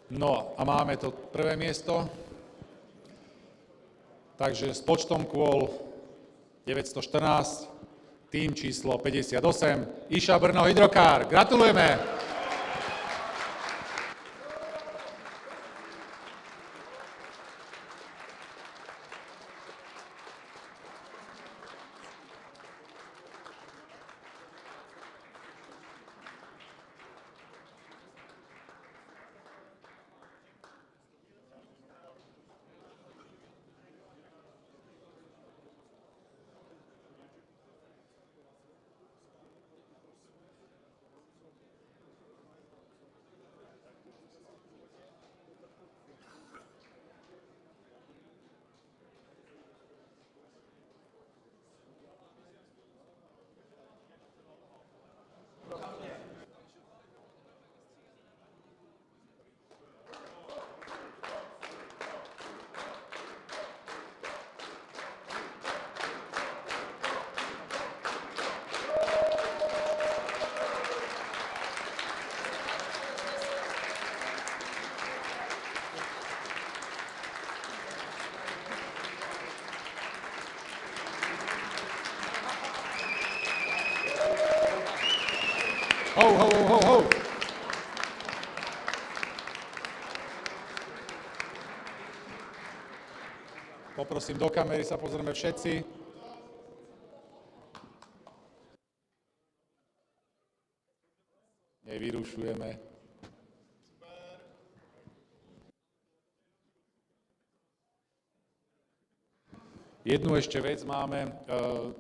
No a máme to prvé miesto. Takže s počtom kôl 914, tým číslo 58, Iša Brno Hydrokár. Gratulujeme! Ho, ho, ho, ho, ho. Poprosím, do kamery sa pozrieme všetci. Nevyrušujeme. Jednu ešte vec máme.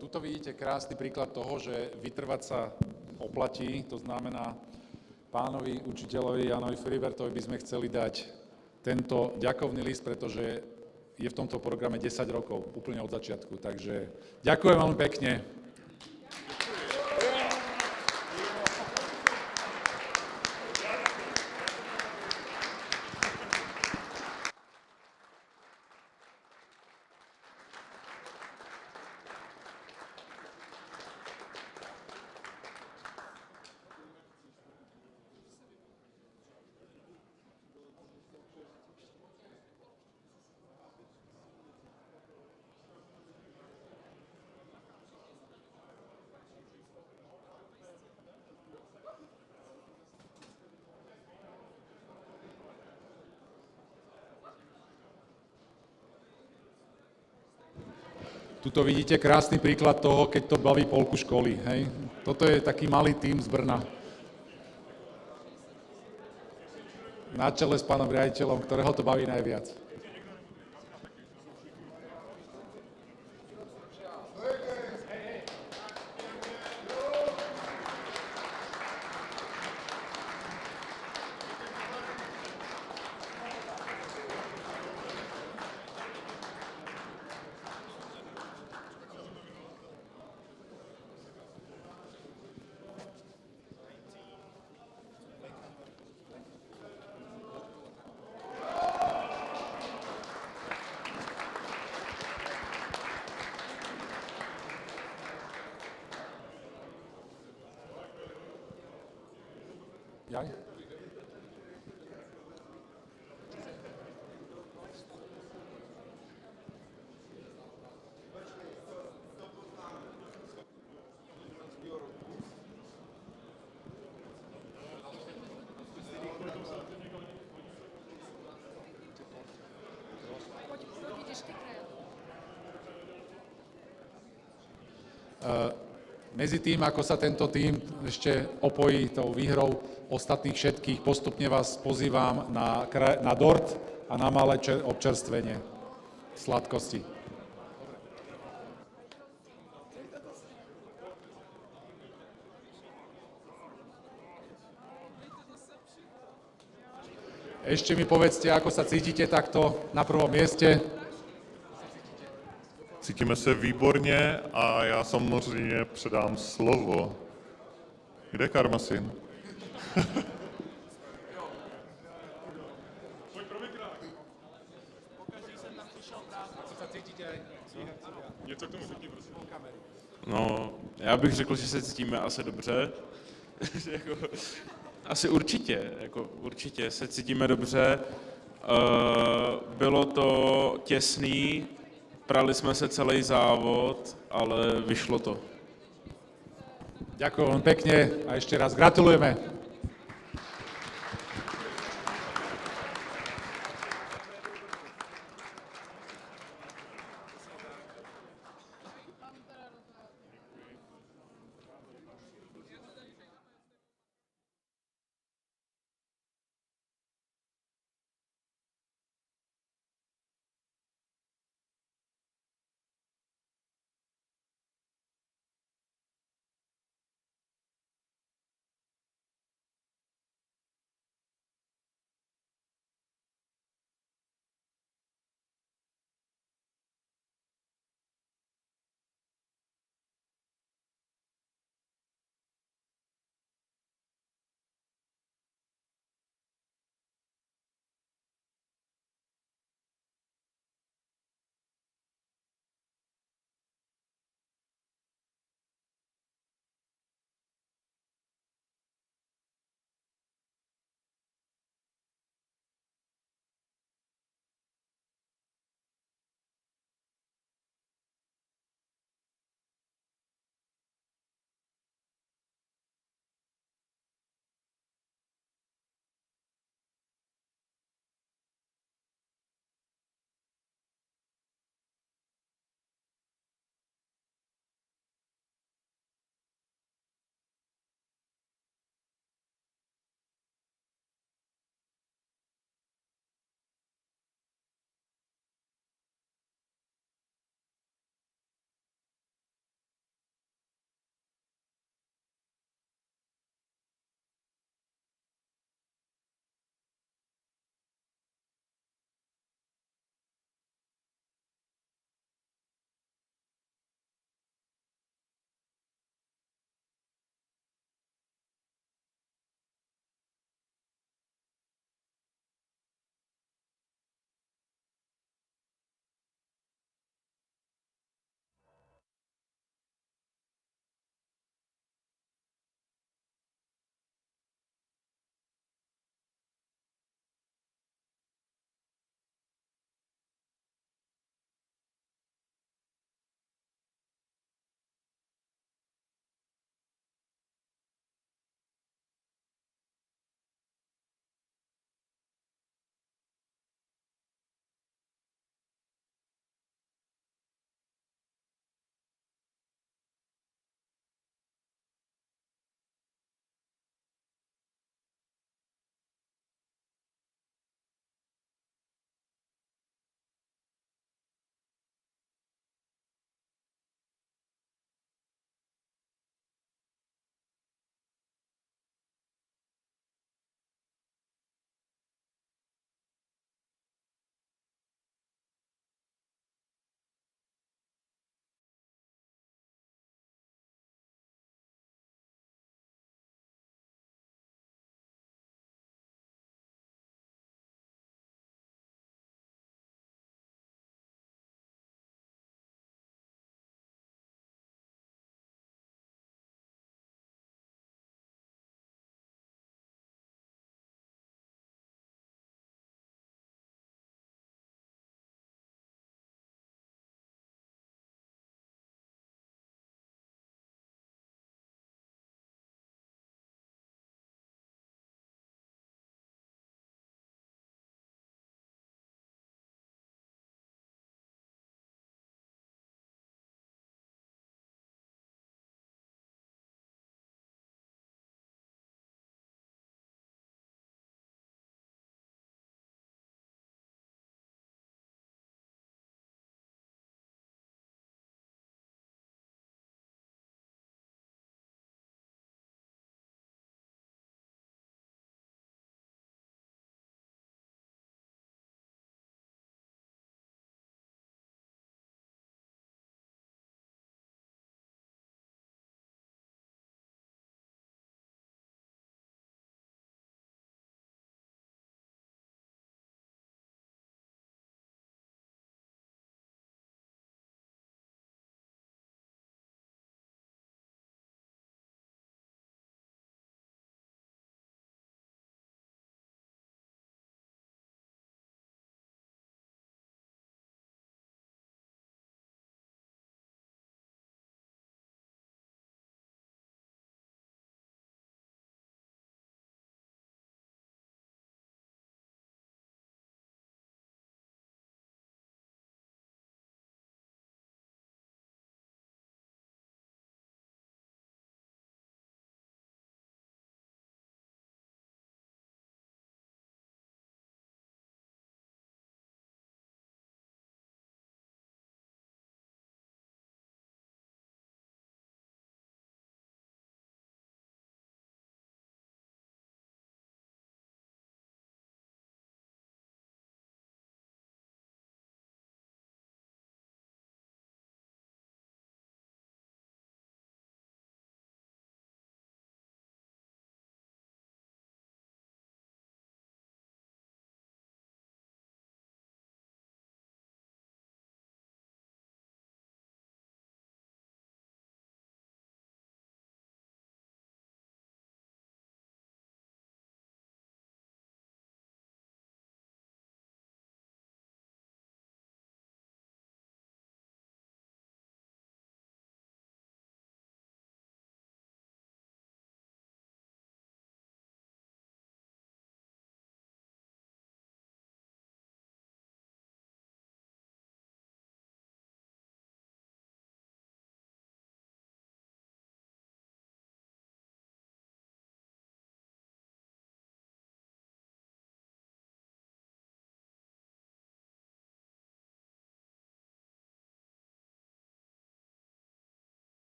Tuto vidíte krásny príklad toho, že vytrvať sa oplatí. To znamená, pánovi učiteľovi Janovi Filibertovi by sme chceli dať tento ďakovný list, pretože je v tomto programe 10 rokov, úplne od začiatku. Takže ďakujem veľmi pekne. Tuto vidíte krásny príklad toho, keď to baví polku školy. Hej? Toto je taký malý tím z Brna. Na čele s pánom riaditeľom, ktorého to baví najviac. Jaj? Medzi tým, ako sa tento tým ešte opojí tou výhrou ostatných všetkých, postupne vás pozývam na dort a na malé občerstvenie sladkosti. Ešte mi povedzte, ako sa cítite takto na prvom mieste. Cítíme se výborně a já samozřejmě předám slovo. Kde je Karmasin? No, já bych řekl, že se cítíme asi dobře. Asi určitě se cítíme dobře. Bylo to těsný, prali jsme se celý závod, ale vyšlo to. Ďakujem pekne a ešte raz gratulujeme.